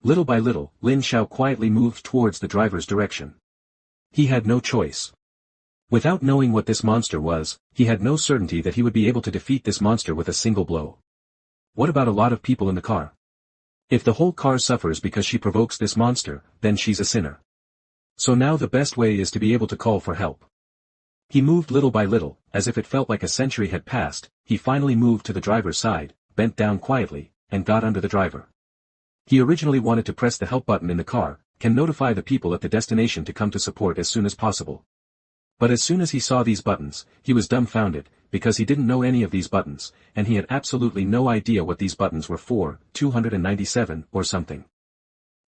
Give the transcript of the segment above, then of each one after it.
Little by little, Lin Xiao quietly moved towards the driver's direction. He had no choice. Without knowing what this monster was, he had no certainty that he would be able to defeat this monster with a single blow. What about a lot of people in the car? If the whole car suffers because she provokes this monster, then she's a sinner. So now the best way is to be able to call for help. He moved little by little, as if it felt like a century had passed. He finally moved to the driver's side, bent down quietly, and got under the driver. He originally wanted to press the help button in the car, can notify the people at the destination to come to support as soon as possible. But as soon as he saw these buttons, he was dumbfounded, because he didn't know any of these buttons, and he had absolutely no idea what these buttons were for, 297 or something.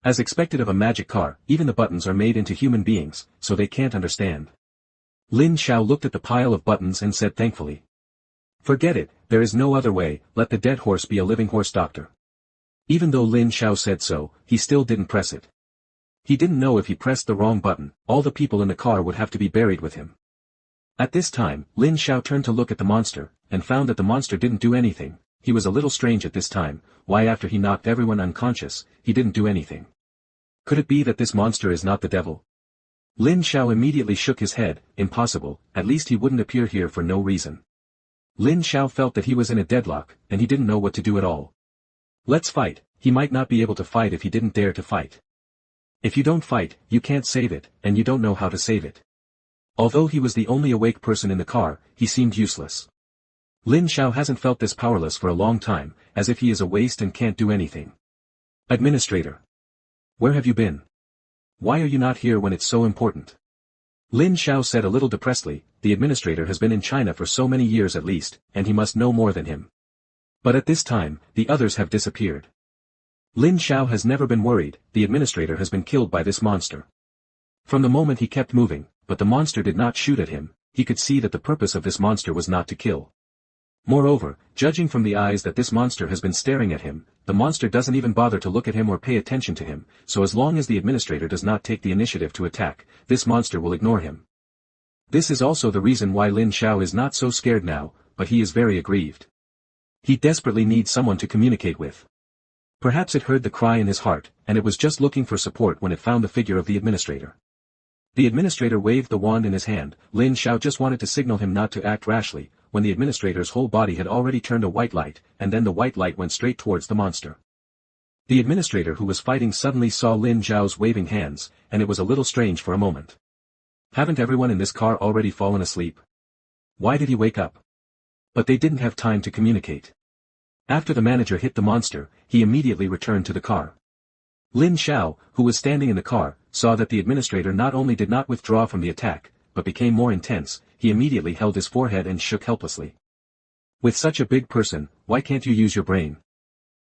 As expected of a magic car, even the buttons are made into human beings, so they can't understand. Lin Xiao looked at the pile of buttons and said thankfully. Forget it, there is no other way, let the dead horse be a living horse doctor. Even though Lin Xiao said so, he still didn't press it. He didn't know if he pressed the wrong button, all the people in the car would have to be buried with him. At this time, Lin Xiao turned to look at the monster, and found that the monster didn't do anything. He was a little strange at this time, why after he knocked everyone unconscious, he didn't do anything. Could it be that this monster is not the devil? Lin Xiao immediately shook his head, impossible, at least he wouldn't appear here for no reason. Lin Xiao felt that he was in a deadlock, and he didn't know what to do at all. Let's fight, he might not be able to fight if he didn't dare to fight. If you don't fight, you can't save it, and you don't know how to save it. Although he was the only awake person in the car, he seemed useless. Lin Xiao hasn't felt this powerless for a long time, as if he is a waste and can't do anything. Administrator. Where have you been? Why are you not here when it's so important? Lin Xiao said a little depressedly, the administrator has been in China for so many years at least, and he must know more than him. But at this time, the others have disappeared. Lin Xiao has never been worried, the administrator has been killed by this monster. From the moment he kept moving, but the monster did not shoot at him, he could see that the purpose of this monster was not to kill. Moreover, judging from the eyes that this monster has been staring at him, the monster doesn't even bother to look at him or pay attention to him, so as long as the administrator does not take the initiative to attack, this monster will ignore him. This is also the reason why Lin Xiao is not so scared now, but he is very aggrieved. He desperately needs someone to communicate with. Perhaps it heard the cry in his heart, and it was just looking for support when it found the figure of the administrator. The administrator waved the wand in his hand. Lin Xiao just wanted to signal him not to act rashly, when the administrator's whole body had already turned a white light, and then the white light went straight towards the monster. The administrator who was fighting suddenly saw Lin Xiao's waving hands, and it was a little strange for a moment. Haven't everyone in this car already fallen asleep? Why did he wake up? But they didn't have time to communicate. After the manager hit the monster, he immediately returned to the car. Lin Xiao, who was standing in the car, saw that the administrator not only did not withdraw from the attack, but became more intense. He immediately held his forehead and shook helplessly. With such a big person, why can't you use your brain?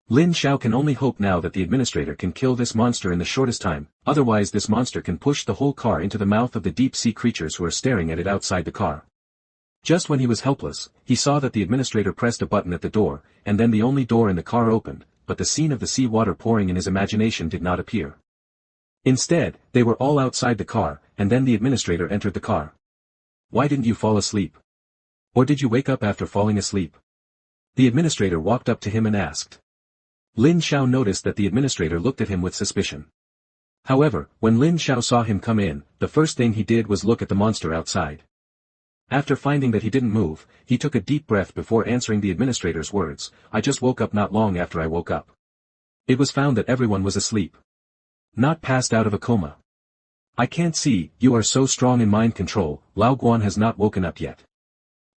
Lin Xiao can only hope now that the administrator can kill this monster in the shortest time, otherwise this monster can push the whole car into the mouth of the deep-sea creatures who are staring at it outside the car. Just when he was helpless, he saw that the administrator pressed a button at the door, and then the only door in the car opened, but the scene of the sea water pouring in his imagination did not appear. Instead, they were all outside the car, and then the administrator entered the car. Why didn't you fall asleep? Or did you wake up after falling asleep? The administrator walked up to him and asked. Lin Xiao noticed that the administrator looked at him with suspicion. However, when Lin Xiao saw him come in, the first thing he did was look at the monster outside. After finding that he didn't move, he took a deep breath before answering the administrator's words. I just woke up not long after I woke up. It was found that everyone was asleep. Not passed out of a coma. I can't see, you are so strong in mind control, Lao Guan has not woken up yet.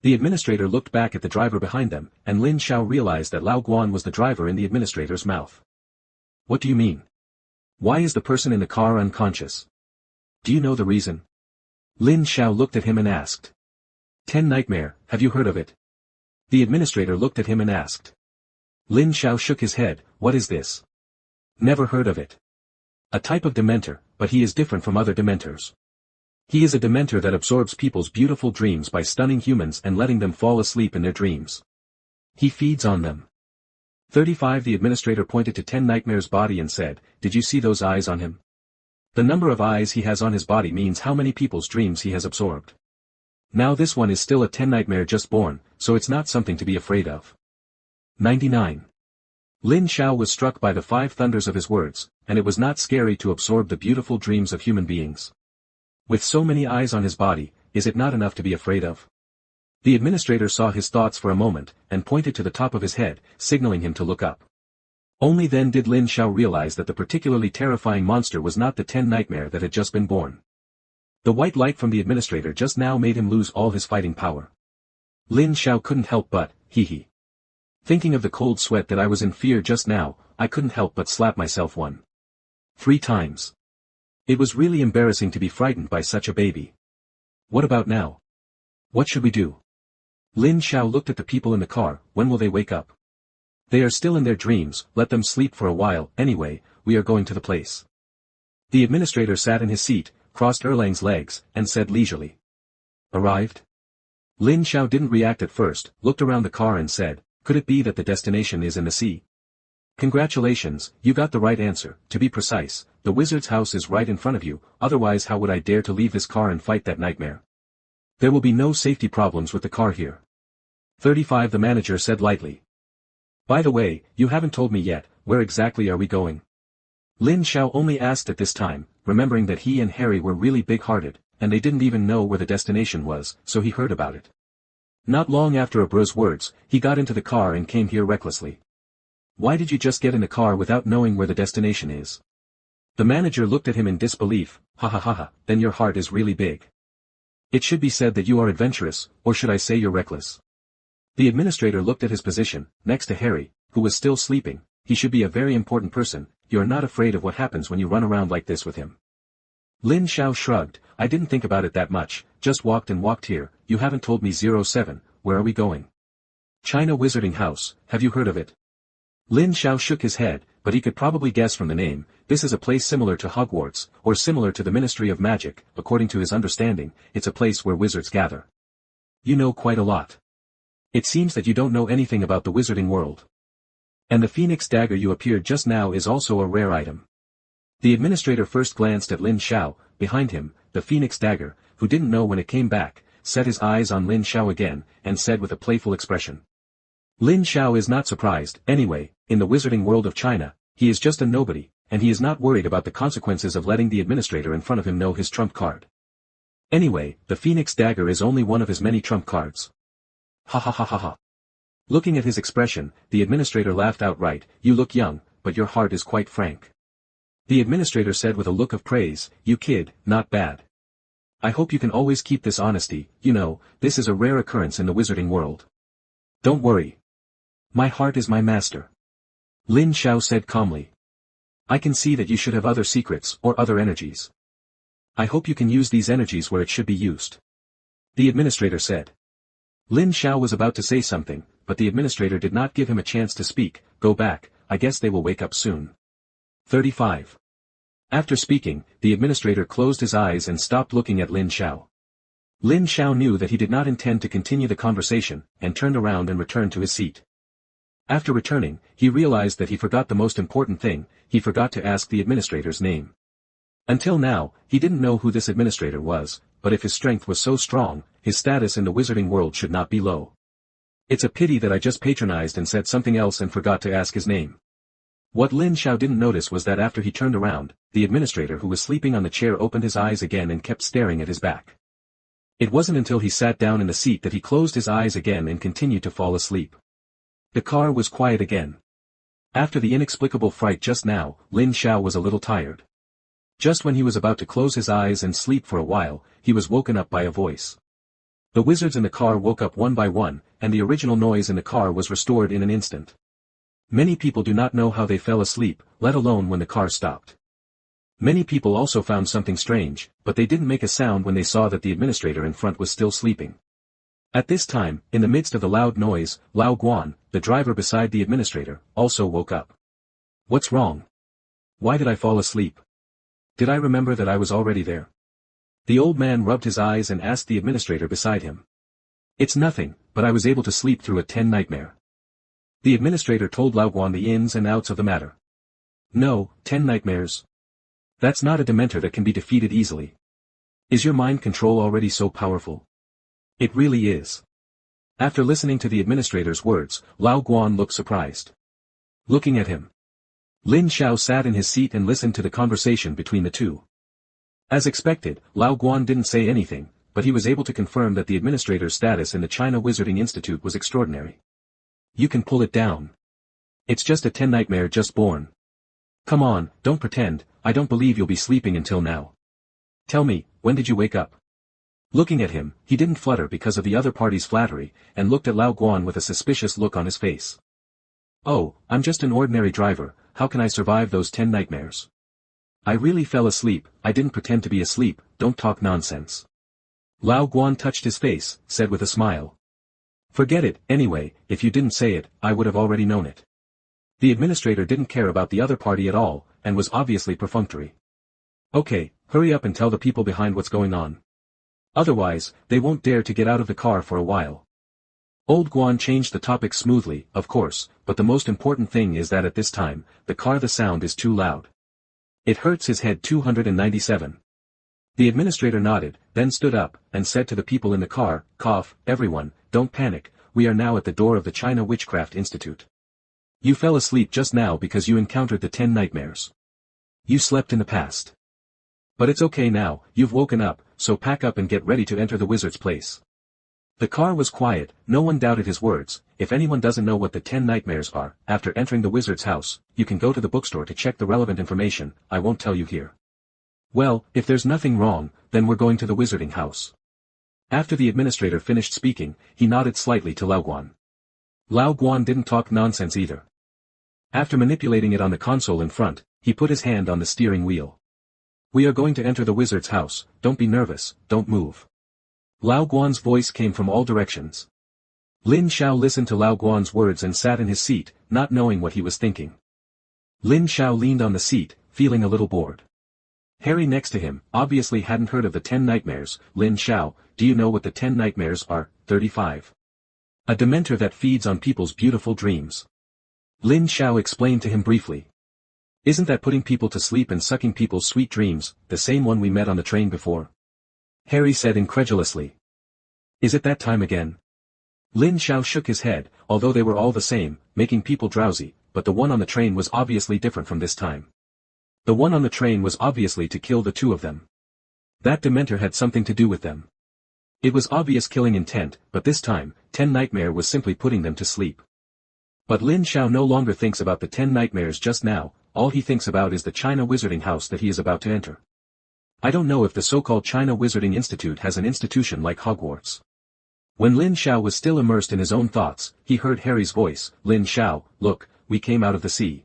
The administrator looked back at the driver behind them, and Lin Xiao realized that Lao Guan was the driver in the administrator's mouth. What do you mean? Why is the person in the car unconscious? Do you know the reason? Lin Xiao looked at him and asked. 10 Nightmare, have you heard of it? The administrator looked at him and asked. Lin Xiao shook his head, what is this? Never heard of it. A type of dementor, but he is different from other dementors. He is a dementor that absorbs people's beautiful dreams by stunning humans and letting them fall asleep in their dreams. He feeds on them. 35 The administrator pointed to 10 Nightmare's body and said, did you see those eyes on him? The number of eyes he has on his body means how many people's dreams he has absorbed. Now this one is still a 10 Nightmare just born, so it's not something to be afraid of. 99. Lin Xiao was struck by the five thunders of his words, and it was not scary to absorb the beautiful dreams of human beings. With so many eyes on his body, is it not enough to be afraid of? The administrator saw his thoughts for a moment, and pointed to the top of his head, signaling him to look up. Only then did Lin Xiao realize that the particularly terrifying monster was not the 10 nightmare that had just been born. The white light from the administrator just now made him lose all his fighting power. Lin Xiao couldn't help but, hee. Thinking of the cold sweat that I was in fear just now, I couldn't help but slap myself 3 times. It was really embarrassing to be frightened by such a baby. What about now? What should we do? Lin Xiao looked at the people in the car. When will they wake up? They are still in their dreams, let them sleep for a while. Anyway, we are going to the place. The administrator sat in his seat, crossed Erlang's legs, and said leisurely. Arrived? Lin Xiao didn't react at first, looked around the car and said, could it be that the destination is in the sea? Congratulations, you got the right answer. To be precise, the wizard's house is right in front of you, otherwise how would I dare to leave this car and fight that nightmare? There will be no safety problems with the car here. 35 The manager said lightly. By the way, you haven't told me yet, where exactly are we going? Lin Xiao only asked at this time, remembering that he and Harry were really big-hearted, and they didn't even know where the destination was, so he heard about it. Not long after Abra's words, he got into the car and came here recklessly. Why did you just get in the car without knowing where the destination is? The manager looked at him in disbelief. Ha, then your heart is really big. It should be said that you are adventurous, or should I say you're reckless? The administrator looked at his position, next to Harry, who was still sleeping. He should be a very important person. You are not afraid of what happens when you run around like this with him. Lin Xiao shrugged. I didn't think about it that much, just walked here. You haven't told me 07, where are we going? China Wizarding House, have you heard of it? Lin Xiao shook his head, but he could probably guess from the name. This is a place similar to Hogwarts, or similar to the Ministry of Magic. According to his understanding, it's a place where wizards gather. You know quite a lot. It seems that you don't know anything about the wizarding world. And the Phoenix dagger you appeared just now is also a rare item. The administrator first glanced at Lin Xiao. Behind him, the Phoenix dagger, who didn't know when it came back, set his eyes on Lin Xiao again, and said with a playful expression. Lin Xiao is not surprised. Anyway, in the wizarding world of China, he is just a nobody, and he is not worried about the consequences of letting the administrator in front of him know his trump card. Anyway, the Phoenix dagger is only one of his many trump cards. Ha. Looking at his expression, the administrator laughed outright. You look young, but your heart is quite frank. The administrator said with a look of praise, you kid, not bad. I hope you can always keep this honesty. You know, this is a rare occurrence in the wizarding world. Don't worry. My heart is my master. Lin Xiao said calmly. I can see that you should have other secrets or other energies. I hope you can use these energies where it should be used. The administrator said. Lin Xiao was about to say something, but the administrator did not give him a chance to speak. Go back, I guess they will wake up soon. 35. After speaking, the administrator closed his eyes and stopped looking at Lin Xiao. Lin Xiao knew that he did not intend to continue the conversation, and turned around and returned to his seat. After returning, he realized that he forgot the most important thing. He forgot to ask the administrator's name. Until now, he didn't know who this administrator was, but if his strength was so strong, his status in the wizarding world should not be low. It's a pity that I just patronized and said something else and forgot to ask his name. What Lin Xiao didn't notice was that after he turned around, the administrator who was sleeping on the chair opened his eyes again and kept staring at his back. It wasn't until he sat down in the seat that he closed his eyes again and continued to fall asleep. The car was quiet again. After the inexplicable fright just now, Lin Xiao was a little tired. Just when he was about to close his eyes and sleep for a while, he was woken up by a voice. The wizards in the car woke up one by one, and the original noise in the car was restored in an instant. Many people do not know how they fell asleep, let alone when the car stopped. Many people also found something strange, but they didn't make a sound when they saw that the administrator in front was still sleeping. At this time, in the midst of the loud noise, Lao Guan, the driver beside the administrator, also woke up. What's wrong? Why did I fall asleep? Did I remember that I was already there? The old man rubbed his eyes and asked the administrator beside him. It's nothing, but I was able to sleep through a 10 nightmare. The administrator told Lao Guan the ins and outs of the matter. No, 10 nightmares. That's not a dementor that can be defeated easily. Is your mind control already so powerful? It really is. After listening to the administrator's words, Lao Guan looked surprised. Looking at him. Lin Xiao sat in his seat and listened to the conversation between the two. As expected, Lao Guan didn't say anything, but he was able to confirm that the administrator's status in the China Wizarding Institute was extraordinary. You can pull it down. It's just a 10 nightmare just born. Come on, don't pretend, I don't believe you'll be sleeping until now. Tell me, when did you wake up? Looking at him, he didn't flutter because of the other party's flattery, and looked at Lao Guan with a suspicious look on his face. Oh, I'm just an ordinary driver, how can I survive those 10 nightmares? I really fell asleep, I didn't pretend to be asleep, don't talk nonsense. Lao Guan touched his face, said with a smile. Forget it, anyway, if you didn't say it, I would have already known it. The administrator didn't care about the other party at all, and was obviously perfunctory. Okay, hurry up and tell the people behind what's going on. Otherwise, they won't dare to get out of the car for a while. Old Guan changed the topic smoothly, of course, but the most important thing is that at this time, the sound is too loud. It hurts his head 297. The administrator nodded, then stood up, and said to the people in the car, cough, everyone, don't panic, we are now at the door of the China Witchcraft Institute. You fell asleep just now because you encountered the 10 nightmares. You slept in the past. But it's okay now, you've woken up, so pack up and get ready to enter the wizard's place. The car was quiet, no one doubted his words. If anyone doesn't know what the 10 nightmares are, after entering the wizard's house, you can go to the bookstore to check the relevant information, I won't tell you here. Well, if there's nothing wrong, then we're going to the wizarding house. After the administrator finished speaking, he nodded slightly to Lao Guan. Lao Guan didn't talk nonsense either. After manipulating it on the console in front, he put his hand on the steering wheel. We are going to enter the wizard's house, don't be nervous, don't move. Lao Guan's voice came from all directions. Lin Xiao listened to Lao Guan's words and sat in his seat, not knowing what he was thinking. Lin Xiao leaned on the seat, feeling a little bored. Harry next to him, obviously hadn't heard of the 10 nightmares. Lin Xiao, do you know what the 10 nightmares are? 35. A dementor that feeds on people's beautiful dreams. Lin Xiao explained to him briefly. Isn't that putting people to sleep and sucking people's sweet dreams, the same one we met on the train before? Harry said incredulously. Is it that time again? Lin Xiao shook his head, although they were all the same, making people drowsy, but the one on the train was obviously different from this time. The one on the train was obviously to kill the two of them. That dementor had something to do with them. It was obvious killing intent, but this time, 10 nightmare was simply putting them to sleep. But Lin Xiao no longer thinks about the 10 nightmares just now, all he thinks about is the China Wizarding House that he is about to enter. I don't know if the so-called China Wizarding Institute has an institution like Hogwarts. When Lin Xiao was still immersed in his own thoughts, he heard Harry's voice, Lin Xiao, look, we came out of the sea.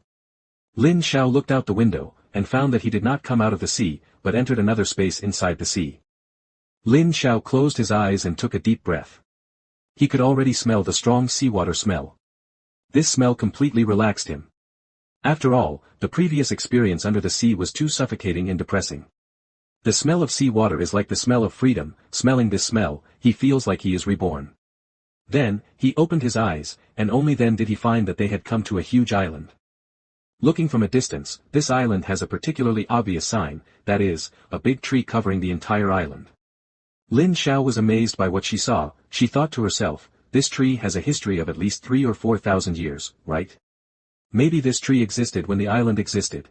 Lin Xiao looked out the window, and found that he did not come out of the sea, but entered another space inside the sea. Lin Xiao closed his eyes and took a deep breath. He could already smell the strong seawater smell. This smell completely relaxed him. After all, the previous experience under the sea was too suffocating and depressing. The smell of seawater is like the smell of freedom, smelling this smell, he feels like he is reborn. Then, he opened his eyes, and only then did he find that they had come to a huge island. Looking from a distance, this island has a particularly obvious sign, that is, a big tree covering the entire island. Lin Xiao was amazed by what she saw. She thought to herself, this tree has a history of at least 3,000 or 4,000 years, right? Maybe this tree existed when the island existed.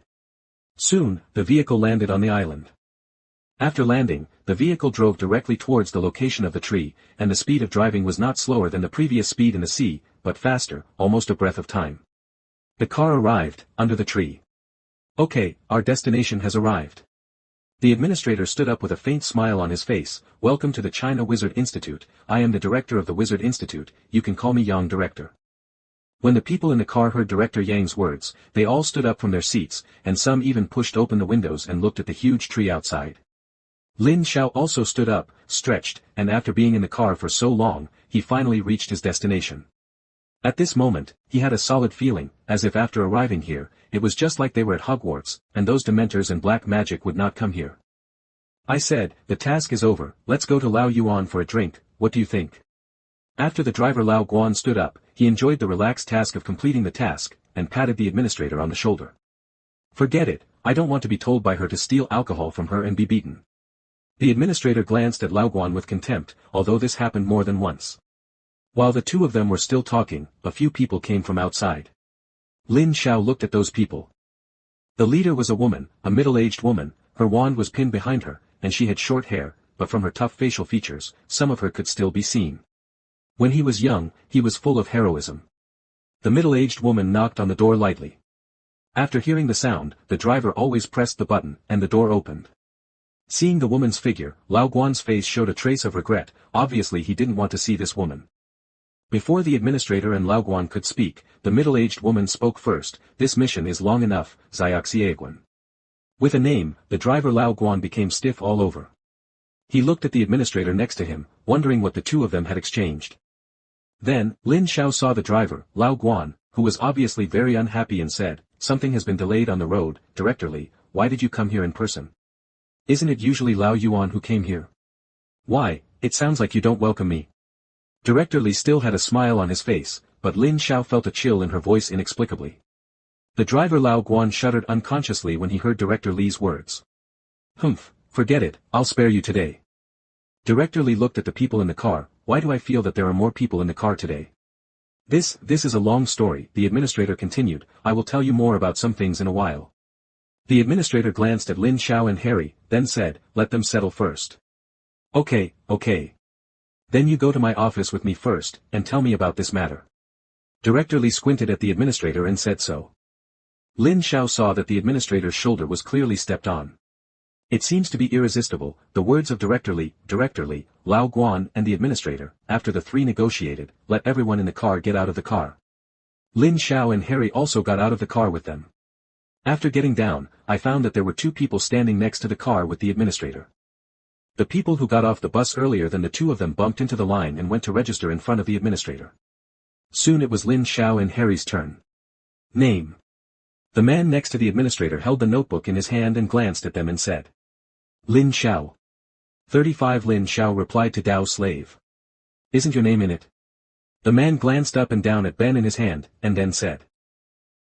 Soon, the vehicle landed on the island. After landing, the vehicle drove directly towards the location of the tree, and the speed of driving was not slower than the previous speed in the sea, but faster, almost a breath of time. The car arrived, under the tree. Okay, our destination has arrived. The administrator stood up with a faint smile on his face. Welcome to the China Wizard Institute, I am the director of the Wizard Institute, you can call me Yang Director. When the people in the car heard Director Yang's words, they all stood up from their seats, and some even pushed open the windows and looked at the huge tree outside. Lin Xiao also stood up, stretched, and after being in the car for so long, he finally reached his destination. At this moment, he had a solid feeling, as if after arriving here, it was just like they were at Hogwarts, and those dementors and black magic would not come here. I said, the task is over, let's go to Lao Yuan for a drink, what do you think? After the driver Lao Guan stood up, he enjoyed the relaxed task of completing the task, and patted the administrator on the shoulder. Forget it, I don't want to be told by her to steal alcohol from her and be beaten. The administrator glanced at Lao Guan with contempt, although this happened more than once. While the two of them were still talking, a few people came from outside. Lin Xiao looked at those people. The leader was a woman, a middle-aged woman, her wand was pinned behind her, and she had short hair, but from her tough facial features, some of her could still be seen. When he was young, he was full of heroism. The middle-aged woman knocked on the door lightly. After hearing the sound, the driver always pressed the button, and the door opened. Seeing the woman's figure, Lao Guan's face showed a trace of regret, obviously he didn't want to see this woman. Before the administrator and Lao Guan could speak, the middle-aged woman spoke first. This mission is long enough, Xiaoxiaguan. With a name, the driver Lao Guan became stiff all over. He looked at the administrator next to him, wondering what the two of them had exchanged. Then, Lin Xiao saw the driver, Lao Guan, who was obviously very unhappy and said, "Something has been delayed on the road, Director Li, why did you come here in person? Isn't it usually Lao Yuan who came here? Why, it sounds like you don't welcome me." Director Li still had a smile on his face, but Lin Xiao felt a chill in her voice inexplicably. The driver Lao Guan shuddered unconsciously when he heard Director Li's words. "Humph, forget it, I'll spare you today." Director Li looked at the people in the car. "Why do I feel that there are more people in the car today?" This is a long story," the administrator continued. "I will tell you more about some things in a while." The administrator glanced at Lin Xiao and Harry, then said, "Let them settle first." Okay. Then you go to my office with me first, and tell me about this matter." Director Li squinted at the administrator and said so. Lin Xiao saw that the administrator's shoulder was clearly stepped on. It seems to be irresistible, the words of Director Li, Lao Guan and the administrator. After the three negotiated, let everyone in the car get out of the car. Lin Xiao and Harry also got out of the car with them. After getting down, I found that there were two people standing next to the car with the administrator. The people who got off the bus earlier than the two of them bumped into the line and went to register in front of the administrator. Soon it was Lin Xiao and Harry's turn. Name. The man next to the administrator held the notebook in his hand and glanced at them and said. Lin Xiao. 35 Lin Xiao replied to Dao's slave. Isn't your name in it? The man glanced up and down at Ben in his hand, and then said.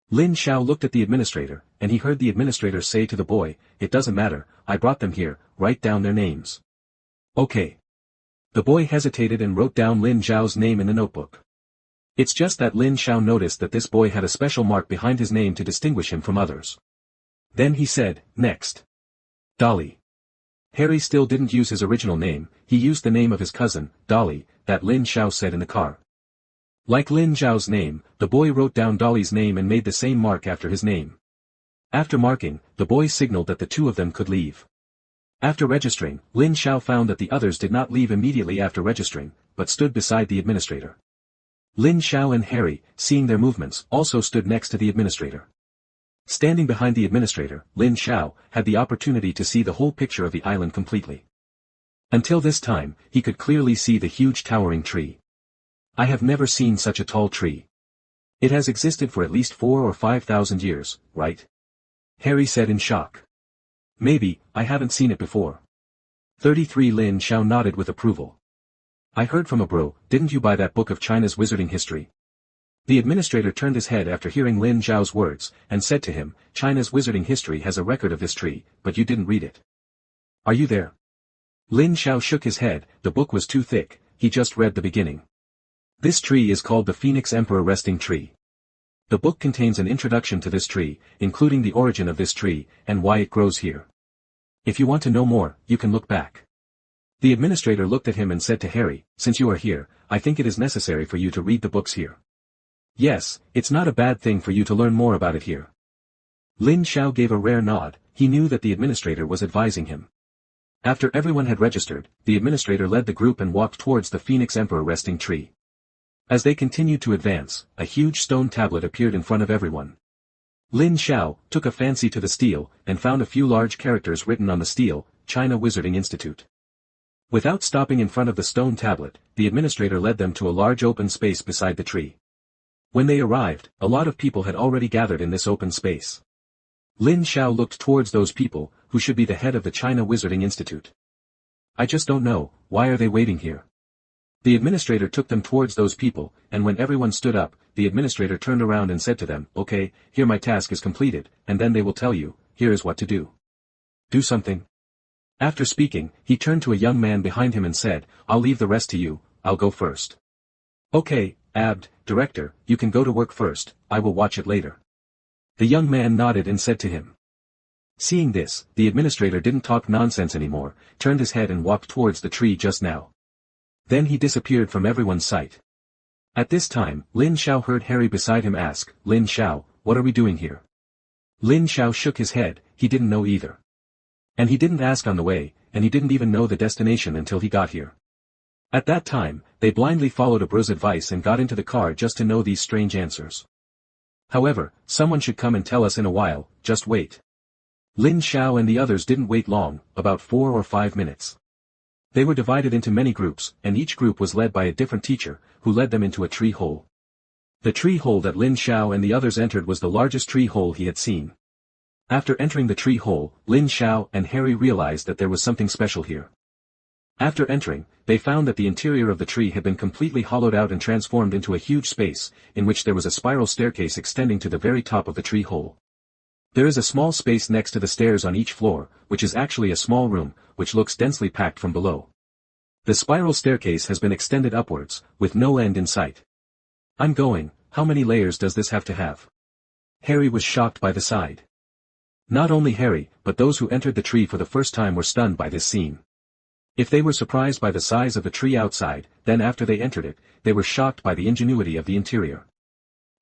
Lin Xiao looked at the administrator, and he heard the administrator say to the boy, "It doesn't matter, I brought them here, write down their names." Okay. The boy hesitated and wrote down Lin Xiao's name in the notebook. It's just that Lin Xiao noticed that this boy had a special mark behind his name to distinguish him from others. Then he said, "Next. Dolly." Harry still didn't use his original name, he used the name of his cousin, Dolly, that Lin Xiao said in the car. Like Lin Xiao's name, the boy wrote down Dolly's name and made the same mark after his name. After marking, the boy signaled that the two of them could leave. After registering, Lin Xiao found that the others did not leave immediately after registering, but stood beside the administrator. Lin Xiao and Harry, seeing their movements, also stood next to the administrator. Standing behind the administrator, Lin Xiao had the opportunity to see the whole picture of the island completely. Until this time, he could clearly see the huge towering tree. I have never seen such a tall tree. It has existed for at least 4,000 or 5,000 years, right? Harry said in shock. Maybe, I haven't seen it before. 33 Lin Xiao nodded with approval. I heard from a bro, didn't you buy that book of China's wizarding history? The administrator turned his head after hearing Lin Xiao's words, and said to him, China's wizarding history has a record of this tree, but you didn't read it. Are you there? Lin Xiao shook his head, the book was too thick, he just read the beginning. This tree is called the Phoenix Emperor Resting Tree. The book contains an introduction to this tree, including the origin of this tree, and why it grows here. If you want to know more, you can look back. The administrator looked at him and said to Harry, since you are here, I think it is necessary for you to read the books here. Yes, it's not a bad thing for you to learn more about it here. Lin Xiao gave a rare nod, he knew that the administrator was advising him. After everyone had registered, the administrator led the group and walked towards the Phoenix Emperor Resting Tree. As they continued to advance, a huge stone tablet appeared in front of everyone. Lin Xiao took a fancy to the stele, and found a few large characters written on the stele, China Wizarding Institute. Without stopping in front of the stone tablet, the administrator led them to a large open space beside the tree. When they arrived, a lot of people had already gathered in this open space. Lin Xiao looked towards those people, who should be the head of the China Wizarding Institute. I just don't know, why are they waiting here? The administrator took them towards those people, and when everyone stood up, the administrator turned around and said to them, okay, here my task is completed, and then they will tell you, here is what to do. Do something. After speaking, he turned to a young man behind him and said, I'll leave the rest to you, I'll go first. Okay, Director, you can go to work first, I will watch it later. The young man nodded and said to him. Seeing this, the administrator didn't talk nonsense anymore, turned his head and walked towards the tree just now. Then he disappeared from everyone's sight. At this time, Lin Xiao heard Harry beside him ask, Lin Xiao, what are we doing here? Lin Xiao shook his head, he didn't know either. And he didn't ask on the way, and he didn't even know the destination until he got here. At that time, they blindly followed Abra's advice and got into the car just to know these strange answers. However, someone should come and tell us in a while, just wait. Lin Xiao and the others didn't wait long, about 4 or 5 minutes. They were divided into many groups, and each group was led by a different teacher, who led them into a tree hole. The tree hole that Lin Xiao and the others entered was the largest tree hole he had seen. After entering the tree hole, Lin Xiao and Harry realized that there was something special here. After entering, they found that the interior of the tree had been completely hollowed out and transformed into a huge space, in which there was a spiral staircase extending to the very top of the tree hole. There is a small space next to the stairs on each floor, which is actually a small room, which looks densely packed from below. The spiral staircase has been extended upwards, with no end in sight. I'm going, how many layers does this have to have? Harry was shocked by the sight. Not only Harry, but those who entered the tree for the first time were stunned by this scene. If they were surprised by the size of the tree outside, then after they entered it, they were shocked by the ingenuity of the interior.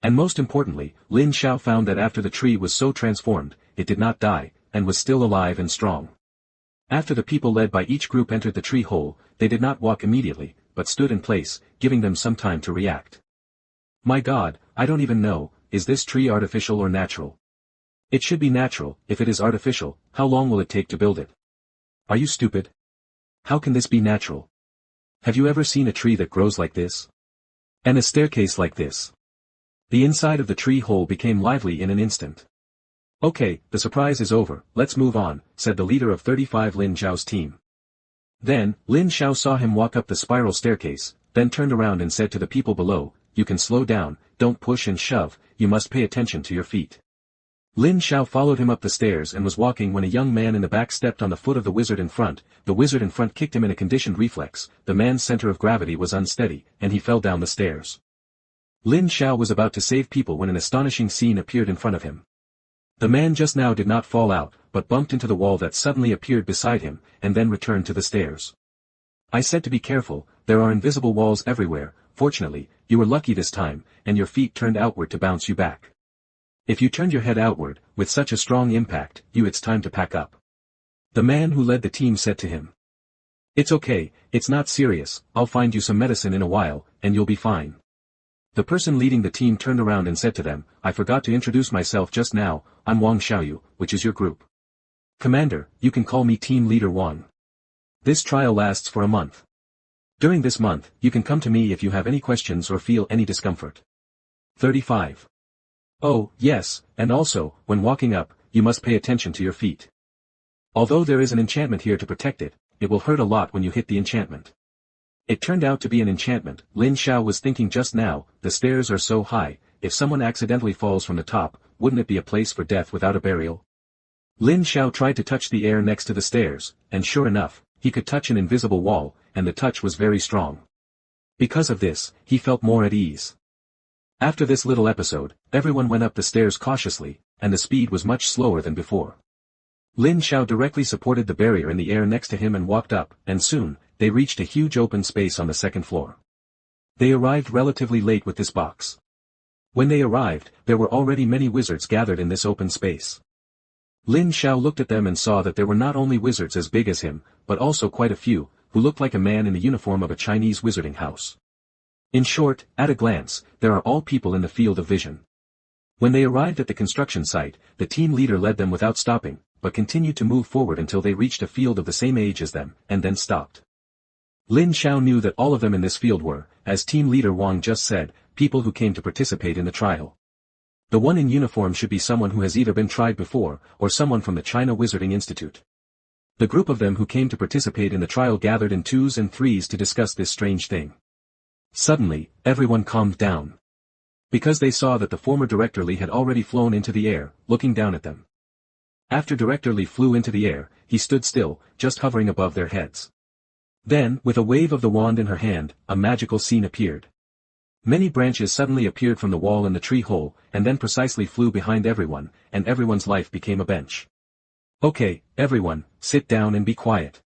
And most importantly, Lin Xiao found that after the tree was so transformed, it did not die, and was still alive and strong. After the people led by each group entered the tree hole, they did not walk immediately, but stood in place, giving them some time to react. My God, I don't even know, is this tree artificial or natural? It should be natural. If it is artificial, how long will it take to build it? Are you stupid? How can this be natural? Have you ever seen a tree that grows like this? And a staircase like this? The inside of the tree hole became lively in an instant. Okay, the surprise is over, let's move on, said the leader of 35 Lin Xiao's team. Then, Lin Xiao saw him walk up the spiral staircase, then turned around and said to the people below, you can slow down, don't push and shove, you must pay attention to your feet. Lin Xiao followed him up the stairs and was walking when a young man in the back stepped on the foot of the wizard in front. The wizard in front kicked him in a conditioned reflex. The man's center of gravity was unsteady, and he fell down the stairs. Lin Xiao was about to save people when an astonishing scene appeared in front of him. The man just now did not fall out, but bumped into the wall that suddenly appeared beside him, and then returned to the stairs. I said to be careful, there are invisible walls everywhere. Fortunately, you were lucky this time, and your feet turned outward to bounce you back. If you turned your head outward, with such a strong impact, it's time to pack up. The man who led the team said to him. It's okay, it's not serious, I'll find you some medicine in a while, and you'll be fine. The person leading the team turned around and said to them, I forgot to introduce myself just now, I'm Wang Xiaoyu, which is your group. Commander, you can call me Team Leader Wang. This trial lasts for a month. During this month, you can come to me if you have any questions or feel any discomfort. 35. Oh, yes, and also, when walking up, you must pay attention to your feet. Although there is an enchantment here to protect it, it will hurt a lot when you hit the enchantment. It turned out to be an enchantment. Lin Xiao was thinking just now, the stairs are so high, if someone accidentally falls from the top, wouldn't it be a place for death without a burial? Lin Xiao tried to touch the air next to the stairs, and sure enough, he could touch an invisible wall, and the touch was very strong. Because of this, he felt more at ease. After this little episode, everyone went up the stairs cautiously, and the speed was much slower than before. Lin Xiao directly supported the barrier in the air next to him and walked up, and soon, they reached a huge open space on the second floor. They arrived relatively late with this box. When they arrived, there were already many wizards gathered in this open space. Lin Xiao looked at them and saw that there were not only wizards as big as him, but also quite a few, who looked like a man in the uniform of a Chinese wizarding house. In short, at a glance, there are all people in the field of vision. When they arrived at the construction site, the team leader led them without stopping, but continued to move forward until they reached a field of the same age as them, and then stopped. Lin Xiao knew that all of them in this field were, as team leader Wang just said, people who came to participate in the trial. The one in uniform should be someone who has either been tried before, or someone from the China Wizarding Institute. The group of them who came to participate in the trial gathered in 2s and 3s to discuss this strange thing. Suddenly, everyone calmed down. Because they saw that the former Director Li had already flown into the air, looking down at them. After Director Li flew into the air, he stood still, just hovering above their heads. Then, with a wave of the wand in her hand, a magical scene appeared. Many branches suddenly appeared from the wall in the tree hole, and then precisely flew behind everyone, and everyone's life became a bench. Okay, everyone, sit down and be quiet.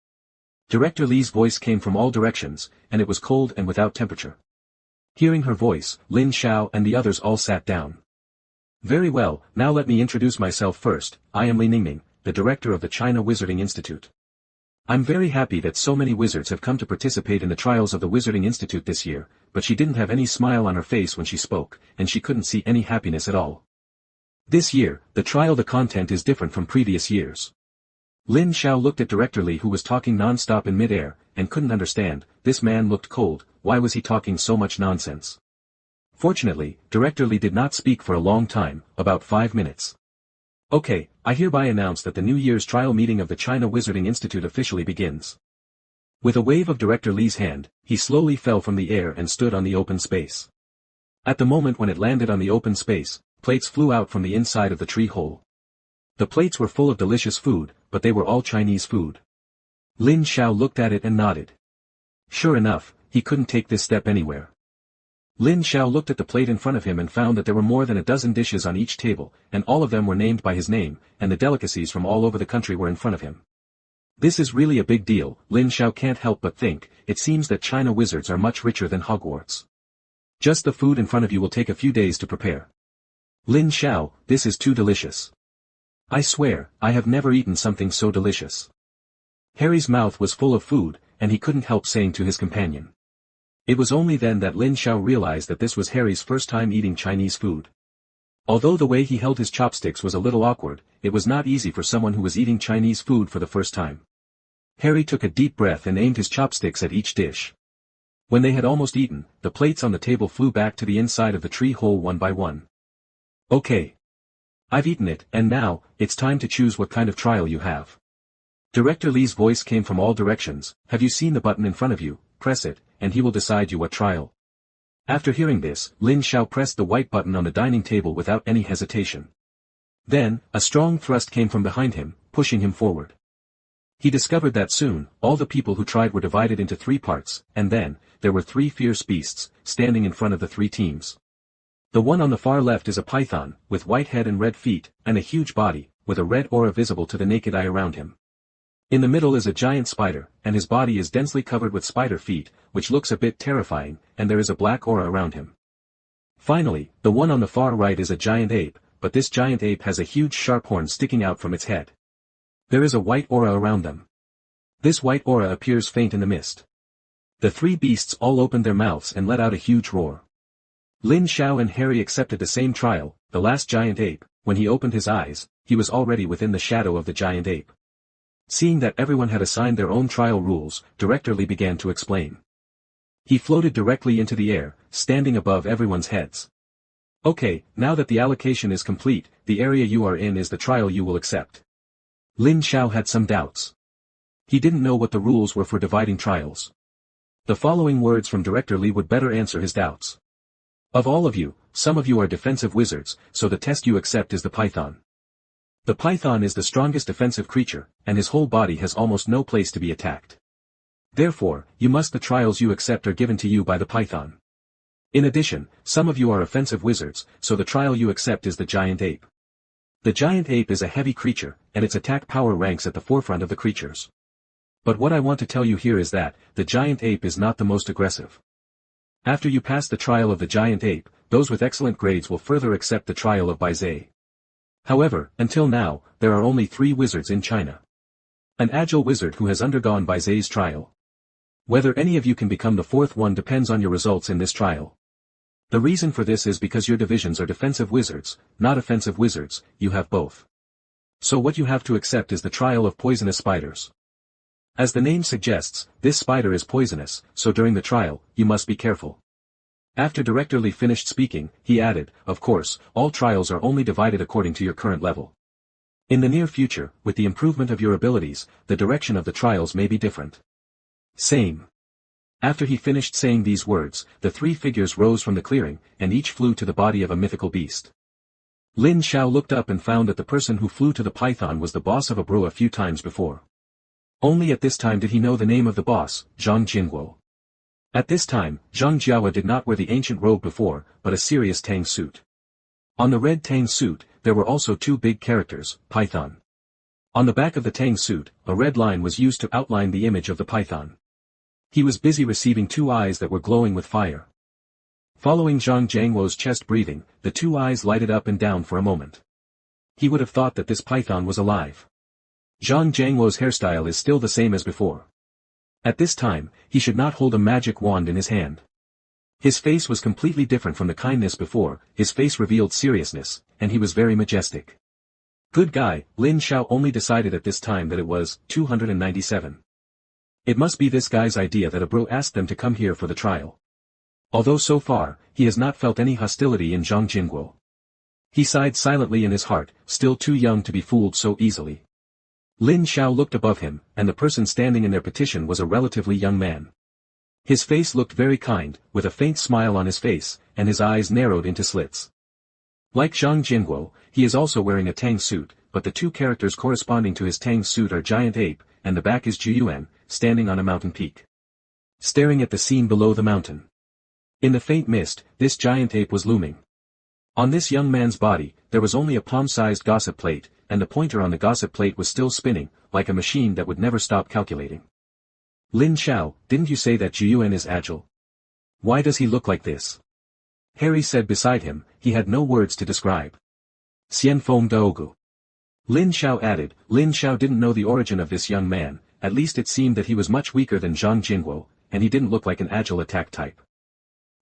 Director Li's voice came from all directions, and it was cold and without temperature. Hearing her voice, Lin Xiao and the others all sat down. Very well, now let me introduce myself first. I am Li Ningning, the director of the China Wizarding Institute. I'm very happy that so many wizards have come to participate in the trials of the Wizarding Institute this year, but she didn't have any smile on her face when she spoke, and she couldn't see any happiness at all. This year, the content is different from previous years. Lin Xiao looked at Director Li, who was talking non-stop in mid-air, and couldn't understand. This man looked cold. Why was he talking so much nonsense? Fortunately, Director Li did not speak for a long time, about 5 minutes. Okay, I hereby announce that the New Year's trial meeting of the China Wizarding Institute officially begins. With a wave of Director Li's hand, he slowly fell from the air and stood on the open space. At the moment when it landed on the open space, plates flew out from the inside of the tree hole. The plates were full of delicious food, but they were all Chinese food. Lin Xiao looked at it and nodded. Sure enough, he couldn't take this step anywhere. Lin Xiao looked at the plate in front of him and found that there were more than a dozen dishes on each table, and all of them were named by his name, and the delicacies from all over the country were in front of him. This is really a big deal. Lin Xiao can't help but think, it seems that China wizards are much richer than Hogwarts. Just the food in front of you will take a few days to prepare. Lin Xiao, this is too delicious. I swear, I have never eaten something so delicious. Harry's mouth was full of food, and he couldn't help saying to his companion. It was only then that Lin Xiao realized that this was Harry's first time eating Chinese food. Although the way he held his chopsticks was a little awkward, it was not easy for someone who was eating Chinese food for the first time. Harry took a deep breath and aimed his chopsticks at each dish. When they had almost eaten, the plates on the table flew back to the inside of the tree hole one by one. Okay. I've eaten it, and now, it's time to choose what kind of trial you have. Director Li's voice came from all directions. Have you seen the button in front of you? Press it, and he will decide you what trial. After hearing this, Lin Xiao pressed the white button on the dining table without any hesitation. Then, a strong thrust came from behind him, pushing him forward. He discovered that soon, all the people who tried were divided into 3 parts, and then, there were 3 fierce beasts, standing in front of the 3 teams. The one on the far left is a python, with white head and red feet, and a huge body, with a red aura visible to the naked eye around him. In the middle is a giant spider, and his body is densely covered with spider feet, which looks a bit terrifying, and there is a black aura around him. Finally, the one on the far right is a giant ape, but this giant ape has a huge sharp horn sticking out from its head. There is a white aura around them. This white aura appears faint in the mist. The 3 beasts all opened their mouths and let out a huge roar. Lin Xiao and Harry accepted the same trial. The last giant ape, when he opened his eyes, he was already within the shadow of the giant ape. Seeing that everyone had assigned their own trial rules, Director Li began to explain. He floated directly into the air, standing above everyone's heads. Okay, now that the allocation is complete, the area you are in is the trial you will accept. Lin Xiao had some doubts. He didn't know what the rules were for dividing trials. The following words from Director Li would better answer his doubts. Of all of you, some of you are defensive wizards, so the test you accept is the python. The python is the strongest defensive creature, and his whole body has almost no place to be attacked. Therefore, the trials you accept are given to you by the python. In addition, some of you are offensive wizards, so the trial you accept is the giant ape. The giant ape is a heavy creature, and its attack power ranks at the forefront of the creatures. But what I want to tell you here is that, the giant ape is not the most aggressive. After you pass the trial of the giant ape, those with excellent grades will further accept the trial of Baizé. However, until now, there are only 3 wizards in China. An agile wizard who has undergone Baizé's trial. Whether any of you can become the 4th one depends on your results in this trial. The reason for this is because your divisions are defensive wizards, not offensive wizards. You have both. So what you have to accept is the trial of poisonous spiders. As the name suggests, this spider is poisonous, so during the trial, you must be careful. After Director Li finished speaking, he added, of course, all trials are only divided according to your current level. In the near future, with the improvement of your abilities, the direction of the trials may be different. Same. After he finished saying these words, the 3 figures rose from the clearing, and each flew to the body of a mythical beast. Lin Xiao looked up and found that the person who flew to the python was the boss of a brew a few times before. Only at this time did he know the name of the boss, Zhang Jinguo. At this time, Zhang Jiawa did not wear the ancient robe before, but a serious tang suit. On the red tang suit, there were also two big characters, Python. On the back of the tang suit, a red line was used to outline the image of the python. He was busy receiving two eyes that were glowing with fire. Following Zhang Jiangwo's chest breathing, the two eyes lighted up and down for a moment. He would have thought that this python was alive. Zhang Jiangwo's hairstyle is still the same as before. At this time, he should not hold a magic wand in his hand. His face was completely different from the kindness before, his face revealed seriousness, and he was very majestic. Good guy, Lin Xiao only decided at this time that it was 297. It must be this guy's idea that a bro asked them to come here for the trial. Although so far, he has not felt any hostility in Zhang Jingguo. He sighed silently in his heart, still too young to be fooled so easily. Lin Xiao looked above him, and the person standing in their petition was a relatively young man. His face looked very kind, with a faint smile on his face, and his eyes narrowed into slits. Like Zhang Jingguo, he is also wearing a tang suit, but the two characters corresponding to his tang suit are Giant Ape, and the back is Juyuan, standing on a mountain peak. Staring at the scene below the mountain. In the faint mist, this giant ape was looming. On this young man's body, there was only a palm-sized gossip plate, and the pointer on the gossip plate was still spinning, like a machine that would never stop calculating. Lin Xiao, didn't you say that Juyuan is agile? Why does he look like this? Harry said beside him, he had no words to describe. Xian Feng Daogu. Lin Xiao added, Lin Xiao didn't know the origin of this young man, at least it seemed that he was much weaker than Zhang Jingguo, and he didn't look like an agile attack type.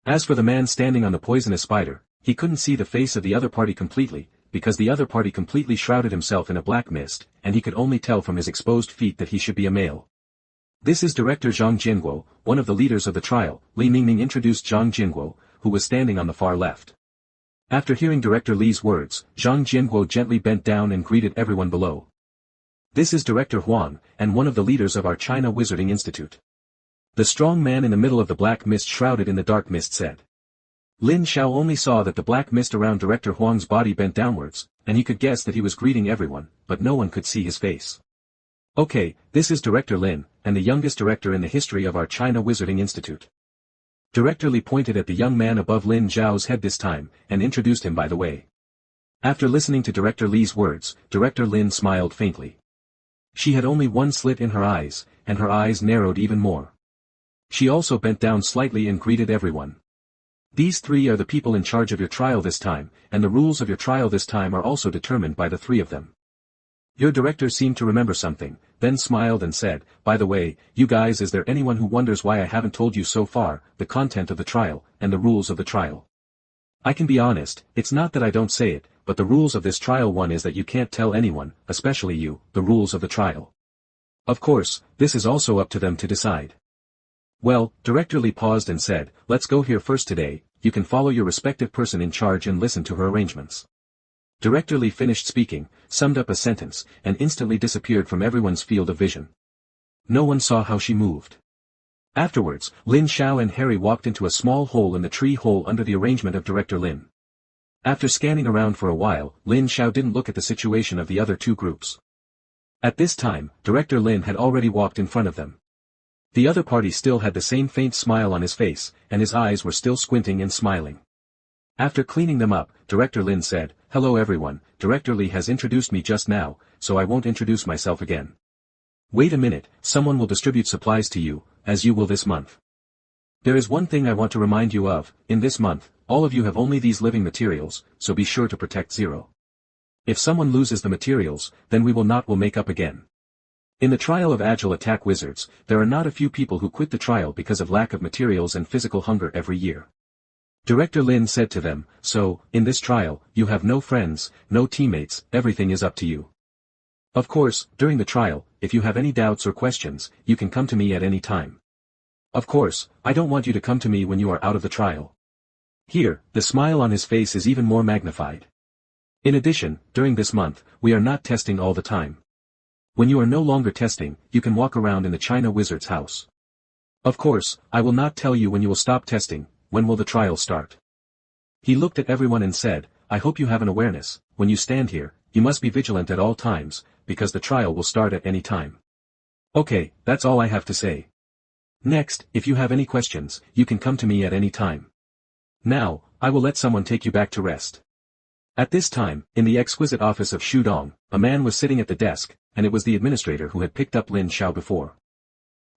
As for the man standing on the poisonous spider, he couldn't see the face of the other party completely, because the other party completely shrouded himself in a black mist, and he could only tell from his exposed feet that he should be a male. This is Director Zhang Jingguo, one of the leaders of the trial. Li Mingming introduced Zhang Jingguo, who was standing on the far left. After hearing Director Li's words, Zhang Jingguo gently bent down and greeted everyone below. This is Director Huang, and one of the leaders of our China Wizarding Institute. The strong man in the middle of the black mist shrouded in the dark mist said. Lin Xiao only saw that the black mist around Director Huang's body bent downwards, and he could guess that he was greeting everyone, but no one could see his face. Okay, this is Director Lin, and the youngest director in the history of our China Wizarding Institute. Director Li pointed at the young man above Lin Zhao's head this time, and introduced him by the way. After listening to Director Li's words, Director Lin smiled faintly. She had only one slit in her eyes, and her eyes narrowed even more. She also bent down slightly and greeted everyone. These three are the people in charge of your trial this time, and the rules of your trial this time are also determined by the three of them. Your director seemed to remember something, then smiled and said, by the way, you guys, is there anyone who wonders why I haven't told you so far, the content of the trial, and the rules of the trial? I can be honest, it's not that I don't say it, but the rules of this trial one is that you can't tell anyone, especially you, the rules of the trial. Of course, this is also up to them to decide. Well, Director Li paused and said, let's go here first today, you can follow your respective person in charge and listen to her arrangements. Director Li finished speaking, summed up a sentence, and instantly disappeared from everyone's field of vision. No one saw how she moved. Afterwards, Lin Xiao and Harry walked into a small hole in the tree hole under the arrangement of Director Lin. After scanning around for a while, Lin Xiao didn't look at the situation of the other two groups. At this time, Director Lin had already walked in front of them. The other party still had the same faint smile on his face, and his eyes were still squinting and smiling. After cleaning them up, Director Lin said, hello everyone, Director Li has introduced me just now, so I won't introduce myself again. Wait a minute, someone will distribute supplies to you, as you will this month. There is one thing I want to remind you of, in this month, all of you have only these living materials, so be sure to protect zero. If someone loses the materials, then we will make up again. In the trial of Agile Attack Wizards, there are not a few people who quit the trial because of lack of materials and physical hunger every year. Director Lin said to them, so, in this trial, you have no friends, no teammates, everything is up to you. Of course, during the trial, if you have any doubts or questions, you can come to me at any time. Of course, I don't want you to come to me when you are out of the trial. Here, the smile on his face is even more magnified. In addition, during this month, we are not testing all the time. When you are no longer testing, you can walk around in the China Wizard's house. Of course, I will not tell you when you will stop testing, when will the trial start. He looked at everyone and said, I hope you have an awareness, when you stand here, you must be vigilant at all times, because the trial will start at any time. Okay, that's all I have to say. Next, if you have any questions, you can come to me at any time. Now, I will let someone take you back to rest. At this time, in the exquisite office of Shu Dong, a man was sitting at the desk, and it was the administrator who had picked up Lin Xiao before.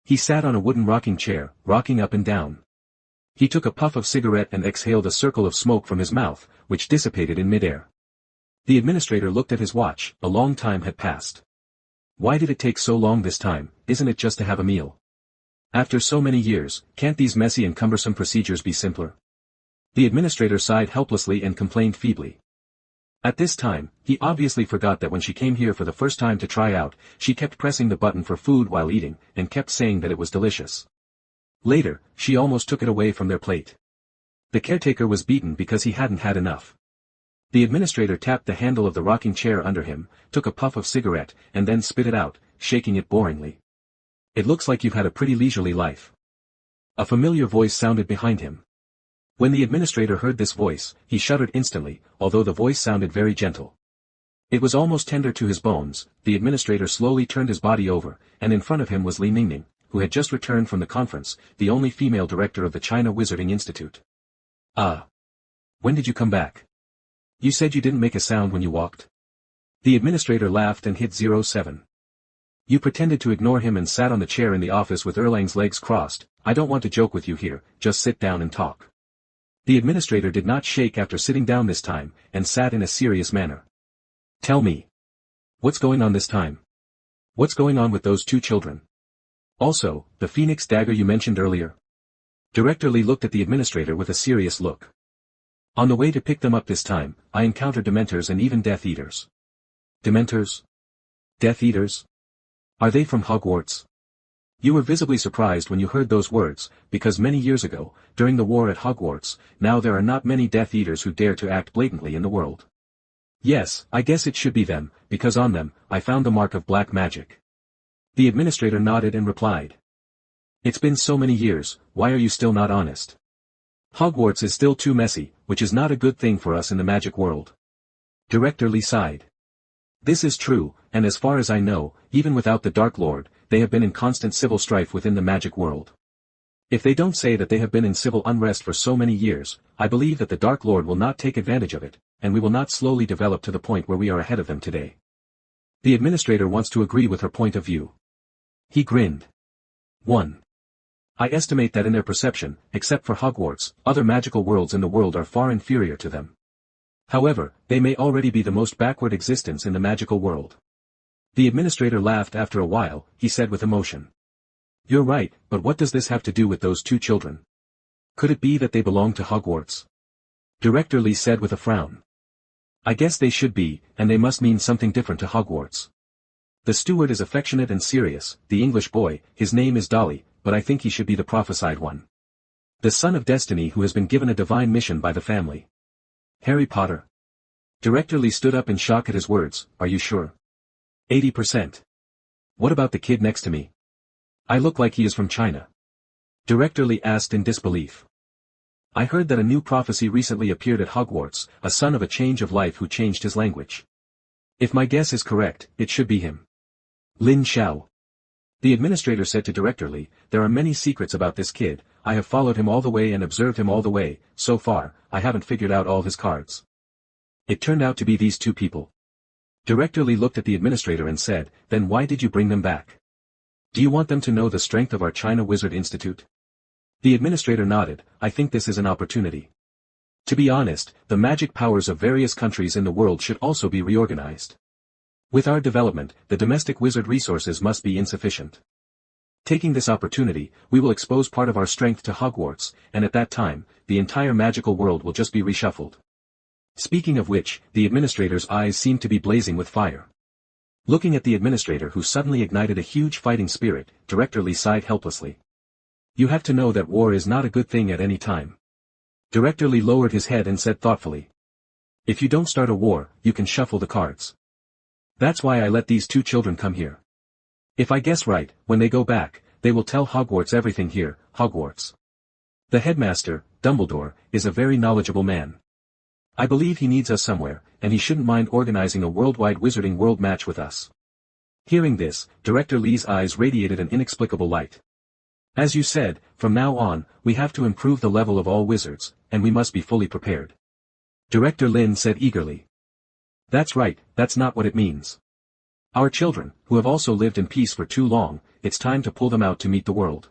He sat on a wooden rocking chair, rocking up and down. He took a puff of cigarette and exhaled a circle of smoke from his mouth, which dissipated in midair. The administrator looked at his watch. A long time had passed. Why did it take so long this time? Isn't it just to have a meal? After so many years, can't these messy and cumbersome procedures be simpler? The administrator sighed helplessly and complained feebly. At this time, he obviously forgot that when she came here for the first time to try out, she kept pressing the button for food while eating, and kept saying that it was delicious. Later, she almost took it away from their plate. The caretaker was beaten because he hadn't had enough. The administrator tapped the handle of the rocking chair under him, took a puff of cigarette, and then spit it out, shaking it boringly. It looks like you've had a pretty leisurely life. A familiar voice sounded behind him. When the administrator heard this voice, he shuddered instantly, although the voice sounded very gentle. It was almost tender to his bones. The administrator slowly turned his body over, and in front of him was Li Ningning, who had just returned from the conference, the only female director of the China Wizarding Institute. Ah. When did you come back? You said you didn't make a sound when you walked? The administrator laughed and hit 07. You pretended to ignore him and sat on the chair in the office with Erlang's legs crossed. I don't want to joke with you here, just sit down and talk. The administrator did not shake after sitting down this time, and sat in a serious manner. Tell me. What's going on this time? What's going on with those two children? Also, the phoenix dagger you mentioned earlier? Director Li looked at the administrator with a serious look. On the way to pick them up this time, I encountered Dementors and even Death Eaters. Dementors? Death Eaters? Are they from Hogwarts? You were visibly surprised when you heard those words, because many years ago, during the war at Hogwarts, now there are not many Death Eaters who dare to act blatantly in the world. Yes, I guess it should be them, because on them, I found the mark of black magic. The administrator nodded and replied. It's been so many years, why are you still not honest? Hogwarts is still too messy, which is not a good thing for us in the magic world. Director Li sighed. This is true, and as far as I know, even without the Dark Lord, they have been in constant civil strife within the magic world. If they don't say that they have been in civil unrest for so many years, I believe that the Dark Lord will not take advantage of it, and we will not slowly develop to the point where we are ahead of them today. The administrator wants to agree with her point of view. He grinned. 1. I estimate that in their perception, except for Hogwarts, other magical worlds in the world are far inferior to them. However, they may already be the most backward existence in the magical world. The administrator laughed after a while. He said with emotion. You're right, but what does this have to do with those two children? Could it be that they belong to Hogwarts? Director Li said with a frown. I guess they should be, and they must mean something different to Hogwarts. The steward is affectionate and serious, the English boy, his name is Dolly, but I think he should be the prophesied one. The son of destiny who has been given a divine mission by the family. Harry Potter. Director Li stood up in shock at his words. Are you sure? 80%. What about the kid next to me? I look like he is from China. Director Li asked in disbelief. I heard that a new prophecy recently appeared at Hogwarts, a son of a change of life who changed his language. If my guess is correct, it should be him. Lin Xiao. The administrator said to Director Li, there are many secrets about this kid. I have followed him all the way and observed him all the way. So far, I haven't figured out all his cards. It turned out to be these two people. Director Li looked at the administrator and said, then why did you bring them back? Do you want them to know the strength of our China Wizard Institute? The administrator nodded. I think this is an opportunity. To be honest, the magic powers of various countries in the world should also be reorganized. With our development, the domestic wizard resources must be insufficient. Taking this opportunity, we will expose part of our strength to Hogwarts, and at that time, the entire magical world will just be reshuffled. Speaking of which, the administrator's eyes seemed to be blazing with fire. Looking at the administrator who suddenly ignited a huge fighting spirit, Director Li sighed helplessly. You have to know that war is not a good thing at any time. Director Li lowered his head and said thoughtfully. If you don't start a war, you can shuffle the cards. That's why I let these two children come here. If I guess right, when they go back, they will tell Hogwarts everything here. Hogwarts. The headmaster, Dumbledore, is a very knowledgeable man. I believe he needs us somewhere, and he shouldn't mind organizing a worldwide Wizarding World match with us. Hearing this, Director Li's eyes radiated an inexplicable light. As you said, from now on, we have to improve the level of all wizards, and we must be fully prepared. Director Lin said eagerly. That's right, that's not what it means. Our children, who have also lived in peace for too long, it's time to pull them out to meet the world.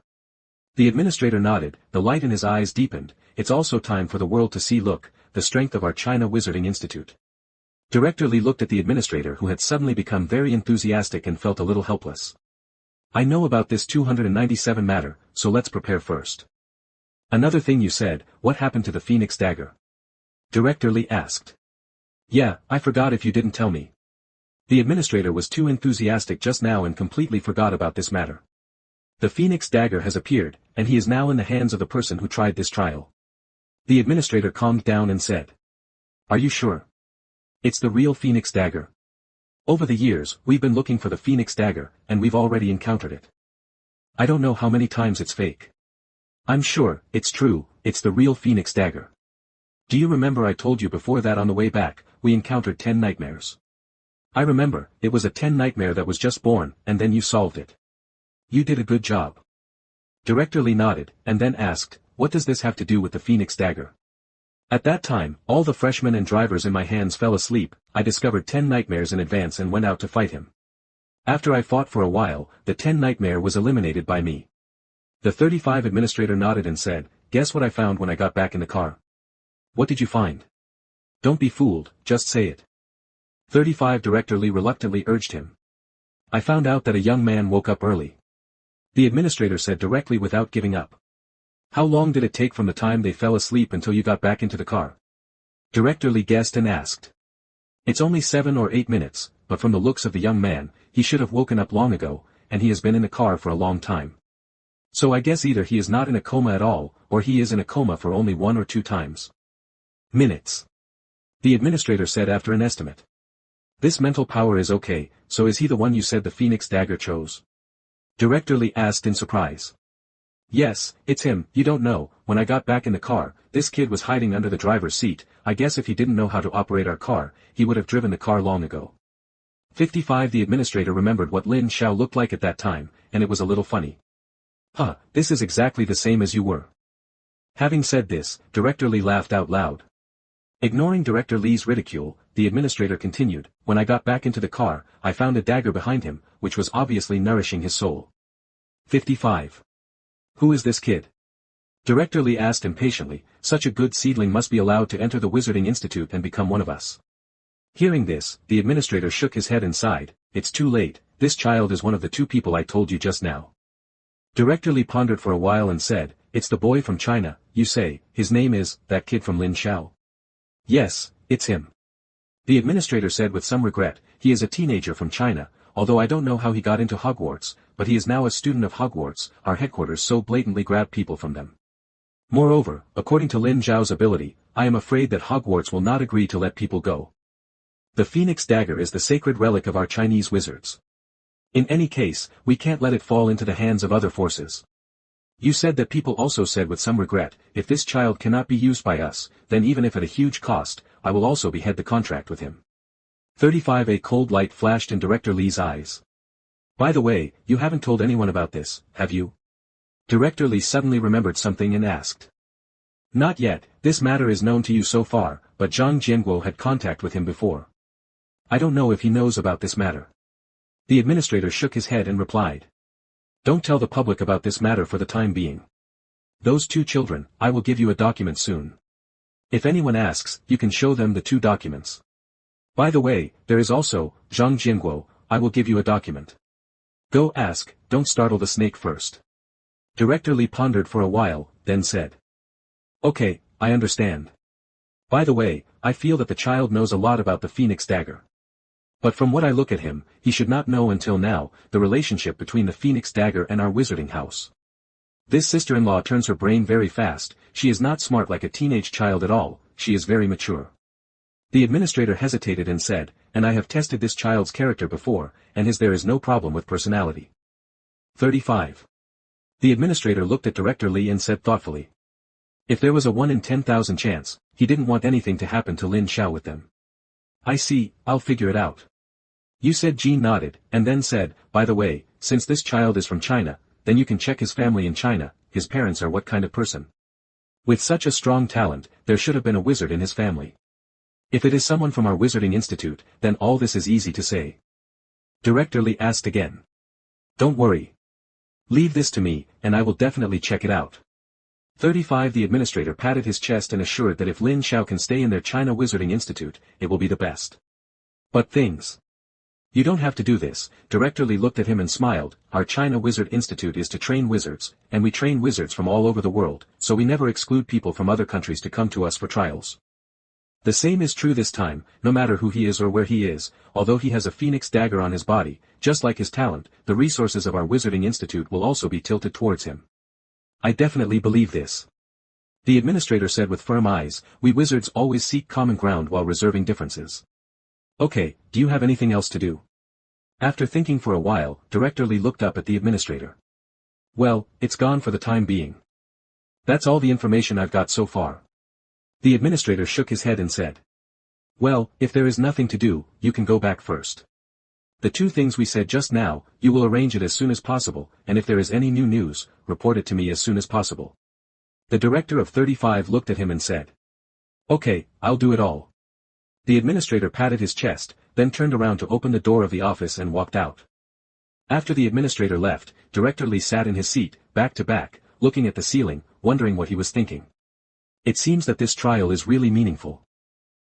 The administrator nodded, the light in his eyes deepened. It's also time for the world to see the strength of our China Wizarding Institute. Director Li looked at the administrator who had suddenly become very enthusiastic and felt a little helpless. I know about this 297 matter, so let's prepare first. Another thing you said, what happened to the Phoenix Dagger? Director Li asked. Yeah, I forgot if you didn't tell me. The administrator was too enthusiastic just now and completely forgot about this matter. The Phoenix Dagger has appeared, and he is now in the hands of the person who tried this trial. The administrator calmed down and said. Are you sure? It's the real Phoenix Dagger. Over the years, we've been looking for the Phoenix Dagger, and we've already encountered it. I don't know how many times it's fake. I'm sure, it's true, it's the real Phoenix Dagger. Do you remember I told you before that on the way back, we encountered 10 nightmares? I remember, it was a 10 nightmare that was just born, and then you solved it. You did a good job. Director Li nodded, and then asked, what does this have to do with the Phoenix Dagger? At that time, all the freshmen and drivers in my hands fell asleep. I discovered 10 nightmares in advance and went out to fight him. After I fought for a while, the 10 nightmare was eliminated by me. The 35 administrator nodded and said, guess what I found when I got back in the car? What did you find? Don't be fooled, just say it. 35 Director Li reluctantly urged him. I found out that a young man woke up early. The administrator said directly without giving up. How long did it take from the time they fell asleep until you got back into the car? Director Li guessed and asked. It's only 7 or 8 minutes, but from the looks of the young man, he should have woken up long ago, and he has been in the car for a long time. So I guess either he is not in a coma at all, or he is in a coma for only 1 or 2 times. Minutes. The administrator said after an estimate. This mental power is okay, so is he the one you said the Phoenix Dagger chose? Director Li asked in surprise. Yes, it's him. You don't know, when I got back in the car, this kid was hiding under the driver's seat. I guess if he didn't know how to operate our car, he would have driven the car long ago. 55 The administrator remembered what Lin Xiao looked like at that time, and it was a little funny. Huh, this is exactly the same as you were. Having said this, Director Li laughed out loud. Ignoring Director Li's ridicule, the administrator continued, when I got back into the car, I found a dagger behind him, which was obviously nourishing his soul. 55. Who is this kid? Director Li asked impatiently, such a good seedling must be allowed to enter the Wizarding Institute and become one of us. Hearing this, the administrator shook his head and sighed, it's too late, this child is one of the 2 people I told you just now. Director Li pondered for a while and said, it's the boy from China, you say, his name is, that kid from Lin Xiao? Yes, it's him. The administrator said with some regret, he is a teenager from China, although I don't know how he got into Hogwarts, but he is now a student of Hogwarts, our headquarters so blatantly grab people from them. Moreover, according to Lin Zhao's ability, I am afraid that Hogwarts will not agree to let people go. The Phoenix Dagger is the sacred relic of our Chinese wizards. In any case, we can't let it fall into the hands of other forces. You said that people also said with some regret, if this child cannot be used by us, then even if at a huge cost, I will also behead the contract with him. 35 A cold light flashed in Director Li's eyes. By the way, you haven't told anyone about this, have you? Director Li suddenly remembered something and asked. Not yet, this matter is known to you so far, but Zhang Jianguo had contact with him before. I don't know if he knows about this matter. The administrator shook his head and replied. Don't tell the public about this matter for the time being. Those 2 children, I will give you a document soon. If anyone asks, you can show them the 2 documents. By the way, there is also, Zhang Jianguo, I will give you a document. Go ask, don't startle the snake first. Director Li pondered for a while, then said. Okay, I understand. By the way, I feel that the child knows a lot about the Phoenix Dagger. But from what I look at him, he should not know until now, the relationship between the Phoenix Dagger and our wizarding house. This sister-in-law turns her brain very fast, she is not smart like a teenage child at all, she is very mature. The administrator hesitated and said, and I have tested this child's character before, and there is no problem with personality. 35. The administrator looked at Director Li and said thoughtfully. If there was a 1 in 10,000 chance, he didn't want anything to happen to Lin Xiao with them. I see, I'll figure it out. You said Jean nodded, and then said, by the way, since this child is from China, then you can check his family in China, his parents are what kind of person. With such a strong talent, there should have been a wizard in his family. If it is someone from our Wizarding Institute, then all this is easy to say. Director Lee asked again. Don't worry. Leave this to me, and I will definitely check it out. 35 The administrator patted his chest and assured that if Lin Xiao can stay in their China Wizarding Institute, it will be the best. But things. You don't have to do this. Director Lee looked at him and smiled. Our China Wizard Institute is to train wizards, and we train wizards from all over the world, so we never exclude people from other countries to come to us for trials. The same is true this time, no matter who he is or where he is, although he has a phoenix dagger on his body, just like his talent, the resources of our Wizarding Institute will also be tilted towards him. I definitely believe this. The administrator said with firm eyes, we wizards always seek common ground while reserving differences. Okay, do you have anything else to do? After thinking for a while, Director Lee looked up at the administrator. Well, it's gone for the time being. That's all the information I've got so far. The administrator shook his head and said. Well, if there is nothing to do, you can go back first. The two things we said just now, you will arrange it as soon as possible, and if there is any new news, report it to me as soon as possible. The director of 35 looked at him and said. Okay, I'll do it all. The administrator patted his chest, then turned around to open the door of the office and walked out. After the administrator left, Director Lee sat in his seat, back to back, looking at the ceiling, wondering what he was thinking. It seems that this trial is really meaningful.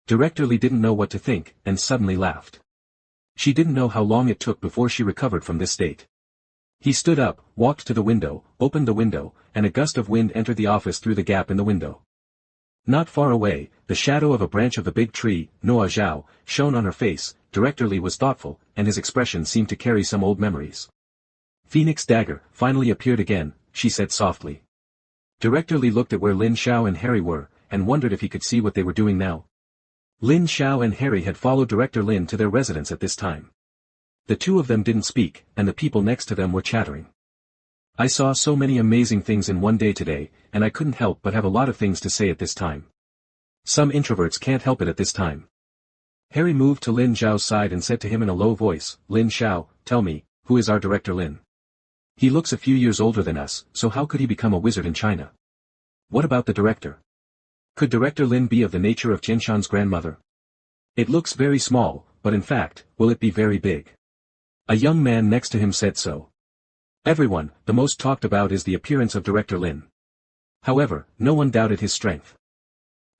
Director Lee didn't know what to think, and suddenly laughed. She didn't know how long it took before she recovered from this state. He stood up, walked to the window, opened the window, and a gust of wind entered the office through the gap in the window. Not far away, the shadow of a branch of the big tree, Noa Zhao, shone on her face. Director Lee was thoughtful, and his expression seemed to carry some old memories. Phoenix dagger finally appeared again, she said softly. Director Lee looked at where Lin Xiao and Harry were, and wondered if he could see what they were doing now. Lin Xiao and Harry had followed Director Lin to their residence at this time. The two of them didn't speak, and the people next to them were chattering. I saw so many amazing things in one day today, and I couldn't help but have a lot of things to say at this time. Some introverts can't help it at this time. Harry moved to Lin Xiao's side and said to him in a low voice, Lin Xiao, tell me, who is our Director Lin? He looks a few years older than us, so how could he become a wizard in China? What about the director? Could Director Lin be of the nature of Jinshan's grandmother? It looks very small, but in fact, will it be very big? A young man next to him said so. Everyone, the most talked about is the appearance of Director Lin. However, no one doubted his strength.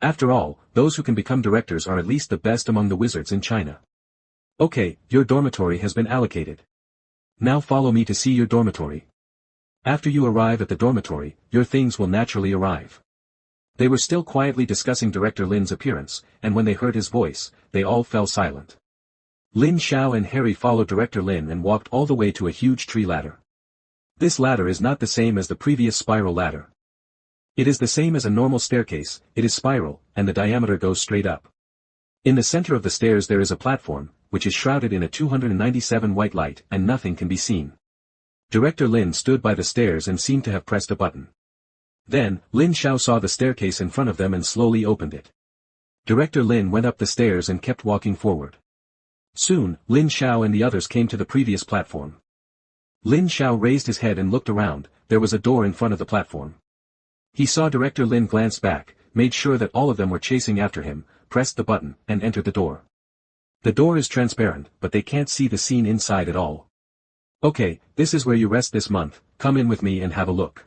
After all, those who can become directors are at least the best among the wizards in China. Okay, your dormitory has been allocated. Now follow me to see your dormitory. After you arrive at the dormitory, your things will naturally arrive. They were still quietly discussing Director Lin's appearance, and when they heard his voice, they all fell silent. Lin Xiao and Harry followed Director Lin and walked all the way to a huge tree ladder. This ladder is not the same as the previous spiral ladder. It is the same as a normal staircase, it is spiral, and the diameter goes straight up. In the center of the stairs there is a platform, which is shrouded in a 297 white light and nothing can be seen. Director Lin stood by the stairs and seemed to have pressed a button. Then, Lin Xiao saw the staircase in front of them and slowly opened it. Director Lin went up the stairs and kept walking forward. Soon, Lin Xiao and the others came to the previous platform. Lin Xiao raised his head and looked around. There was a door in front of the platform. He saw Director Lin glance back, made sure that all of them were chasing after him, pressed the button, and entered the door. The door is transparent, but they can't see the scene inside at all. Okay, this is where you rest this month, come in with me and have a look.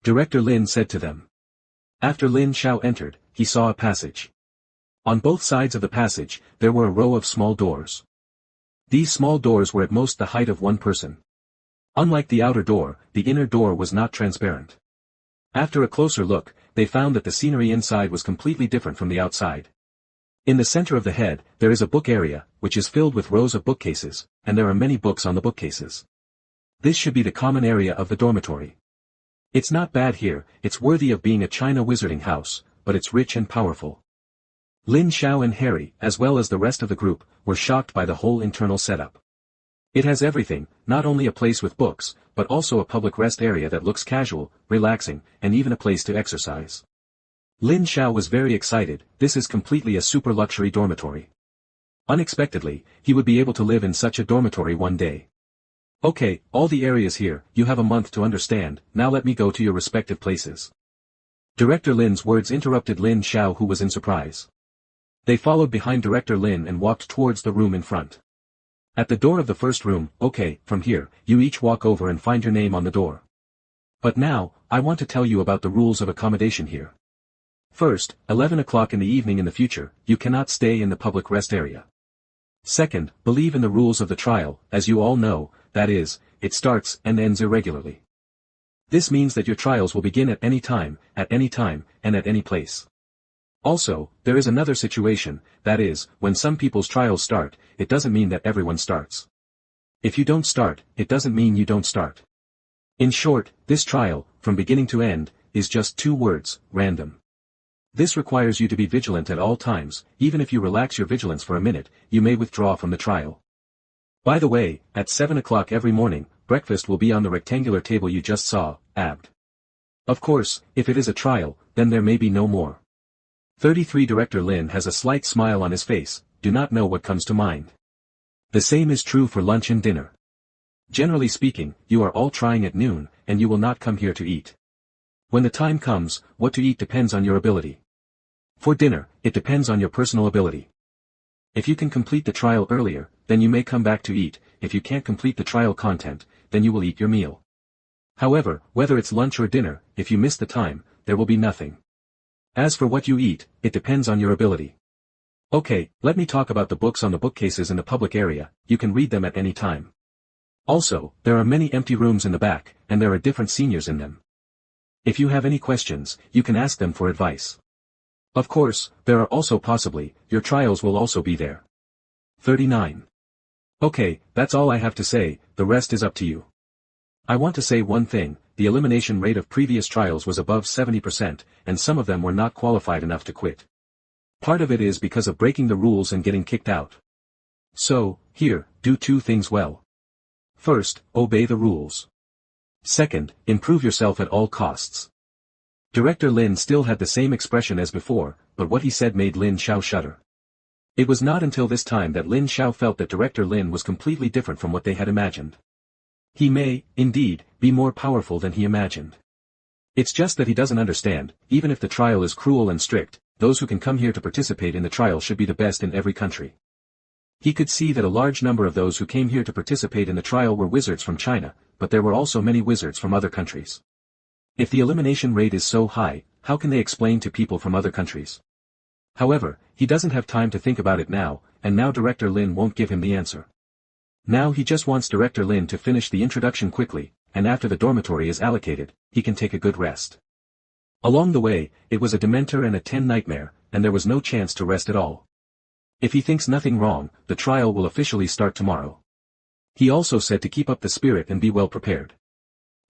Director Lin said to them. After Lin Xiao entered, he saw a passage. On both sides of the passage, there were a row of small doors. These small doors were at most the height of one person. Unlike the outer door, the inner door was not transparent. After a closer look, they found that the scenery inside was completely different from the outside. In the center of the head, there is a book area, which is filled with rows of bookcases, and there are many books on the bookcases. This should be the common area of the dormitory. It's not bad here, it's worthy of being a China wizarding house, but it's rich and powerful. Lin Xiao and Harry, as well as the rest of the group, were shocked by the whole internal setup. It has everything, not only a place with books, but also a public rest area that looks casual, relaxing, and even a place to exercise. Lin Xiao was very excited, this is completely a super luxury dormitory. Unexpectedly, he would be able to live in such a dormitory one day. Okay, all the areas here, you have a month to understand, now let me go to your respective places. Director Lin's words interrupted Lin Xiao, who was in surprise. They followed behind Director Lin and walked towards the room in front. At the door of the first room, okay, from here, you each walk over and find your name on the door. But now, I want to tell you about the rules of accommodation here. First, 11 o'clock in the evening in the future, you cannot stay in the public rest area. Second, believe in the rules of the trial, as you all know, that is, it starts and ends irregularly. This means that your trials will begin at any time, and at any place. Also, there is another situation, that is, when some people's trials start, it doesn't mean that everyone starts. If you don't start, it doesn't mean you don't start. In short, this trial, from beginning to end, is just 2 words, random. This requires you to be vigilant at all times, even if you relax your vigilance for a minute, you may withdraw from the trial. By the way, at 7 o'clock every morning, breakfast will be on the rectangular table you just saw, abbed. Of course, if it is a trial, then there may be no more. 33 Director Lin has a slight smile on his face, do not know what comes to mind. The same is true for lunch and dinner. Generally speaking, you are all trying at noon, and you will not come here to eat. When the time comes, what to eat depends on your ability. For dinner, it depends on your personal ability. If you can complete the trial earlier, then you may come back to eat, if you can't complete the trial content, then you will eat your meal. However, whether it's lunch or dinner, if you miss the time, there will be nothing. As for what you eat, it depends on your ability. Okay, let me talk about the books on the bookcases in the public area, you can read them at any time. Also, there are many empty rooms in the back, and there are different seniors in them. If you have any questions, you can ask them for advice. Of course, there are also possibly, your trials will also be there. 39. Okay, that's all I have to say, the rest is up to you. I want to say one thing, the elimination rate of previous trials was above 70%, and some of them were not qualified enough to quit. Part of it is because of breaking the rules and getting kicked out. So, here, do 2 things well. First, obey the rules. Second, improve yourself at all costs. Director Lin still had the same expression as before, but what he said made Lin Xiao shudder. It was not until this time that Lin Xiao felt that Director Lin was completely different from what they had imagined. He may, indeed, be more powerful than he imagined. It's just that he doesn't understand, even if the trial is cruel and strict, those who can come here to participate in the trial should be the best in every country. He could see that a large number of those who came here to participate in the trial were wizards from China, but there were also many wizards from other countries. If the elimination rate is so high, how can they explain to people from other countries? However, he doesn't have time to think about it now, and now Director Lin won't give him the answer. Now he just wants Director Lin to finish the introduction quickly, and after the dormitory is allocated, he can take a good rest. Along the way, it was a Dementor and a 10 nightmare, and there was no chance to rest at all. If he thinks nothing wrong, the trial will officially start tomorrow. He also said to keep up the spirit and be well prepared.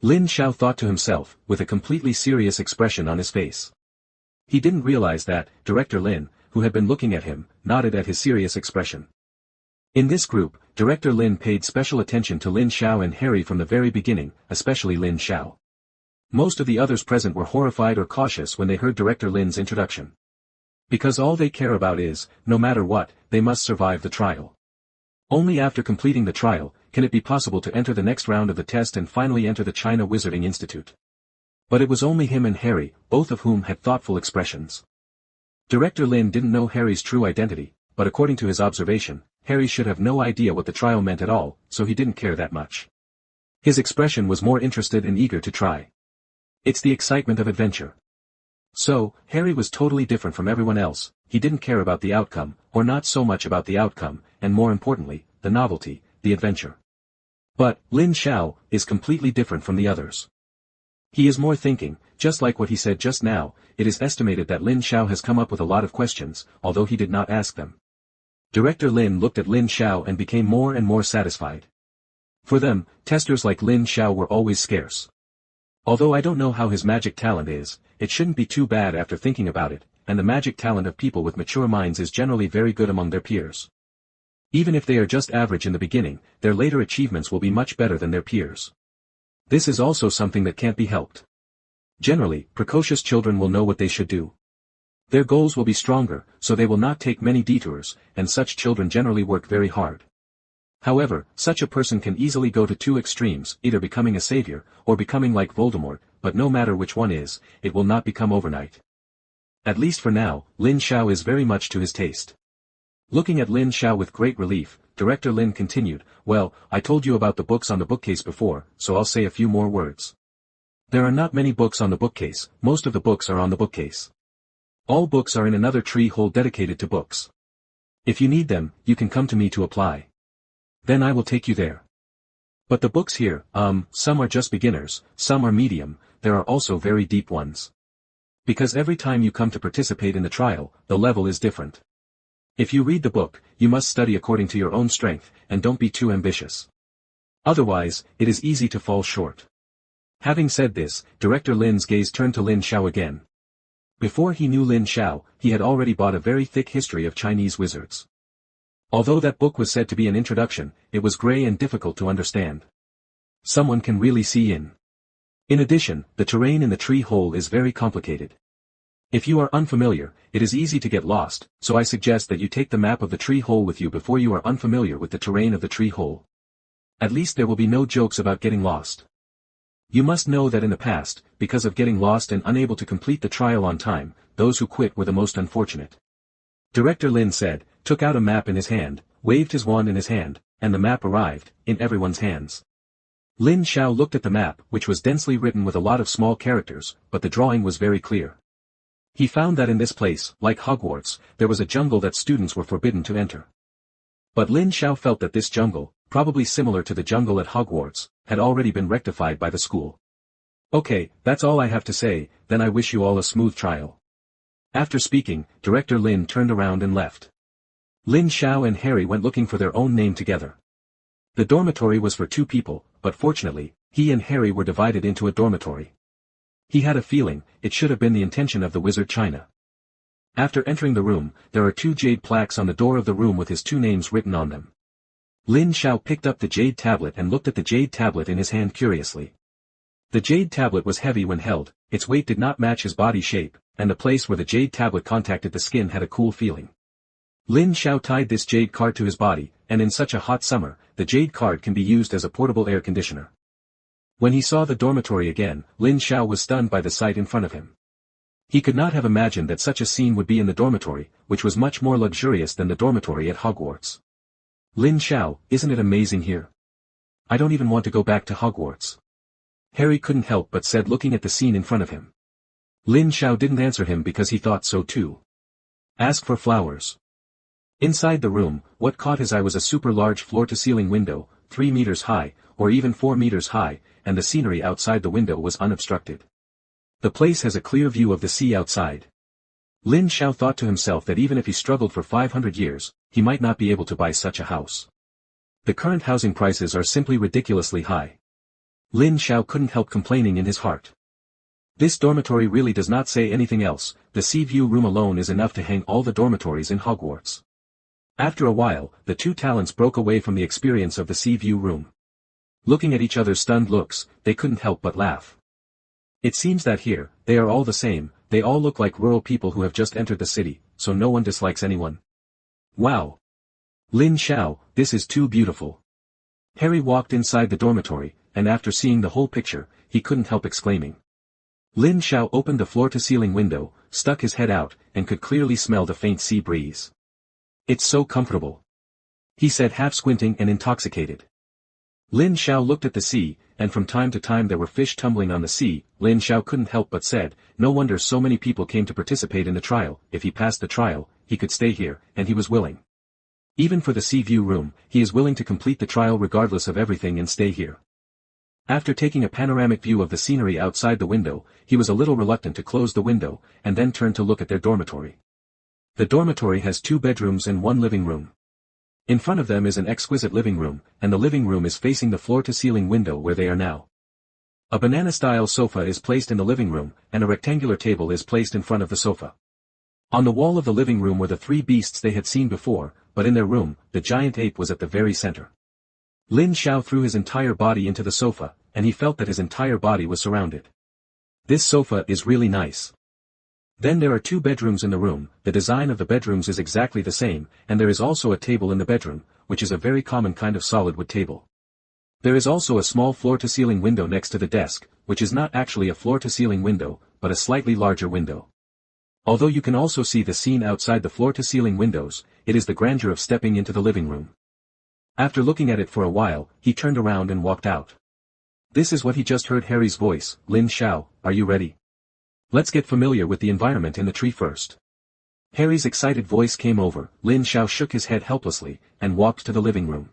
Lin Xiao thought to himself, with a completely serious expression on his face. He didn't realize that, Director Lin, who had been looking at him, nodded at his serious expression. In this group, Director Lin paid special attention to Lin Xiao and Harry from the very beginning, especially Lin Xiao. Most of the others present were horrified or cautious when they heard Director Lin's introduction. Because all they care about is, no matter what, they must survive the trial. Only after completing the trial, can it be possible to enter the next round of the test and finally enter the China Wizarding Institute. But it was only him and Harry, both of whom had thoughtful expressions. Director Lin didn't know Harry's true identity, but according to his observation, Harry should have no idea what the trial meant at all, so he didn't care that much. His expression was more interested and eager to try. It's the excitement of adventure. So, Harry was totally different from everyone else, he didn't care about the outcome, or not so much about the outcome, and more importantly, the novelty, the adventure. But, Lin Xiao, is completely different from the others. He is more thinking, just like what he said just now, it is estimated that Lin Xiao has come up with a lot of questions, although he did not ask them. Director Lin looked at Lin Xiao and became more and more satisfied. For them, testers like Lin Xiao were always scarce. Although I don't know how his magic talent is, it shouldn't be too bad after thinking about it, and the magic talent of people with mature minds is generally very good among their peers. Even if they are just average in the beginning, their later achievements will be much better than their peers. This is also something that can't be helped. Generally, precocious children will know what they should do. Their goals will be stronger, so they will not take many detours, and such children generally work very hard. However, such a person can easily go to two extremes, either becoming a savior, or becoming like Voldemort, but no matter which one is, it will not become overnight. At least for now, Lin Xiao is very much to his taste. Looking at Lin Xiao with great relief, Director Lin continued, "Well, I told you about the books on the bookcase before, so I'll say a few more words. There are not many books on the bookcase, most of the books are on the bookcase. All books are in another tree hole dedicated to books. If you need them, you can come to me to apply. Then I will take you there. But the books here, some are just beginners, some are medium, there are also very deep ones. Because every time you come to participate in the trial, the level is different. If you read the book, you must study according to your own strength, and don't be too ambitious. Otherwise, it is easy to fall short." Having said this, Director Lin's gaze turned to Lin Xiao again. Before he knew Lin Xiao, he had already bought a very thick history of Chinese wizards. Although that book was said to be an introduction, it was grey and difficult to understand. Someone can really see in. In addition, the terrain in the tree hole is very complicated. If you are unfamiliar, it is easy to get lost, so I suggest that you take the map of the tree hole with you before you are unfamiliar with the terrain of the tree hole. At least there will be no jokes about getting lost. You must know that in the past, because of getting lost and unable to complete the trial on time, those who quit were the most unfortunate. Director Lin said, took out a map in his hand, waved his wand in his hand, and the map arrived, in everyone's hands. Lin Xiao looked at the map, which was densely written with a lot of small characters, but the drawing was very clear. He found that in this place, like Hogwarts, there was a jungle that students were forbidden to enter. But Lin Xiao felt that this jungle, probably similar to the jungle at Hogwarts, had already been rectified by the school. "Okay, that's all I have to say, then I wish you all a smooth trial." After speaking, Director Lin turned around and left. Lin Xiao and Harry went looking for their own name together. The dormitory was for 2 people, but fortunately, he and Harry were divided into a dormitory. He had a feeling, it should have been the intention of the wizard China. After entering the room, there are 2 jade plaques on the door of the room with his 2 names written on them. Lin Xiao picked up the jade tablet and looked at the jade tablet in his hand curiously. The jade tablet was heavy when held, its weight did not match his body shape, and the place where the jade tablet contacted the skin had a cool feeling. Lin Xiao tied this jade card to his body, and in such a hot summer, the jade card can be used as a portable air conditioner. When he saw the dormitory again, Lin Xiao was stunned by the sight in front of him. He could not have imagined that such a scene would be in the dormitory, which was much more luxurious than the dormitory at Hogwarts. "Lin Xiao, isn't it amazing here? I don't even want to go back to Hogwarts." Harry couldn't help but said looking at the scene in front of him. Lin Xiao didn't answer him because he thought so too. "Ask for flowers." Inside the room, what caught his eye was a super large floor-to-ceiling window, 3 meters high, or even 4 meters high, and the scenery outside the window was unobstructed. The place has a clear view of the sea outside. Lin Xiao thought to himself that even if he struggled for 500 years, he might not be able to buy such a house. The current housing prices are simply ridiculously high. Lin Xiao couldn't help complaining in his heart. This dormitory really does not say anything else, the sea view room alone is enough to hang all the dormitories in Hogwarts. After a while, the 2 talents broke away from the experience of the sea view room. Looking at each other's stunned looks, they couldn't help but laugh. It seems that here, they are all the same, they all look like rural people who have just entered the city, so no one dislikes anyone. Wow! Lin Xiao, this is too beautiful. Harry walked inside the dormitory, and after seeing the whole picture, he couldn't help exclaiming. Lin Xiao opened the floor-to-ceiling window, stuck his head out, and could clearly smell the faint sea breeze. "It's so comfortable," he said half squinting and intoxicated. Lin Xiao looked at the sea, and from time to time there were fish tumbling on the sea. Lin Xiao couldn't help but said, no wonder so many people came to participate in the trial. If he passed the trial, he could stay here, and he was willing. Even for the sea view room, he is willing to complete the trial regardless of everything and stay here. After taking a panoramic view of the scenery outside the window, he was a little reluctant to close the window, and then turned to look at their dormitory. The dormitory has 2 bedrooms and 1 living room. In front of them is an exquisite living room, and the living room is facing the floor-to-ceiling window where they are now. A banana-style sofa is placed in the living room, and a rectangular table is placed in front of the sofa. On the wall of the living room were the 3 beasts they had seen before, but in their room, the giant ape was at the very center. Lin Xiao threw his entire body into the sofa, and he felt that his entire body was surrounded. This sofa is really nice. Then there are 2 bedrooms in the room, the design of the bedrooms is exactly the same, and there is also a table in the bedroom, which is a very common kind of solid wood table. There is also a small floor-to-ceiling window next to the desk, which is not actually a floor-to-ceiling window, but a slightly larger window. Although you can also see the scene outside the floor-to-ceiling windows, it is the grandeur of stepping into the living room. After looking at it for a while, he turned around and walked out. This is what he just heard Harry's voice. Lin Xiao, are you ready? Let's get familiar with the environment in the tree first. Harry's excited voice came over. Lin Xiao shook his head helplessly, and walked to the living room.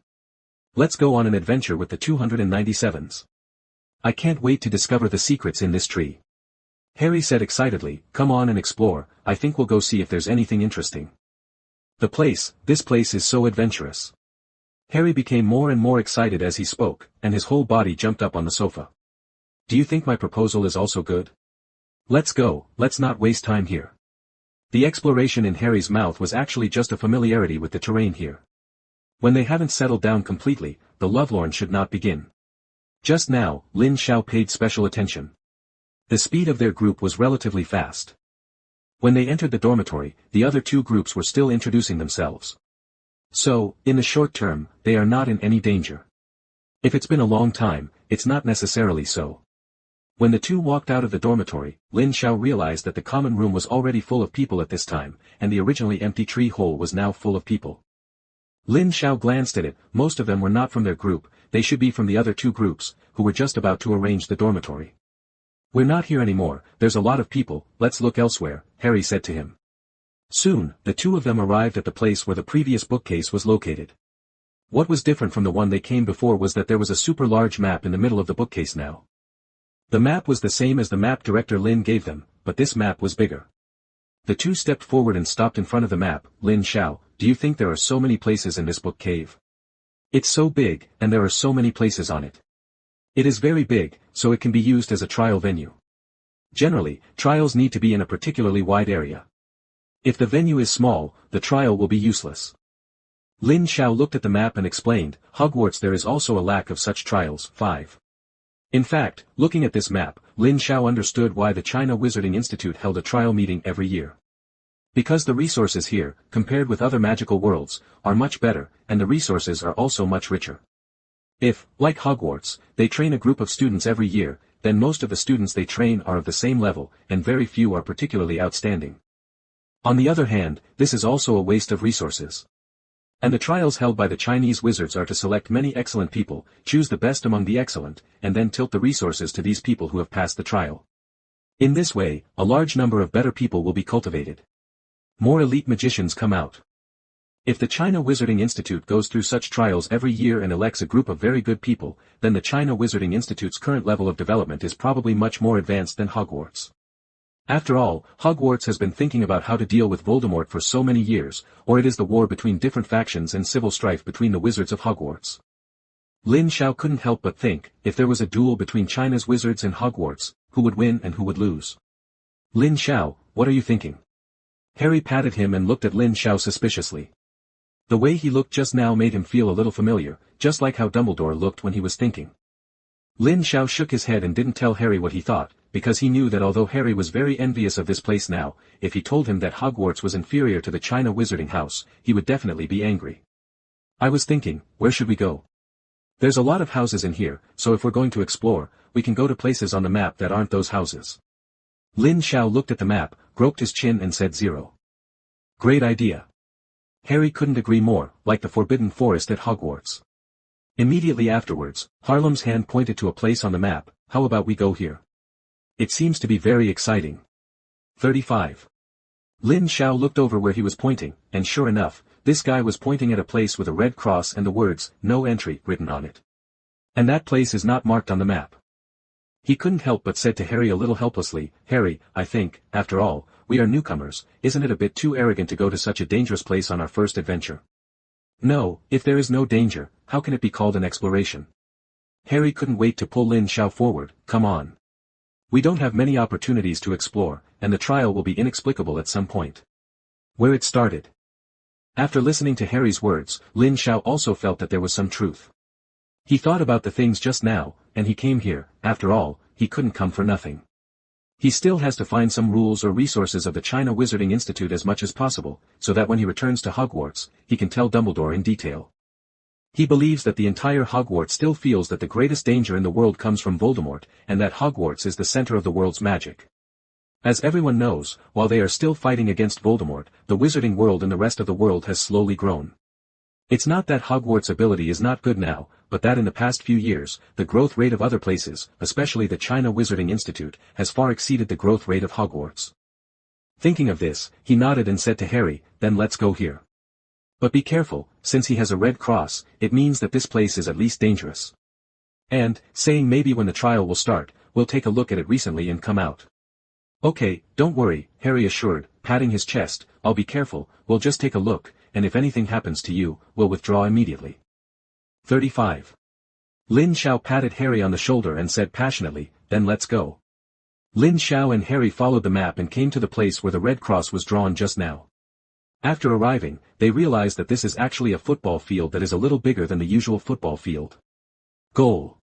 Let's go on an adventure with the 297s. I can't wait to discover the secrets in this tree. Harry said excitedly, come on and explore, I think we'll go see if there's anything interesting. This place is so adventurous. Harry became more and more excited as he spoke, and his whole body jumped up on the sofa. Do you think my proposal is also good? Let's go, let's not waste time here. The exploration in Harry's mouth was actually just a familiarity with the terrain here. When they haven't settled down completely, the lovelorn should not begin. Just now, Lin Xiao paid special attention. The speed of their group was relatively fast. When they entered the dormitory, the other two groups were still introducing themselves. So, in the short term, they are not in any danger. If it's been a long time, it's not necessarily so. When the two walked out of the dormitory, Lin Xiao realized that the common room was already full of people at this time, and the originally empty tree hole was now full of people. Lin Xiao glanced at it. Most of them were not from their group, they should be from the other two groups, who were just about to arrange the dormitory. We're not here anymore, there's a lot of people, let's look elsewhere, Harry said to him. Soon, the two of them arrived at the place where the previous bookcase was located. What was different from the one they came before was that there was a super large map in the middle of the bookcase now. The map was the same as the map director Lin gave them, but this map was bigger. The two stepped forward and stopped in front of the map. Lin Xiao, do you think there are so many places in this book cave? It's so big, and there are so many places on it. It is very big, so it can be used as a trial venue. Generally, trials need to be in a particularly wide area. If the venue is small, the trial will be useless. Lin Xiao looked at the map and explained, Hogwarts there is also a lack of such trials. 5. In fact, looking at this map, Lin Xiao understood why the China Wizarding Institute held a trial meeting every year. Because the resources here, compared with other magical worlds, are much better, and the resources are also much richer. If, like Hogwarts, they train a group of students every year, then most of the students they train are of the same level, and very few are particularly outstanding. On the other hand, this is also a waste of resources. And the trials held by the Chinese wizards are to select many excellent people, choose the best among the excellent, and then tilt the resources to these people who have passed the trial. In this way, a large number of better people will be cultivated. More elite magicians come out. If the China Wizarding Institute goes through such trials every year and elects a group of very good people, then the China Wizarding Institute's current level of development is probably much more advanced than Hogwarts. After all, Hogwarts has been thinking about how to deal with Voldemort for so many years, or it is the war between different factions and civil strife between the wizards of Hogwarts. Lin Xiao couldn't help but think, if there was a duel between China's wizards and Hogwarts, who would win and who would lose? Lin Xiao, what are you thinking? Harry patted him and looked at Lin Xiao suspiciously. The way he looked just now made him feel a little familiar, just like how Dumbledore looked when he was thinking. Lin Xiao shook his head and didn't tell Harry what he thought, because he knew that although Harry was very envious of this place now, if he told him that Hogwarts was inferior to the China Wizarding House, he would definitely be angry. I was thinking, where should we go? There's a lot of houses in here, so if we're going to explore, we can go to places on the map that aren't those houses. Lin Xiao looked at the map, groped his chin and said 0. Great idea. Harry couldn't agree more, like the Forbidden Forest at Hogwarts. Immediately afterwards, Harlem's hand pointed to a place on the map. How about we go here? It seems to be very exciting. 35. Lin Xiao looked over where he was pointing, and sure enough, this guy was pointing at a place with a red cross and the words, "No entry," written on it. And that place is not marked on the map. He couldn't help but said to Harry a little helplessly, Harry, I think, after all, we are newcomers, isn't it a bit too arrogant to go to such a dangerous place on our first adventure? No, if there is no danger, how can it be called an exploration? Harry couldn't wait to pull Lin Xiao forward. Come on. We don't have many opportunities to explore, and the trial will be inexplicable at some point. Where it started. After listening to Harry's words, Lin Xiao also felt that there was some truth. He thought about the things just now, and he came here. After all, he couldn't come for nothing. He still has to find some rules or resources of the China Wizarding Institute as much as possible, so that when he returns to Hogwarts, he can tell Dumbledore in detail. He believes that the entire Hogwarts still feels that the greatest danger in the world comes from Voldemort, and that Hogwarts is the center of the world's magic. As everyone knows, while they are still fighting against Voldemort, the wizarding world and the rest of the world has slowly grown. It's not that Hogwarts' ability is not good now, but that in the past few years, the growth rate of other places, especially the China Wizarding Institute, has far exceeded the growth rate of Hogwarts. Thinking of this, he nodded and said to Harry, "Then let's go here. But be careful, since he has a red cross, it means that this place is at least dangerous. And, saying maybe when the trial will start, we'll take a look at it recently and come out." "Okay, don't worry," Harry assured, patting his chest, "I'll be careful, we'll just take a look, and if anything happens to you, we'll withdraw immediately." 35. Lin Xiao patted Harry on the shoulder and said passionately, "Then let's go." Lin Xiao and Harry followed the map and came to the place where the red cross was drawn just now. After arriving, they realized that this is actually a football field that is a little bigger than the usual football field. Goal.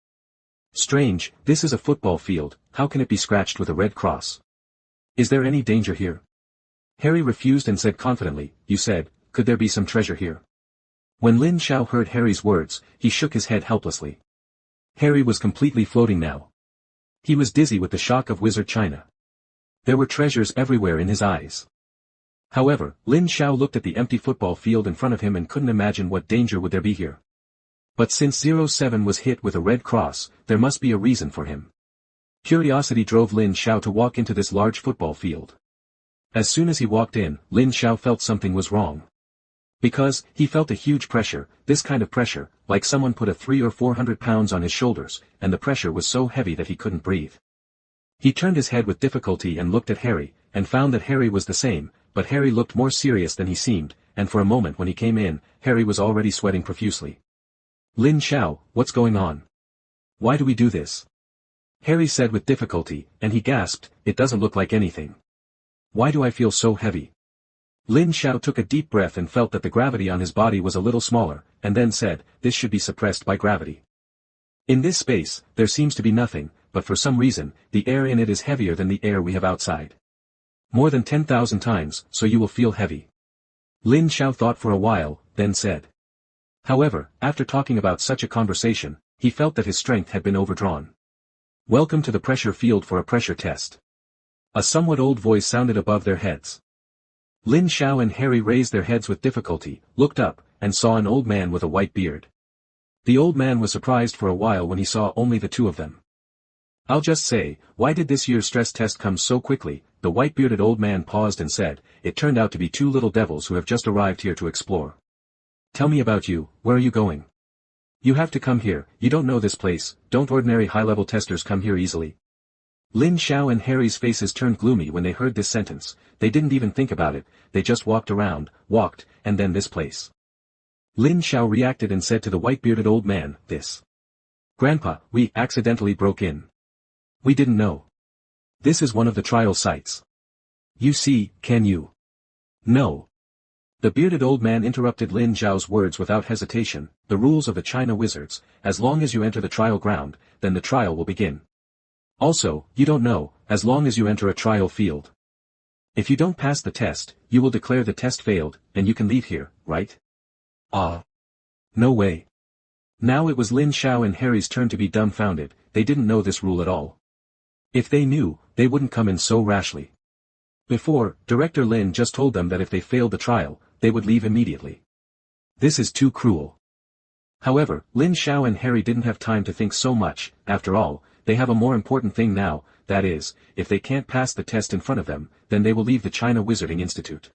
Strange, this is a football field, how can it be scratched with a red cross? Is there any danger here? Harry refused and said confidently, "You said, could there be some treasure here?" When Lin Xiao heard Harry's words, he shook his head helplessly. Harry was completely floating now. He was dizzy with the shock of Wizard China. There were treasures everywhere in his eyes. However, Lin Xiao looked at the empty football field in front of him and couldn't imagine what danger would there be here. But since 07 was hit with a red cross, there must be a reason for him. Curiosity drove Lin Xiao to walk into this large football field. As soon as he walked in, Lin Xiao felt something was wrong. Because, he felt a huge pressure, this kind of pressure, like someone put a 300 or 400 pounds on his shoulders, and the pressure was so heavy that he couldn't breathe. He turned his head with difficulty and looked at Harry, and found that Harry was the same, but Harry looked more serious than he seemed, and for a moment when he came in, Harry was already sweating profusely. "Lin Xiao, what's going on? Why do we do this?" Harry said with difficulty, and he gasped, "It doesn't look like anything. Why do I feel so heavy?" Lin Xiao took a deep breath and felt that the gravity on his body was a little smaller, and then said, "This should be suppressed by gravity. In this space, there seems to be nothing, but for some reason, the air in it is heavier than the air we have outside. More than 10,000 times, so you will feel heavy." Lin Xiao thought for a while, then said. However, after talking about such a conversation, he felt that his strength had been overdrawn. "Welcome to the pressure field for a pressure test." A somewhat old voice sounded above their heads. Lin Xiao and Harry raised their heads with difficulty, looked up, and saw an old man with a white beard. The old man was surprised for a while when he saw only the two of them. "I'll just say, why did this year's stress test come so quickly?" The white-bearded old man paused and said, "It turned out to be two little devils who have just arrived here to explore. Tell me about you, where are you going? You have to come here, you don't know this place, don't ordinary high-level testers come here easily?" Lin Xiao and Harry's faces turned gloomy when they heard this sentence. They didn't even think about it, they just walked, and then this place. Lin Xiao reacted and said to the white-bearded old man, "This. Grandpa, we accidentally broke in. We didn't know. This is one of the trial sites. You see, can you?" "No." The bearded old man interrupted Lin Xiao's words without hesitation. "The rules of the China Wizards, as long as you enter the trial ground, then the trial will begin. Also, you don't know, as long as you enter a trial field. If you don't pass the test, you will declare the test failed, and you can leave here, right?" "Ah. No way." Now it was Lin Xiao and Harry's turn to be dumbfounded. They didn't know this rule at all. If they knew, they wouldn't come in so rashly. Before, Director Lin just told them that if they failed the trial, they would leave immediately. This is too cruel. However, Lin Xiao and Harry didn't have time to think so much. After all, they have a more important thing now, that is, if they can't pass the test in front of them, then they will leave the China Wizarding Institute.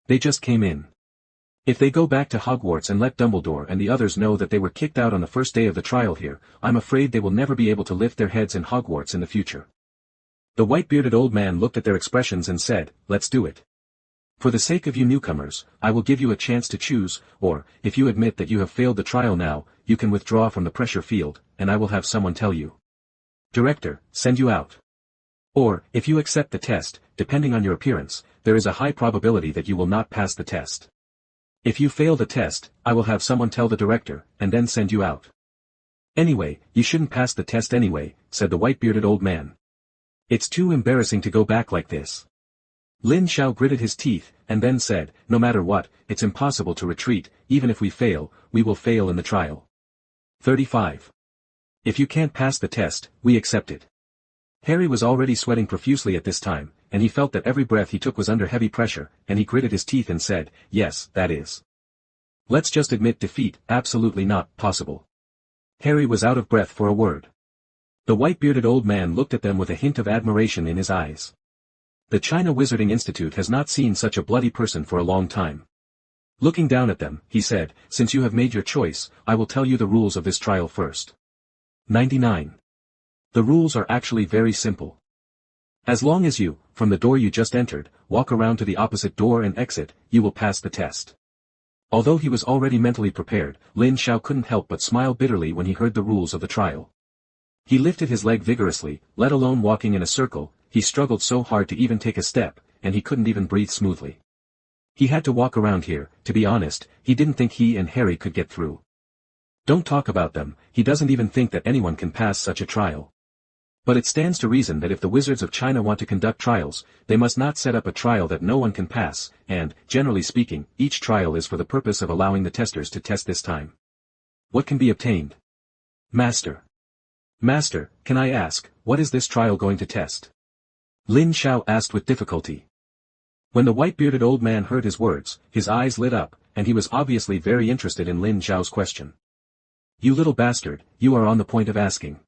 They just came in. If they go back to Hogwarts and let Dumbledore and the others know that they were kicked out on the first day of the trial here, I'm afraid they will never be able to lift their heads in Hogwarts in the future. The white-bearded old man looked at their expressions and said, "Let's do it. For the sake of you newcomers, I will give you a chance to choose, or, if you admit that you have failed the trial now, you can withdraw from the pressure field, and I will have someone tell you. Director, send you out. Or, if you accept the test, depending on your appearance, there is a high probability that you will not pass the test. If you fail the test, I will have someone tell the director, and then send you out. Anyway, you shouldn't pass the test anyway," said the white-bearded old man. "It's too embarrassing to go back like this. Lin Xiao gritted his teeth, and then said, no matter what, it's impossible to retreat, even if we fail, we will fail in the trial. 35. If you can't pass the test, we accept it. Harry was already sweating profusely at this time, and he felt that every breath he took was under heavy pressure, and he gritted his teeth and said, yes, that is. Let's just admit defeat, absolutely not possible. Harry was out of breath for a word. The white-bearded old man looked at them with a hint of admiration in his eyes. The China Wizarding Institute has not seen such a bloody person for a long time. Looking down at them, he said, since you have made your choice, I will tell you the rules of this trial first. 99. The rules are actually very simple. As long as you, from the door you just entered, walk around to the opposite door and exit, you will pass the test. Although he was already mentally prepared, Lin Xiao couldn't help but smile bitterly when he heard the rules of the trial. He lifted his leg vigorously, let alone walking in a circle, he struggled so hard to even take a step, and he couldn't even breathe smoothly. He had to walk around here, to be honest, he didn't think he and Harry could get through. Don't talk about them, he doesn't even think that anyone can pass such a trial. But it stands to reason that if the Wizards of China want to conduct trials, they must not set up a trial that no one can pass, and, generally speaking, each trial is for the purpose of allowing the testers to test this time. What can be obtained? Master. Master, can I ask, what is this trial going to test? Lin Xiao asked with difficulty. When the white-bearded old man heard his words, his eyes lit up, and he was obviously very interested in Lin Xiao's question. You little bastard, you are on the point of asking.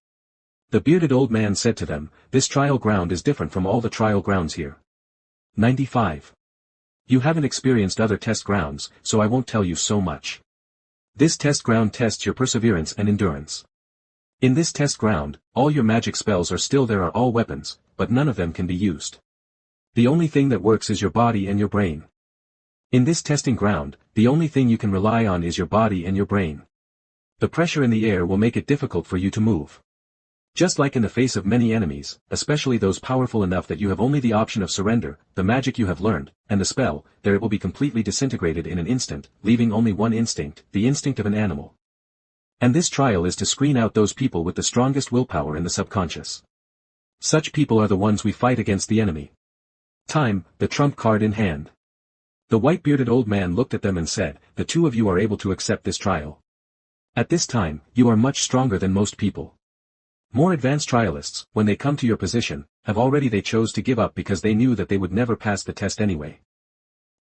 The bearded old man said to them, this trial ground is different from all the trial grounds here. 95. You haven't experienced other test grounds, so I won't tell you so much. This test ground tests your perseverance and endurance. In this test ground, all your magic spells are still there, are all weapons, but none of them can be used. The only thing that works is your body and your brain. In this testing ground, the only thing you can rely on is your body and your brain. The pressure in the air will make it difficult for you to move. Just like in the face of many enemies, especially those powerful enough that you have only the option of surrender, the magic you have learned, and the spell, there it will be completely disintegrated in an instant, leaving only one instinct, the instinct of an animal. And this trial is to screen out those people with the strongest willpower in the subconscious. Such people are the ones we fight against the enemy. Time, the trump card in hand. The white-bearded old man looked at them and said, the two of you are able to accept this trial. At this time, you are much stronger than most people. More advanced trialists, when they come to your position, they chose to give up because they knew that they would never pass the test anyway.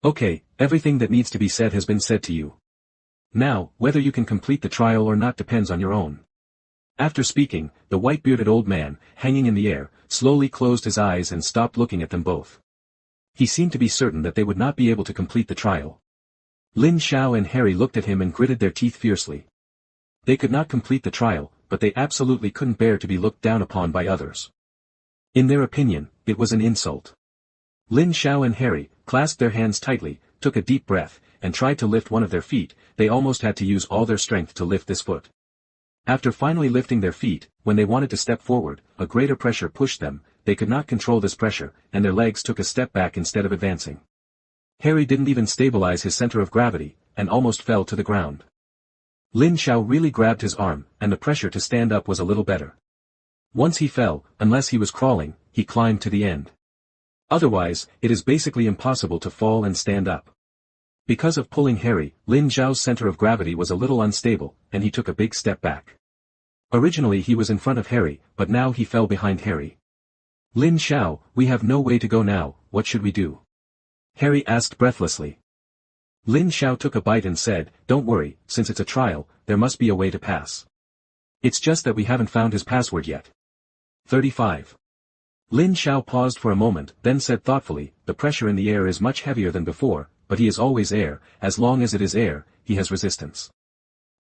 Okay, everything that needs to be said has been said to you. Now, whether you can complete the trial or not depends on your own. After speaking, the white-bearded old man, hanging in the air, slowly closed his eyes and stopped looking at them both. He seemed to be certain that they would not be able to complete the trial. Lin Xiao and Harry looked at him and gritted their teeth fiercely. They could not complete the trial, but they absolutely couldn't bear to be looked down upon by others. In their opinion, it was an insult. Lin Xiao and Harry clasped their hands tightly, took a deep breath, and tried to lift one of their feet. They almost had to use all their strength to lift this foot. After finally lifting their feet, when they wanted to step forward, a greater pressure pushed them, they could not control this pressure, and their legs took a step back instead of advancing. Harry didn't even stabilize his center of gravity, and almost fell to the ground. Lin Xiao really grabbed his arm, and the pressure to stand up was a little better. Once he fell, unless he was crawling, he climbed to the end. Otherwise, it is basically impossible to fall and stand up. Because of pulling Harry, Lin Xiao's center of gravity was a little unstable, and he took a big step back. Originally he was in front of Harry, but now he fell behind Harry. Lin Xiao, we have no way to go now, what should we do? Harry asked breathlessly. Lin Xiao took a bite and said, don't worry, since it's a trial, there must be a way to pass. It's just that we haven't found his password yet. 35. Lin Xiao paused for a moment, then said thoughtfully, the pressure in the air is much heavier than before, but he is always air, as long as it is air, he has resistance.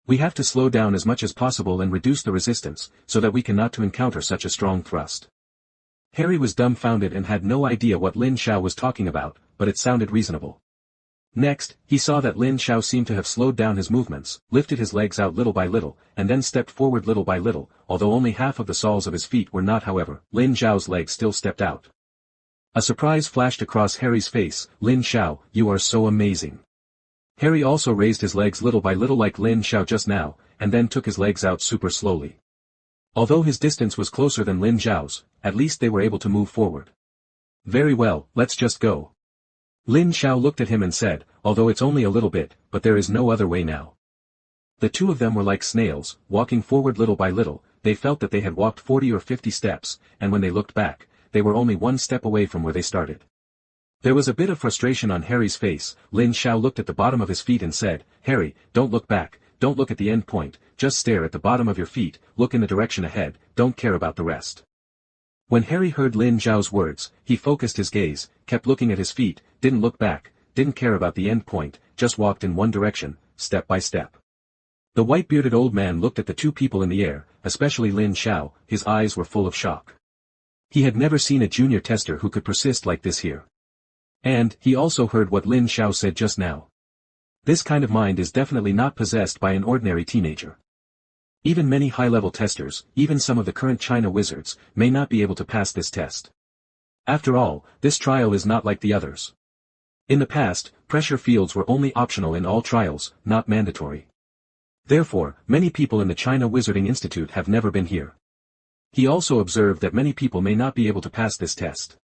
We have to slow down as much as possible and reduce the resistance, so that we cannot to encounter such a strong thrust. Harry was dumbfounded and had no idea what Lin Xiao was talking about, but it sounded reasonable. Next, he saw that Lin Xiao seemed to have slowed down his movements, lifted his legs out little by little, and then stepped forward little by little, although only half of the soles of his feet were not. However, Lin Xiao's legs still stepped out. A surprise flashed across Harry's face, Lin Xiao, you are so amazing. Harry also raised his legs little by little like Lin Xiao just now, and then took his legs out super slowly. Although his distance was closer than Lin Xiao's, at least they were able to move forward. Very well, let's just go. Lin Xiao looked at him and said, although it's only a little bit, but there is no other way now. The two of them were like snails, walking forward little by little. They felt that they had walked 40 or 50 steps, and when they looked back, they were only one step away from where they started. There was a bit of frustration on Harry's face. Lin Xiao looked at the bottom of his feet and said, Harry, don't look back, don't look at the end point, just stare at the bottom of your feet, look in the direction ahead, don't care about the rest. When Harry heard Lin Xiao's words, he focused his gaze, kept looking at his feet, didn't look back, didn't care about the end point, just walked in one direction, step by step. The white-bearded old man looked at the two people in the air, especially Lin Xiao. His eyes were full of shock. He had never seen a junior tester who could persist like this here. And, he also heard what Lin Xiao said just now. This kind of mind is definitely not possessed by an ordinary teenager. Even many high-level testers, even some of the current China wizards, may not be able to pass this test. After all, this trial is not like the others. In the past, pressure fields were only optional in all trials, not mandatory. Therefore, many people in the China Wizarding Institute have never been here. He also observed that many people may not be able to pass this test.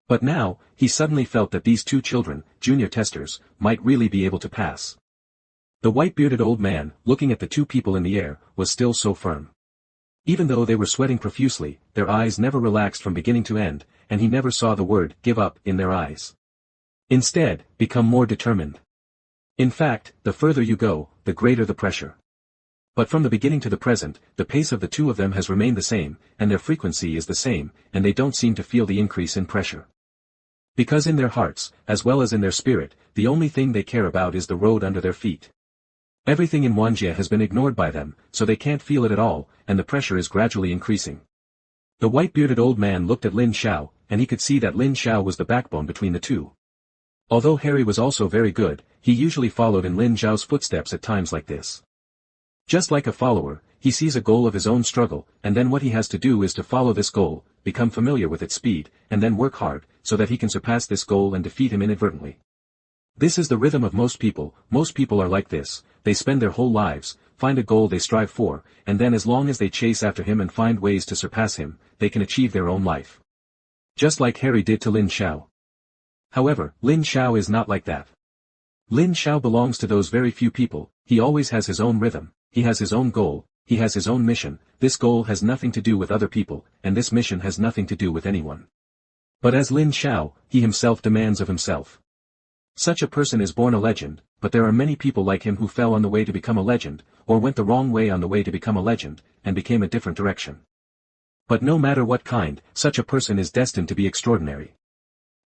But now, he suddenly felt that these two children, junior testers, might really be able to pass. The white-bearded old man, looking at the two people in the air, was still so firm. Even though they were sweating profusely, their eyes never relaxed from beginning to end, and he never saw the word, give up, in their eyes. Instead, become more determined. In fact, the further you go, the greater the pressure. But from the beginning to the present, the pace of the two of them has remained the same, and their frequency is the same, and they don't seem to feel the increase in pressure. Because in their hearts, as well as in their spirit, the only thing they care about is the road under their feet. Everything in Wanjie has been ignored by them, so they can't feel it at all, and the pressure is gradually increasing. The white-bearded old man looked at Lin Xiao, and he could see that Lin Xiao was the backbone between the two. Although Harry was also very good, he usually followed in Lin Xiao's footsteps at times like this. Just like a follower, he sees a goal of his own struggle, and then what he has to do is to follow this goal, become familiar with its speed, and then work hard, so that he can surpass this goal and defeat him inadvertently. This is the rhythm of most people are like this, they spend their whole lives, find a goal they strive for, and then as long as they chase after him and find ways to surpass him, they can achieve their own life. Just like Harry did to Lin Xiao. However, Lin Xiao is not like that. Lin Xiao belongs to those very few people, he always has his own rhythm, he has his own goal, he has his own mission, this goal has nothing to do with other people, and this mission has nothing to do with anyone. But as Lin Xiao, he himself demands of himself. Such a person is born a legend, but there are many people like him who fell on the way to become a legend, or went the wrong way on the way to become a legend, and became a different direction. But no matter what kind, such a person is destined to be extraordinary.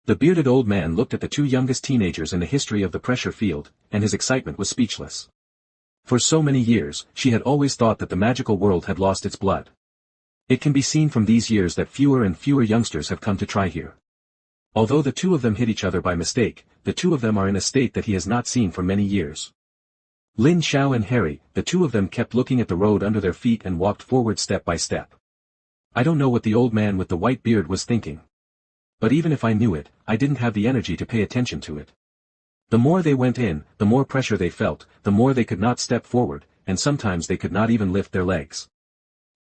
The bearded old man looked at the two youngest teenagers in the history of the pressure field, and his excitement was speechless. For so many years, she had always thought that the magical world had lost its blood. It can be seen from these years that fewer and fewer youngsters have come to try here. Although the two of them hit each other by mistake, the two of them are in a state that he has not seen for many years. Lin Xiao and Harry, the two of them kept looking at the road under their feet and walked forward step by step. I don't know what the old man with the white beard was thinking. But even if I knew it, I didn't have the energy to pay attention to it. The more they went in, the more pressure they felt, the more they could not step forward, and sometimes they could not even lift their legs.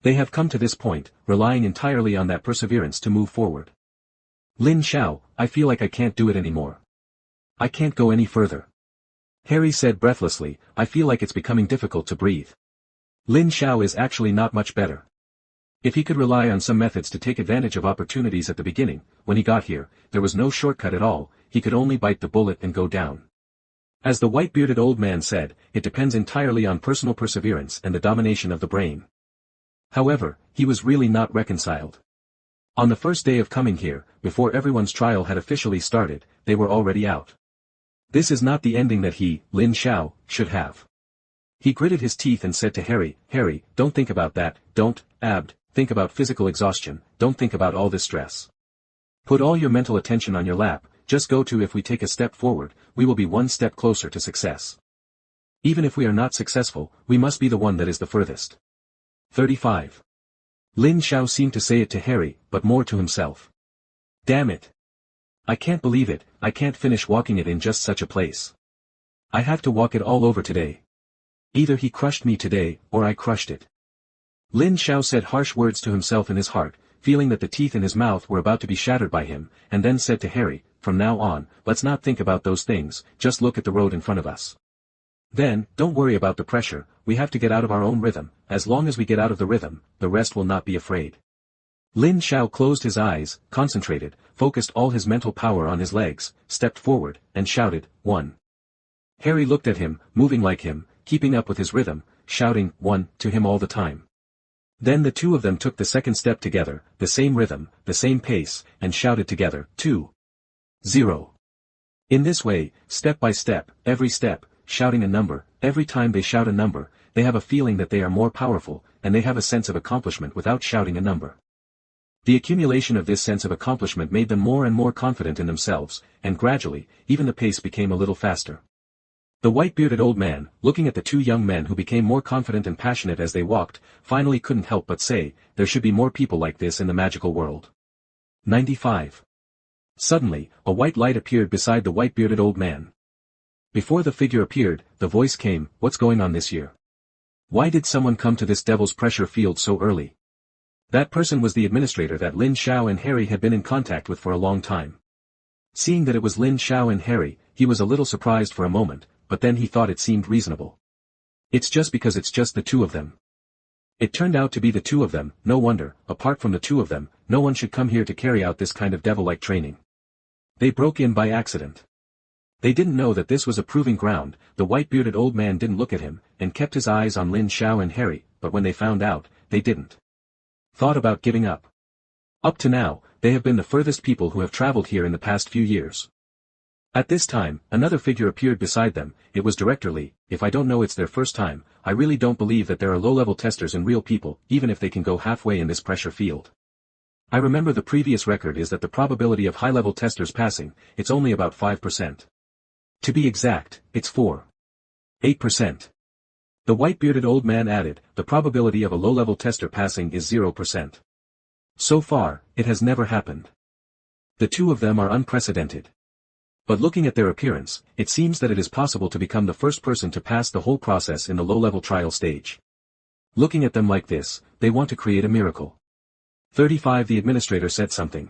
They have come to this point, relying entirely on that perseverance to move forward. Lin Xiao, I feel like I can't do it anymore. I can't go any further. Harry said breathlessly, I feel like it's becoming difficult to breathe. Lin Xiao is actually not much better. If he could rely on some methods to take advantage of opportunities at the beginning, when he got here, there was no shortcut at all, he could only bite the bullet and go down. As the white-bearded old man said, it depends entirely on personal perseverance and the domination of the brain. However, he was really not reconciled. On the first day of coming here, before everyone's trial had officially started, they were already out. This is not the ending that he, Lin Xiao, should have. He gritted his teeth and said to Harry, Harry, don't think about that, don't, think about physical exhaustion, don't think about all this stress. Put all your mental attention on your lap, just go to if we take a step forward, we will be one step closer to success. Even if we are not successful, we must be the one that is the furthest. 35. Lin Xiao seemed to say it to Harry, but more to himself. Damn it. I can't believe it, I can't finish walking it in just such a place. I have to walk it all over today. Either he crushed me today, or I crushed it. Lin Xiao said harsh words to himself in his heart, feeling that the teeth in his mouth were about to be shattered by him, and then said to Harry, from now on, let's not think about those things, just look at the road in front of us. Then, don't worry about the pressure, we have to get out of our own rhythm, as long as we get out of the rhythm, the rest will not be afraid. Lin Xiao closed his eyes, concentrated, focused all his mental power on his legs, stepped forward, and shouted, 1. Harry looked at him, moving like him, keeping up with his rhythm, shouting, 1, to him all the time. Then the two of them took the second step together, the same rhythm, the same pace, and shouted together, 2. 0. In this way, step by step, every step, shouting a number, every time they shout a number, they have a feeling that they are more powerful, and they have a sense of accomplishment without shouting a number. The accumulation of this sense of accomplishment made them more and more confident in themselves, and gradually, even the pace became a little faster. The white-bearded old man, looking at the two young men who became more confident and passionate as they walked, finally couldn't help but say, there should be more people like this in the magical world. 95. Suddenly, a white light appeared beside the white-bearded old man. Before the figure appeared, the voice came, what's going on this year? Why did someone come to this devil's pressure field so early? That person was the administrator that Lin Xiao and Harry had been in contact with for a long time. Seeing that it was Lin Xiao and Harry, he was a little surprised for a moment, but then he thought it seemed reasonable. It's just because it's just the two of them. It turned out to be the two of them, no wonder, apart from the two of them, no one should come here to carry out this kind of devil-like training. They broke in by accident. They didn't know that this was a proving ground, the white-bearded old man didn't look at him, and kept his eyes on Lin Xiao and Harry, but when they found out, they didn't. Thought about giving up. Up to now, they have been the furthest people who have traveled here in the past few years. At this time, another figure appeared beside them, it was Director Li. If I don't know it's their first time, I really don't believe that there are low-level testers and real people, even if they can go halfway in this pressure field. I remember the previous record is that the probability of high-level testers passing, it's only about 5%. To be exact, it's 4.8%. The white-bearded old man added, the probability of a low-level tester passing is 0%. So far, it has never happened. The two of them are unprecedented. But looking at their appearance, it seems that it is possible to become the first person to pass the whole process in the low-level trial stage. Looking at them like this, they want to create a miracle. 35 The administrator said something.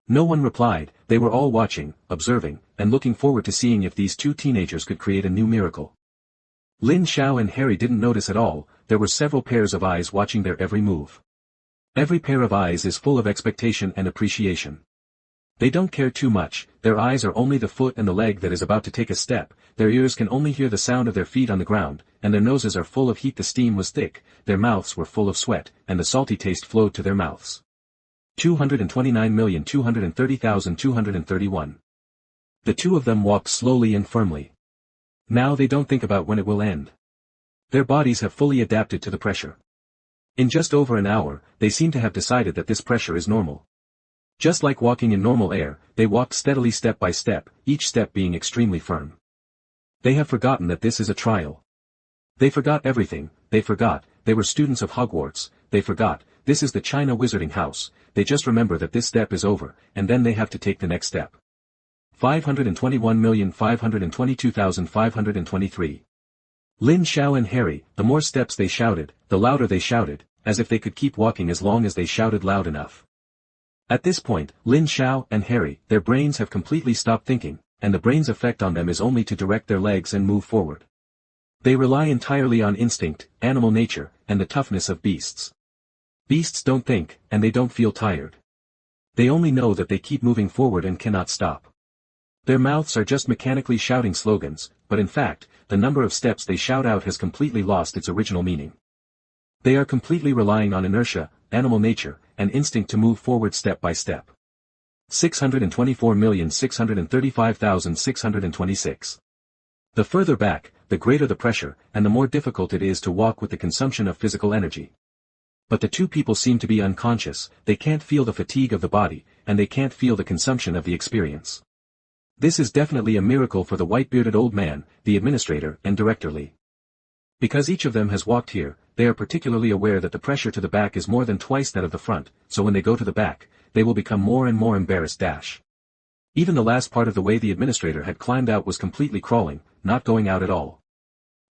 No one replied, they were all watching, observing, and looking forward to seeing if these two teenagers could create a new miracle. Lin Xiao and Harry didn't notice at all, there were several pairs of eyes watching their every move. Every pair of eyes is full of expectation and appreciation. They don't care too much, their eyes are only the foot and the leg that is about to take a step, their ears can only hear the sound of their feet on the ground, and their noses are full of heat. The steam was thick, their mouths were full of sweat, and the salty taste flowed to their mouths. 229,230,231. The two of them walked slowly and firmly. Now they don't think about when it will end. Their bodies have fully adapted to the pressure. In just over an hour, they seem to have decided that this pressure is normal. Just like walking in normal air, they walked steadily step by step, each step being extremely firm. They have forgotten that this is a trial. They forgot everything, they forgot, they were students of Hogwarts, they forgot, this is the China Wizarding House, they just remember that this step is over, and then they have to take the next step. 521,522,523. Lin Xiao and Harry, the more steps they shouted, the louder they shouted, as if they could keep walking as long as they shouted loud enough. At this point, Lin Xiao and Harry, their brains have completely stopped thinking, and the brain's effect on them is only to direct their legs and move forward. They rely entirely on instinct, animal nature, and the toughness of beasts. Beasts don't think, and they don't feel tired. They only know that they keep moving forward and cannot stop. Their mouths are just mechanically shouting slogans, but in fact, the number of steps they shout out has completely lost its original meaning. They are completely relying on inertia, animal nature, and instinct to move forward step by step. 624,635,626. The further back, the greater the pressure, and the more difficult it is to walk with the consumption of physical energy. But the two people seem to be unconscious, they can't feel the fatigue of the body, and they can't feel the consumption of the experience. This is definitely a miracle for the white-bearded old man, the administrator, and Director Li. Because each of them has walked here, they are particularly aware that the pressure to the back is more than twice that of the front, so when they go to the back, they will become more and more embarrassed. Even the last part of the way the administrator had climbed out was completely crawling, not going out at all.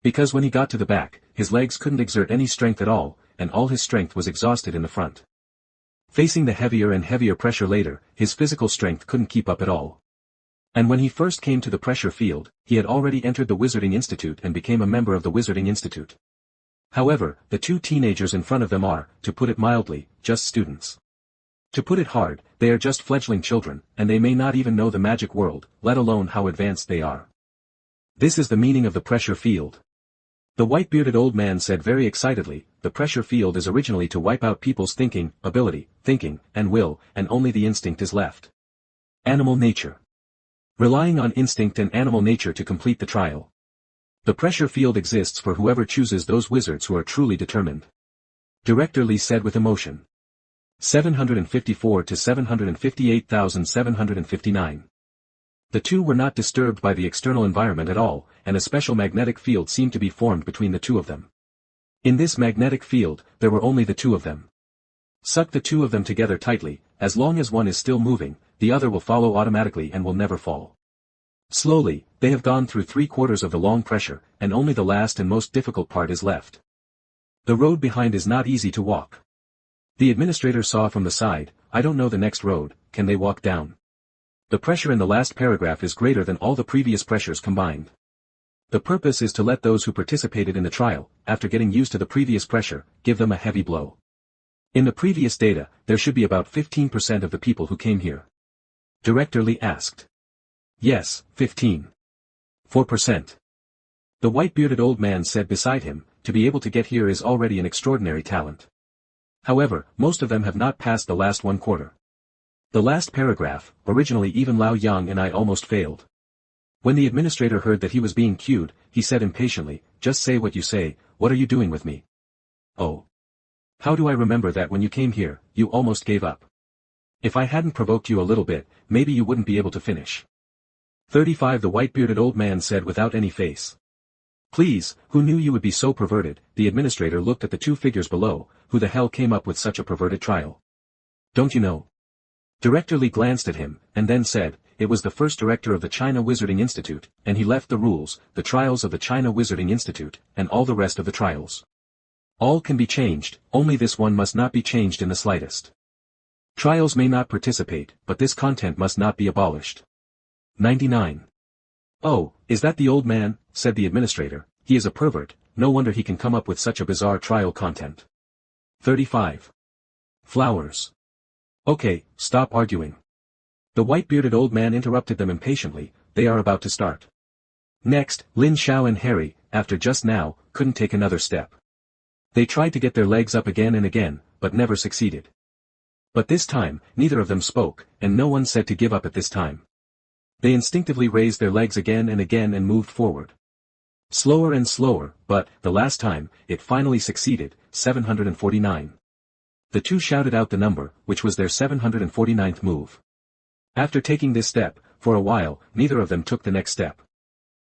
Because when he got to the back, his legs couldn't exert any strength at all, and all his strength was exhausted in the front. Facing the heavier and heavier pressure later, his physical strength couldn't keep up at all. And when he first came to the pressure field, he had already entered the Wizarding Institute and became a member of the Wizarding Institute. However, the two teenagers in front of them are, to put it mildly, just students. To put it hard, they are just fledgling children, and they may not even know the magic world, let alone how advanced they are. This is the meaning of the pressure field. The white-bearded old man said very excitedly, the pressure field is originally to wipe out people's thinking, and will, and only the instinct is left. Animal nature. Relying on instinct and animal nature to complete the trial. The pressure field exists for whoever chooses those wizards who are truly determined. Director Lee said with emotion. 754 to 758,759. The two were not disturbed by the external environment at all, and a special magnetic field seemed to be formed between the two of them. In this magnetic field, there were only the two of them. Suck the two of them together tightly, as long as one is still moving, the other will follow automatically and will never fall. Slowly, they have gone through 3/4 of the long pressure, and only the last and most difficult part is left. The road behind is not easy to walk. The administrator saw from the side, I don't know the next road, can they walk down? The pressure in the last paragraph is greater than all the previous pressures combined. The purpose is to let those who participated in the trial, after getting used to the previous pressure, give them a heavy blow. In the previous data, there should be about 15% of the people who came here. Director Lee asked. Yes, 15. 4%. The white-bearded old man said beside him, to be able to get here is already an extraordinary talent. However, most of them have not passed the last 1/4. The last paragraph, originally even Lao Yang and I almost failed. When the administrator heard that he was being cued, he said impatiently, just say what you say, what are you doing with me? Oh. How do I remember that when you came here, you almost gave up? If I hadn't provoked you a little bit, maybe you wouldn't be able to finish. 35 The white-bearded old man said without any face. Please, who knew you would be so perverted? The administrator looked at the two figures below, who the hell came up with such a perverted trial? Don't you know? Director Lee glanced at him, and then said, it was the first director of the China Wizarding Institute, and he left the rules, the trials of the China Wizarding Institute, and all the rest of the trials. All can be changed, only this one must not be changed in the slightest. Trials may not participate, but this content must not be abolished. 99. Oh, is that the old man? Said the administrator, he is a pervert, no wonder he can come up with such a bizarre trial content. 35. Flowers. Okay, stop arguing. The white-bearded old man interrupted them impatiently, they are about to start. Next, Lin Xiao and Harry, after just now, couldn't take another step. They tried to get their legs up again and again, but never succeeded. But this time, neither of them spoke, and no one said to give up at this time. They instinctively raised their legs again and moved forward. Slower and slower, but, the last time, it finally succeeded, 749. The two shouted out the number, which was their 749th move. After taking this step, for a while, neither of them took the next step.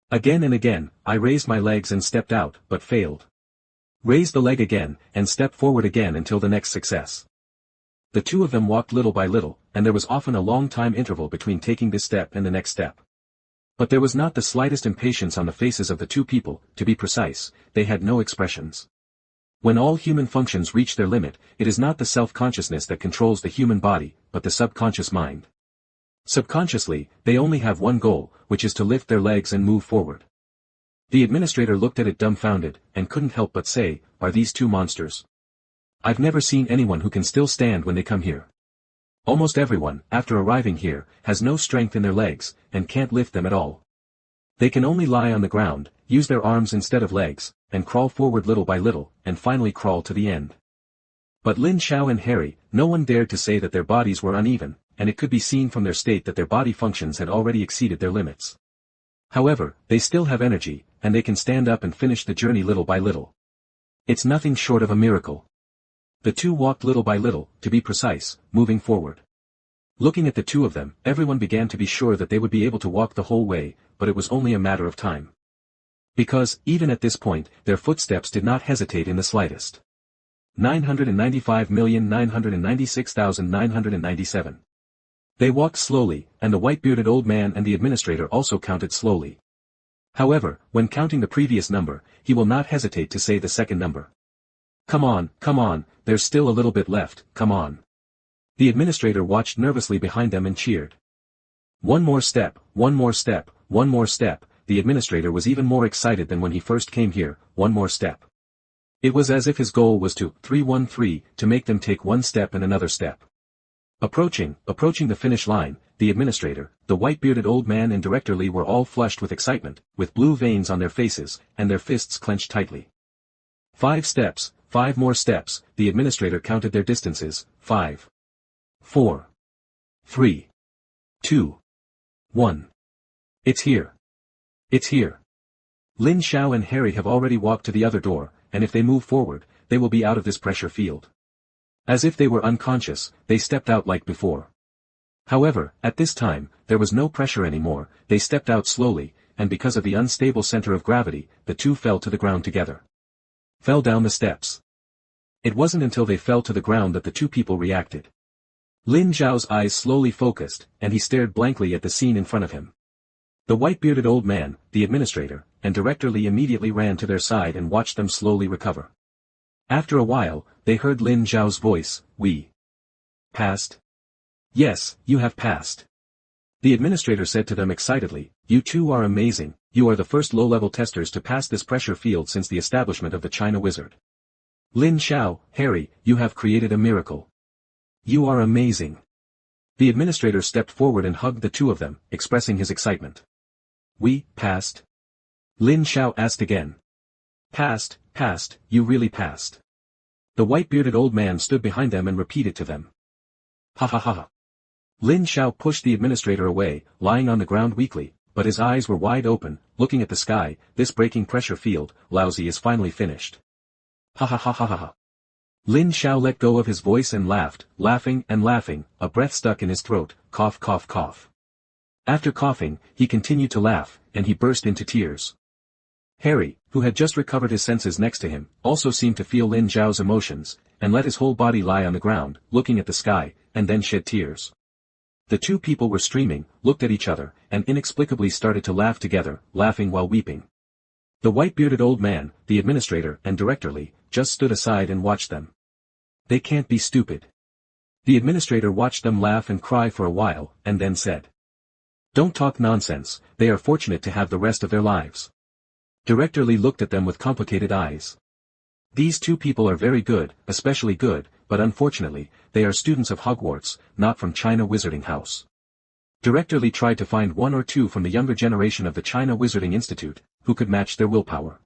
Again and again, I raised my legs and stepped out, but failed. Raised the leg again, and stepped forward again until the next success. The two of them walked little by little, and there was often a long time interval between taking this step and the next step. But there was not the slightest impatience on the faces of the two people, to be precise, they had no expressions. When all human functions reach their limit, it is not the self-consciousness that controls the human body, but the subconscious mind. Subconsciously, they only have one goal, which is to lift their legs and move forward. The administrator looked at it dumbfounded, and couldn't help but say, are these two monsters? I've never seen anyone who can still stand when they come here. Almost everyone, after arriving here, has no strength in their legs, and can't lift them at all. They can only lie on the ground, use their arms instead of legs, and crawl forward little by little, and finally crawl to the end. But Lin Xiao and Harry, no one dared to say that their bodies were uneven, and it could be seen from their state that their body functions had already exceeded their limits. However, they still have energy, and they can stand up and finish the journey little by little. It's nothing short of a miracle. The two walked little by little, to be precise, moving forward. Looking at the two of them, everyone began to be sure that they would be able to walk the whole way, but it was only a matter of time. Because, even at this point, their footsteps did not hesitate in the slightest. 995,996,997. They walked slowly, and the white-bearded old man and the administrator also counted slowly. However, when counting the previous number, he will not hesitate to say the second number. Come on, there's still a little bit left, come on. The administrator watched nervously behind them and cheered. One more step, one more step, one more step. The administrator was even more excited than when he first came here. One more step. It was as if his goal was to 313, to make them take one step and another step. Approaching the finish line, the administrator, the white-bearded old man and Director Lee were all flushed with excitement, with blue veins on their faces, and their fists clenched tightly. 5 steps, 5 more steps. The administrator counted their distances. 5, 4, 3, 2, 1. It's here. It's here. Lin Xiao and Harry have already walked to the other door, and if they move forward, they will be out of this pressure field. As if they were unconscious, they stepped out like before. However, at this time, there was no pressure anymore. They stepped out slowly, and because of the unstable center of gravity, the two fell to the ground together. Fell down the steps. It wasn't until they fell to the ground that the two people reacted. Lin Xiao's eyes slowly focused, and he stared blankly at the scene in front of him. The white-bearded old man, the administrator, and Director Lee immediately ran to their side and watched them slowly recover. After a while, they heard Lin Xiao's voice, "We passed?" "Yes, you have passed." The administrator said to them excitedly, "You two are amazing. You are the first low-level testers to pass this pressure field since the establishment of the China Wizard. Lin Xiao, Harry, you have created a miracle. You are amazing." The administrator stepped forward and hugged the two of them, expressing his excitement. "We passed?" Lin Xiao asked again. "Passed, you really passed." The white-bearded old man stood behind them and repeated to them. "Ha ha ha ha." Lin Xiao pushed the administrator away, lying on the ground weakly, but his eyes were wide open, looking at the sky. "This breaking pressure field, lousy, is finally finished." Ha ha ha ha ha ha. Lin Xiao let go of his voice and laughed, laughing and laughing, a breath stuck in his throat, cough cough cough. After coughing, he continued to laugh, and he burst into tears. Harry, who had just recovered his senses next to him, also seemed to feel Lin Xiao's emotions, and let his whole body lie on the ground, looking at the sky, and then shed tears. The two people were streaming, looked at each other, and inexplicably started to laugh together, laughing while weeping. The white-bearded old man, the administrator and Director Lee, just stood aside and watched them. They can't be stupid. The administrator watched them laugh and cry for a while, and then said, "Don't talk nonsense, they are fortunate to have the rest of their lives." Director Lee looked at them with complicated eyes. "These two people are very good, especially good, but unfortunately, they are students of Hogwarts, not from China Wizarding House." Director Lee tried to find one or two from the younger generation of the China Wizarding Institute, who could match their willpower.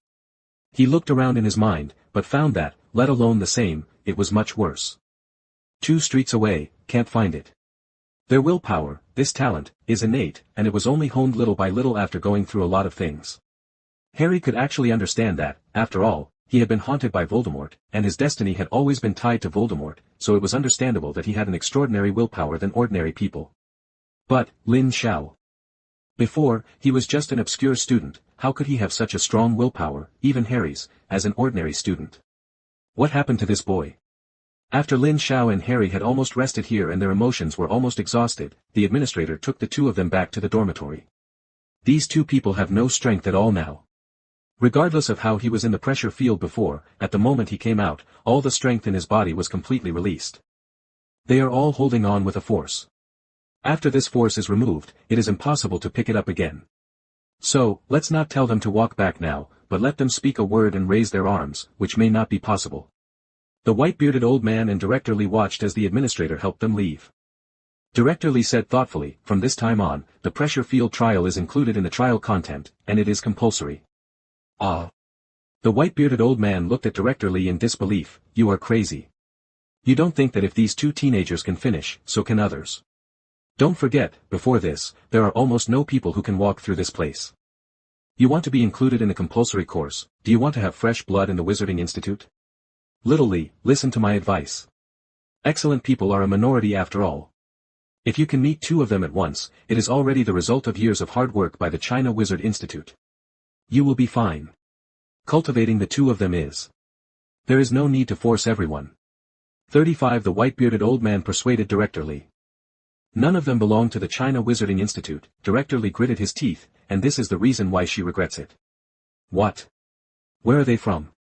He looked around in his mind, but found that, let alone the same, it was much worse. 2 streets away, can't find it. Their willpower, this talent, is innate, and it was only honed little by little after going through a lot of things. Harry could actually understand that, after all, he had been haunted by Voldemort, and his destiny had always been tied to Voldemort, so it was understandable that he had an extraordinary willpower than ordinary people. But, Lin Xiao. Before, he was just an obscure student. How could he have such a strong willpower, even Harry's, as an ordinary student? What happened to this boy? After Lin Xiao and Harry had almost rested here and their emotions were almost exhausted, the administrator took the two of them back to the dormitory. These two people have no strength at all now. Regardless of how he was in the pressure field before, at the moment he came out, all the strength in his body was completely released. They are all holding on with a force. After this force is removed, it is impossible to pick it up again. So, let's not tell them to walk back now, but let them speak a word and raise their arms, which may not be possible. The white-bearded old man and Director Lee watched as the administrator helped them leave. Director Lee said thoughtfully, "From this time on, the pressure field trial is included in the trial content, and it is compulsory." Ah. The white-bearded old man looked at Director Lee in disbelief. "You are crazy. You don't think that if these 2 teenagers can finish, so can others. Don't forget, before this, there are almost no people who can walk through this place. You want to be included in the compulsory course. Do you want to have fresh blood in the Wizarding Institute? Little Lee, listen to my advice. Excellent people are a minority after all. If you can meet 2 of them at once, it is already the result of years of hard work by the China Wizard Institute. You will be fine. Cultivating the 2 of them is. There is no need to force everyone." 35 The white-bearded old man persuaded Director Lee. None of them belong to the China Wizarding Institute. Director Lee gritted his teeth, and this is the reason why she regrets it. What? Where are they from?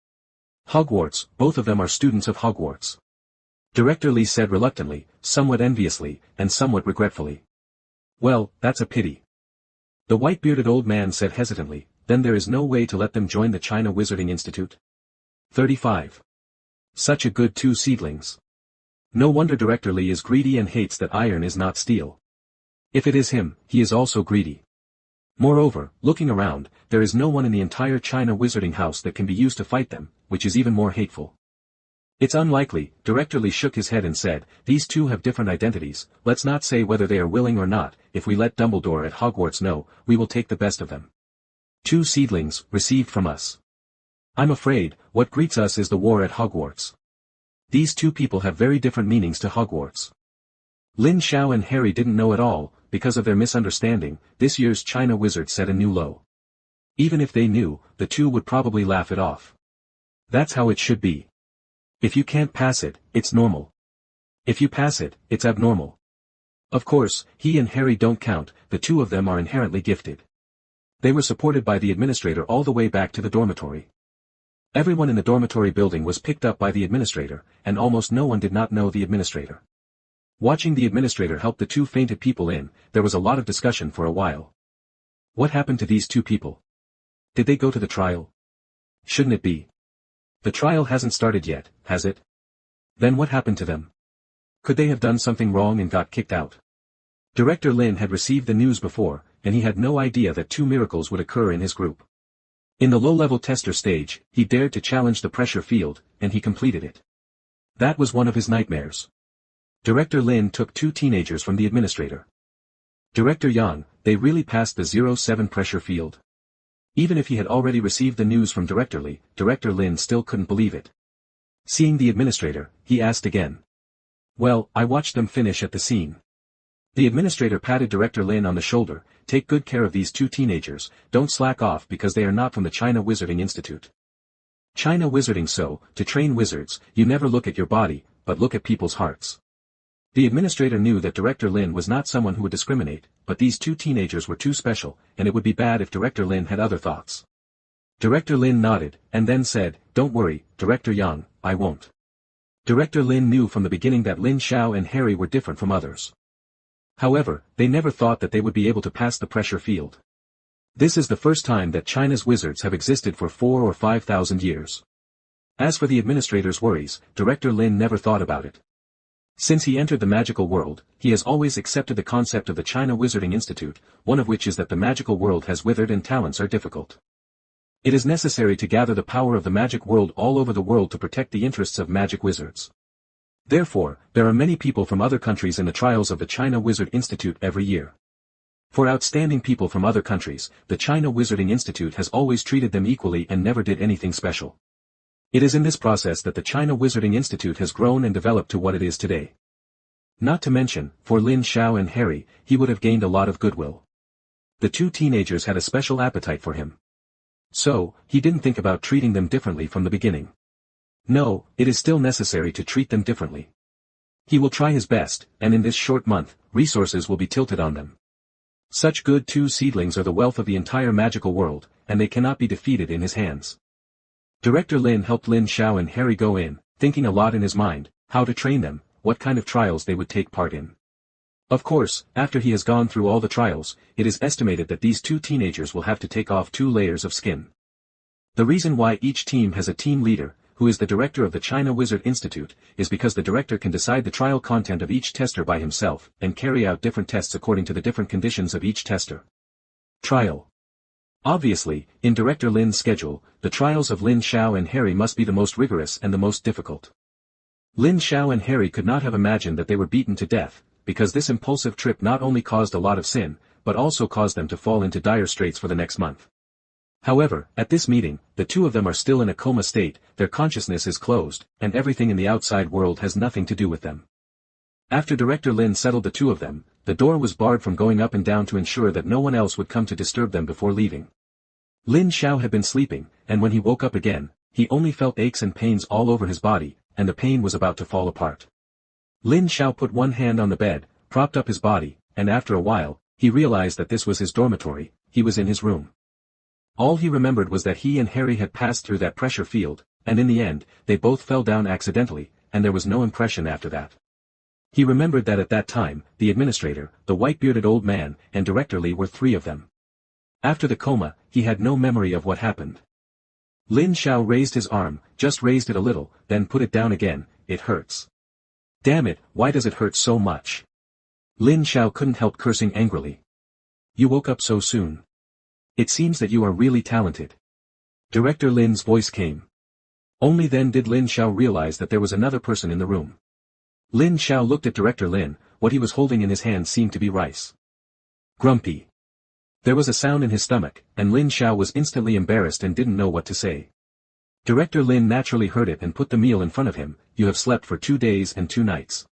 Hogwarts. Both of them are students of Hogwarts. Director Lee said reluctantly, somewhat enviously, and somewhat regretfully. Well, that's a pity. The white-bearded old man said hesitantly, then there is no way to let them join the China Wizarding Institute? 35. Such a good two seedlings. No wonder Director Li is greedy and hates that iron is not steel. If it is him, he is also greedy. Moreover, looking around, there is no one in the entire China Wizarding House that can be used to fight them, which is even more hateful. It's unlikely, Director Li shook his head and said, these two have different identities, let's not say whether they are willing or not, if we let Dumbledore at Hogwarts know, we will take the best of them. Two seedlings, received from us. I'm afraid, what greets us is the war at Hogwarts. These two people have very different meanings to Hogwarts. Lin Xiao and Harry didn't know at all, because of their misunderstanding, this year's China Wizard set a new low. Even if they knew, the two would probably laugh it off. That's how it should be. If you can't pass it, it's normal. If you pass it, it's abnormal. Of course, he and Harry don't count, the two of them are inherently gifted. They were supported by the administrator all the way back to the dormitory. Everyone in the dormitory building was picked up by the administrator, and almost no one did not know the administrator. Watching the administrator help the two fainted people in, there was a lot of discussion for a while. What happened to these two people? Did they go to the trial? Shouldn't it be? The trial hasn't started yet, has it? Then what happened to them? Could they have done something wrong and got kicked out? Director Lin had received the news before, and he had no idea that two miracles would occur in his group. In the low-level tester stage, he dared to challenge the pressure field, and he completed it. That was one of his nightmares. Director Lin took two teenagers from the administrator. Director Yang, they really passed the 07 pressure field. Even if he had already received the news from Director Li, Director Lin still couldn't believe it. Seeing the administrator, he asked again. Well, I watched them finish at the scene. The administrator patted Director Lin on the shoulder, take good care of these two teenagers, don't slack off because they are not from the China Wizarding Institute. China Wizarding so, to train wizards, you never look at your body, but look at people's hearts. The administrator knew that Director Lin was not someone who would discriminate, but these two teenagers were too special, and it would be bad if Director Lin had other thoughts. Director Lin nodded, and then said, don't worry, Director Yang, I won't. Director Lin knew from the beginning that Lin Xiao and Harry were different from others. However, they never thought that they would be able to pass the pressure field. This is the first time that China's wizards have existed for 4,000 or 5,000 years. As for the administrator's worries, Director Lin never thought about it. Since he entered the magical world, he has always accepted the concept of the China Wizarding Institute, one of which is that the magical world has withered and talents are difficult. It is necessary to gather the power of the magic world all over the world to protect the interests of magic wizards. Therefore, there are many people from other countries in the trials of the China Wizard Institute every year. For outstanding people from other countries, the China Wizarding Institute has always treated them equally and never did anything special. It is in this process that the China Wizarding Institute has grown and developed to what it is today. Not to mention, for Lin Xiao and Harry, he would have gained a lot of goodwill. The two teenagers had a special appetite for him. So, he didn't think about treating them differently from the beginning. No, it is still necessary to treat them differently. He will try his best, and in this short month, resources will be tilted on them. Such good two seedlings are the wealth of the entire magical world, and they cannot be defeated in his hands. Director Lin helped Lin Xiao and Harry go in, thinking a lot in his mind, how to train them, what kind of trials they would take part in. Of course, after he has gone through all the trials, it is estimated that these two teenagers will have to take off 2 layers of skin. The reason why each team has a team leader, who is the director of the China Wizard Institute, is because the director can decide the trial content of each tester by himself, and carry out different tests according to the different conditions of each tester. Trial. Obviously, in Director Lin's schedule, the trials of Lin Xiao and Harry must be the most rigorous and the most difficult. Lin Xiao and Harry could not have imagined that they were beaten to death, because this impulsive trip not only caused a lot of sin, but also caused them to fall into dire straits for the next month. However, at this meeting, the two of them are still in a coma state, their consciousness is closed, and everything in the outside world has nothing to do with them. After Director Lin settled the two of them, the door was barred from going up and down to ensure that no one else would come to disturb them before leaving. Lin Xiao had been sleeping, and when he woke up again, he only felt aches and pains all over his body, and the pain was about to fall apart. Lin Xiao put one hand on the bed, propped up his body, and after a while, he realized that this was his dormitory, he was in his room. All he remembered was that he and Harry had passed through that pressure field, and in the end, they both fell down accidentally, and there was no impression after that. He remembered that at that time, the administrator, the white-bearded old man, and Director Li were three of them. After the coma, he had no memory of what happened. Lin Xiao raised his arm, just raised it a little, then put it down again. It hurts. Damn it, why does it hurt so much? Lin Xiao couldn't help cursing angrily. You woke up so soon. It seems that you are really talented. Director Lin's voice came. Only then did Lin Xiao realize that there was another person in the room. Lin Xiao looked at Director Lin. What he was holding in his hand seemed to be rice. Grumpy. There was a sound in his stomach, and Lin Xiao was instantly embarrassed and didn't know what to say. Director Lin naturally heard it and put the meal in front of him. You have slept for 2 days and 2 nights.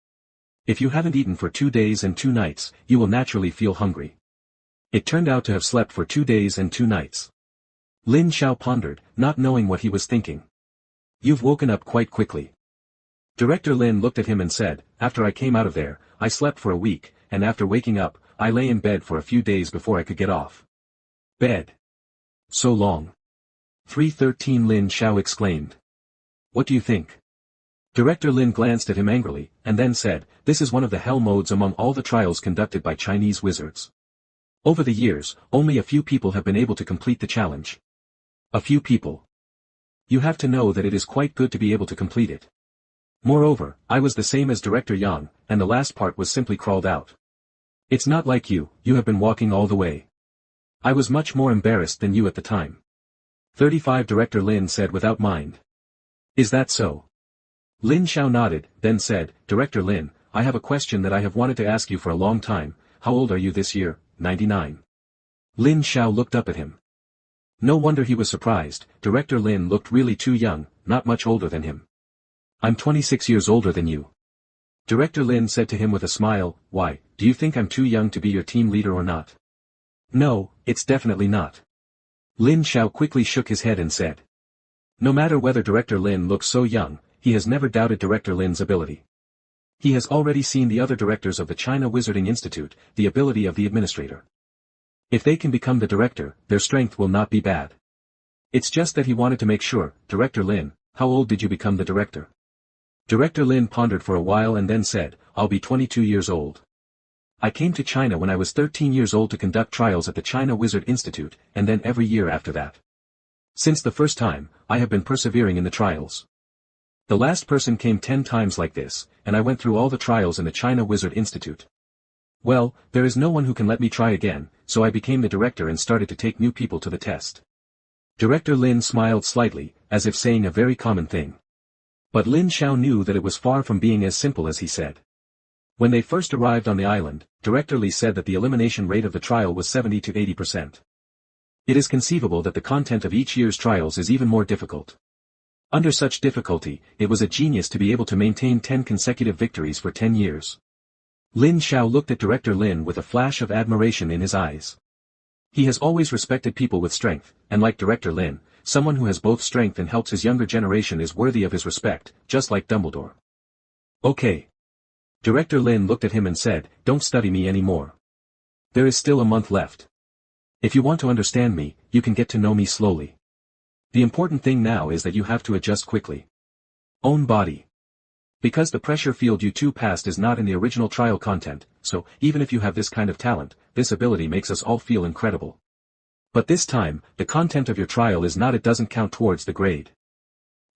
If you haven't eaten for 2 days and 2 nights, you will naturally feel hungry. It turned out to have slept for 2 days and 2 nights. Lin Xiao pondered, not knowing what he was thinking. You've woken up quite quickly. Director Lin looked at him and said, after I came out of there, I slept for a week, and after waking up, I lay in bed for a few days before I could get off. Bed. So long. 313 Lin Xiao exclaimed. What do you think? Director Lin glanced at him angrily, and then said, this is one of the hell modes among all the trials conducted by Chinese wizards. Over the years, only a few people have been able to complete the challenge. A few people. You have to know that it is quite good to be able to complete it. Moreover, I was the same as Director Yang, and the last part was simply crawled out. It's not like you have been walking all the way. I was much more embarrassed than you at the time. 35 Director Lin said without mind. Is that so? Lin Xiao nodded, then said, Director Lin, I have a question that I have wanted to ask you for a long time. How old are you this year? 99. Lin Xiao looked up at him. No wonder he was surprised. Director Lin looked really too young, not much older than him. I'm 26 years older than you. Director Lin said to him with a smile, why, do you think I'm too young to be your team leader or not? No, it's definitely not. Lin Xiao quickly shook his head and said. No matter whether Director Lin looks so young, he has never doubted Director Lin's ability. He has already seen the other directors of the China Wizarding Institute, the ability of the administrator. If they can become the director, their strength will not be bad. It's just that he wanted to make sure. Director Lin, how old did you become the director? Director Lin pondered for a while and then said, I'll be 22 years old. I came to China when I was 13 years old to conduct trials at the China Wizard Institute, and then every year after that. Since the first time, I have been persevering in the trials. The last person came 10 times like this, and I went through all the trials in the China Wizard Institute. Well, there is no one who can let me try again, so I became the director and started to take new people to the test. Director Lin smiled slightly, as if saying a very common thing. But Lin Xiao knew that it was far from being as simple as he said. When they first arrived on the island, Director Li said that the elimination rate of the trial was 70 to 80%. It is conceivable that the content of each year's trials is even more difficult. Under such difficulty, it was a genius to be able to maintain 10 consecutive victories for 10 years. Lin Xiao looked at Director Lin with a flash of admiration in his eyes. He has always respected people with strength, and like Director Lin, someone who has both strength and helps his younger generation is worthy of his respect, just like Dumbledore. Okay. Director Lin looked at him and said, don't study me anymore. There is still a month left. If you want to understand me, you can get to know me slowly. The important thing now is that you have to adjust quickly. Own body. Because the pressure field you two passed is not in the original trial content, so, even if you have this kind of talent, this ability makes us all feel incredible. But this time, the content of your trial is not, it doesn't count towards the grade.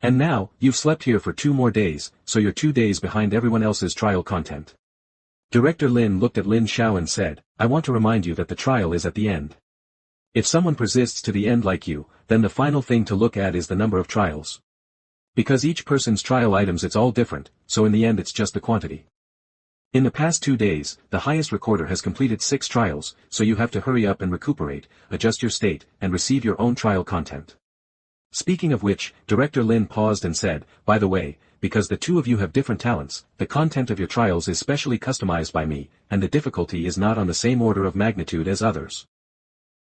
And now, you've slept here for 2 more days, so you're 2 days behind everyone else's trial content. Director Lin looked at Lin Xiao and said, I want to remind you that the trial is at the end. If someone persists to the end like you, then the final thing to look at is the number of trials. Because each person's trial items, it's all different, so in the end it's just the quantity. In the past 2 days, the highest recorder has completed 6 trials, so you have to hurry up and recuperate, adjust your state, and receive your own trial content. Speaking of which, Director Lin paused and said, by the way, because the two of you have different talents, the content of your trials is specially customized by me, and the difficulty is not on the same order of magnitude as others.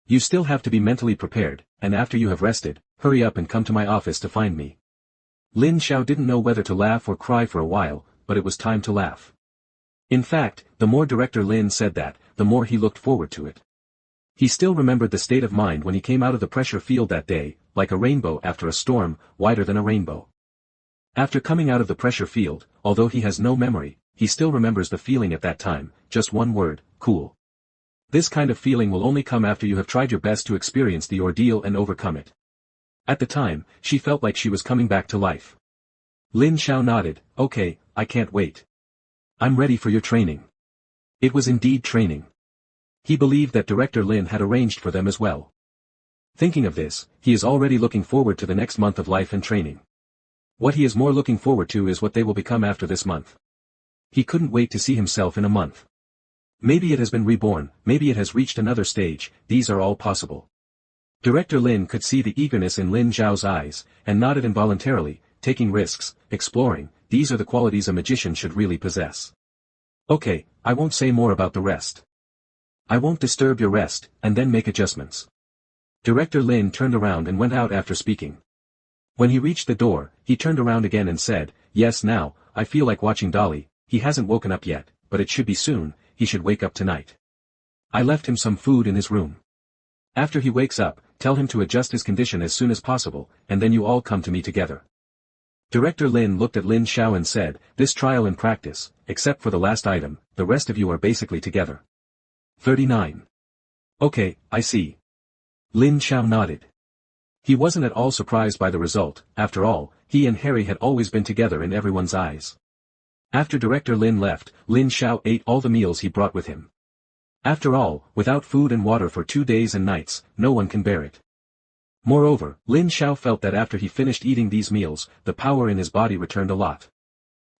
You still have to be mentally prepared, and after you have rested, hurry up and come to my office to find me. Lin Xiao didn't know whether to laugh or cry for a while, but it was time to laugh. In fact, the more Director Lin said that, the more he looked forward to it. He still remembered the state of mind when he came out of the pressure field that day, like a rainbow after a storm, wider than a rainbow. After coming out of the pressure field, although he has no memory, he still remembers the feeling at that time, just one word, cool. This kind of feeling will only come after you have tried your best to experience the ordeal and overcome it. At the time, she felt like she was coming back to life. Lin Xiao nodded, okay, I can't wait. I'm ready for your training. It was indeed training. He believed that Director Lin had arranged for them as well. Thinking of this, he is already looking forward to the next month of life and training. What he is more looking forward to is what they will become after this month. He couldn't wait to see himself in a month. Maybe it has been reborn, maybe it has reached another stage, these are all possible. Director Lin could see the eagerness in Lin Zhao's eyes, and nodded involuntarily, taking risks, exploring, these are the qualities a magician should really possess. Okay, I won't say more about the rest. I won't disturb your rest, and then make adjustments. Director Lin turned around and went out after speaking. When he reached the door, he turned around again and said, yes now, I feel like watching Dolly, he hasn't woken up yet, but it should be soon, he should wake up tonight. I left him some food in his room. After he wakes up, tell him to adjust his condition as soon as possible, and then you all come to me together. Director Lin looked at Lin Xiao and said, this trial and practice, except for the last item, the rest of you are basically together. 39. Okay, I see. Lin Xiao nodded. He wasn't at all surprised by the result, after all, he and Harry had always been together in everyone's eyes. After Director Lin left, Lin Xiao ate all the meals he brought with him. After all, without food and water for 2 days and nights, no one can bear it. Moreover, Lin Xiao felt that after he finished eating these meals, the power in his body returned a lot.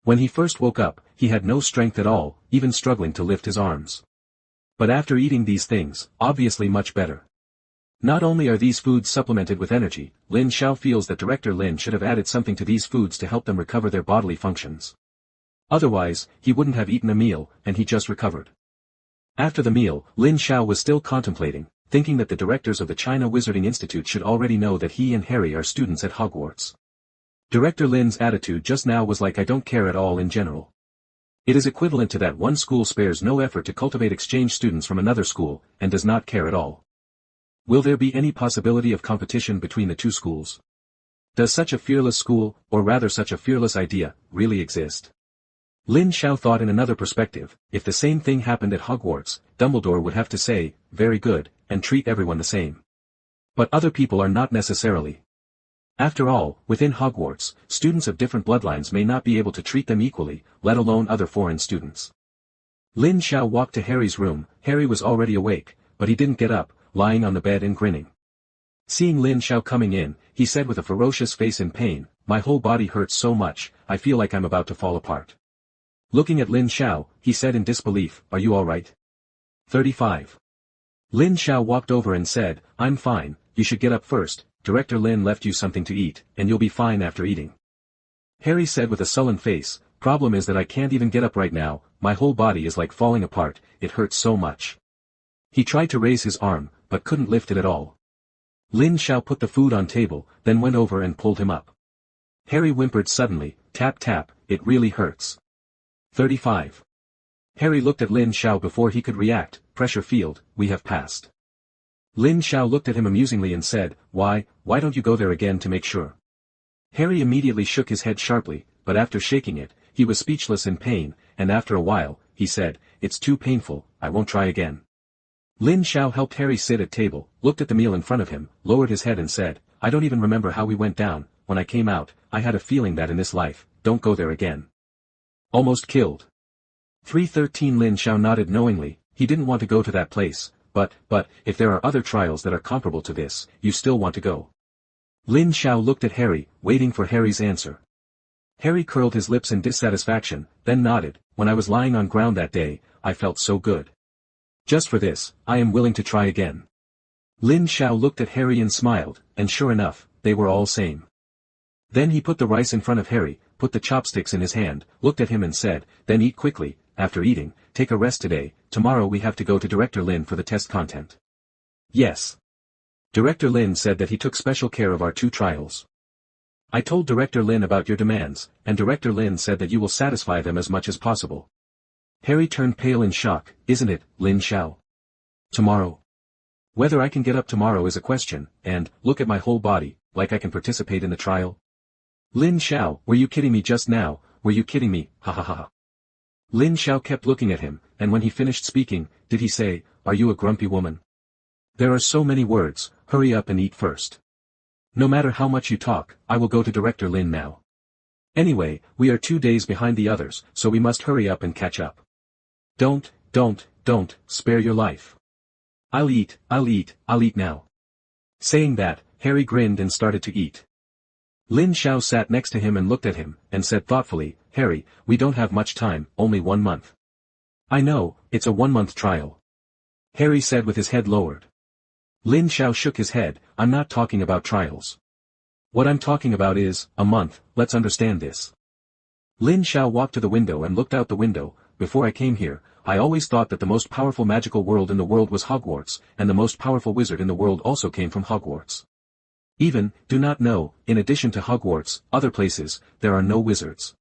When he first woke up, he had no strength at all, even struggling to lift his arms. But after eating these things, obviously much better. Not only are these foods supplemented with energy, Lin Xiao feels that Director Lin should have added something to these foods to help them recover their bodily functions. Otherwise, he wouldn't have eaten a meal, and he just recovered. After the meal, Lin Xiao was still contemplating, thinking that the directors of the China Wizarding Institute should already know that he and Harry are students at Hogwarts. Director Lin's attitude just now was like I don't care at all in general. It is equivalent to that one school spares no effort to cultivate exchange students from another school, and does not care at all. Will there be any possibility of competition between the two schools? Does such a fearless school, or rather such a fearless idea, really exist? Lin Xiao thought in another perspective, if the same thing happened at Hogwarts, Dumbledore would have to say, very good, and treat everyone the same. But other people are not necessarily. After all, within Hogwarts, students of different bloodlines may not be able to treat them equally, let alone other foreign students. Lin Xiao walked to Harry's room. Harry was already awake, but he didn't get up, lying on the bed and grinning. Seeing Lin Xiao coming in, he said with a ferocious face in pain, my whole body hurts so much, I feel like I'm about to fall apart. Looking at Lin Xiao, he said in disbelief, are you alright? 35. Lin Xiao walked over and said, I'm fine, you should get up first, Director Lin left you something to eat, and you'll be fine after eating. Harry said with a sullen face, problem is that I can't even get up right now, my whole body is like falling apart, it hurts so much. He tried to raise his arm, but couldn't lift it at all. Lin Xiao put the food on table, then went over and pulled him up. Harry whimpered suddenly, tap tap, it really hurts. 35. Harry looked at Lin Xiao before he could react, pressure field, we have passed. Lin Xiao looked at him amusingly and said, why don't you go there again to make sure? Harry immediately shook his head sharply, but after shaking it, he was speechless in pain, and after a while, he said, it's too painful, I won't try again. Lin Xiao helped Harry sit at table, looked at the meal in front of him, lowered his head and said, I don't even remember how we went down, when I came out, I had a feeling that in this life, don't go there again. Almost killed. 313 Lin Xiao nodded knowingly, he didn't want to go to that place, but, if there are other trials that are comparable to this, you still want to go. Lin Xiao looked at Harry, waiting for Harry's answer. Harry curled his lips in dissatisfaction, then nodded, when I was lying on ground that day, I felt so good. Just for this, I am willing to try again. Lin Xiao looked at Harry and smiled, and sure enough, they were all same. Then he put the rice in front of Harry, put the chopsticks in his hand, looked at him and said, then eat quickly, after eating, take a rest today, tomorrow we have to go to Director Lin for the test content. Yes. Director Lin said that he took special care of our 2 trials. I told Director Lin about your demands, and Director Lin said that you will satisfy them as much as possible. Harry turned pale in shock, isn't it, Lin Xiao? Tomorrow. Whether I can get up tomorrow is a question, and, look at my whole body, like I can participate in the trial? Lin Xiao, were you kidding me just now, were you kidding me, ha ha ha ha. Lin Xiao kept looking at him, and when he finished speaking, did he say, "Are you a grumpy woman? There are so many words, hurry up and eat first. No matter how much you talk, I will go to Director Lin now. Anyway, we are 2 days behind the others, so we must hurry up and catch up. Don't, spare your life. I'll eat now." Saying that, Harry grinned and started to eat. Lin Xiao sat next to him and looked at him, and said thoughtfully, "Harry, we don't have much time, only 1 month." "I know, it's a 1-month trial," Harry said with his head lowered. Lin Xiao shook his head, "I'm not talking about trials. What I'm talking about is, a month, let's understand this." Lin Xiao walked to the window and looked out the window. "Before I came here, I always thought that the most powerful magical world in the world was Hogwarts, and the most powerful wizard in the world also came from Hogwarts. Do not know, in addition to Hogwarts, other places, there are no wizards."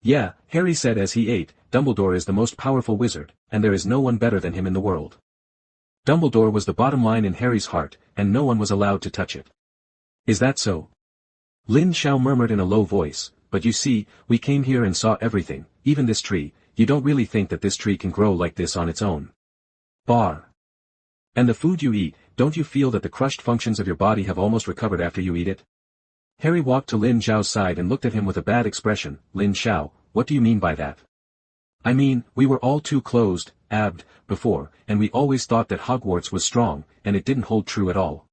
"Yeah," Harry said as he ate, "Dumbledore is the most powerful wizard, and there is no one better than him in the world." Dumbledore was the bottom line in Harry's heart, and no one was allowed to touch it. "Is that so?" Lin Xiao murmured in a low voice, "But you see, we came here and saw everything, even this tree. You don't really think that this tree can grow like this on its own. Bar. And the food you eat, don't you feel that the crushed functions of your body have almost recovered after you eat it?" Harry walked to Lin Xiao's side and looked at him with a bad expression. "Lin Xiao, what do you mean by that?" "I mean, we were all too closed-abbed, before, and we always thought that Hogwarts was strong, and it didn't hold true at all.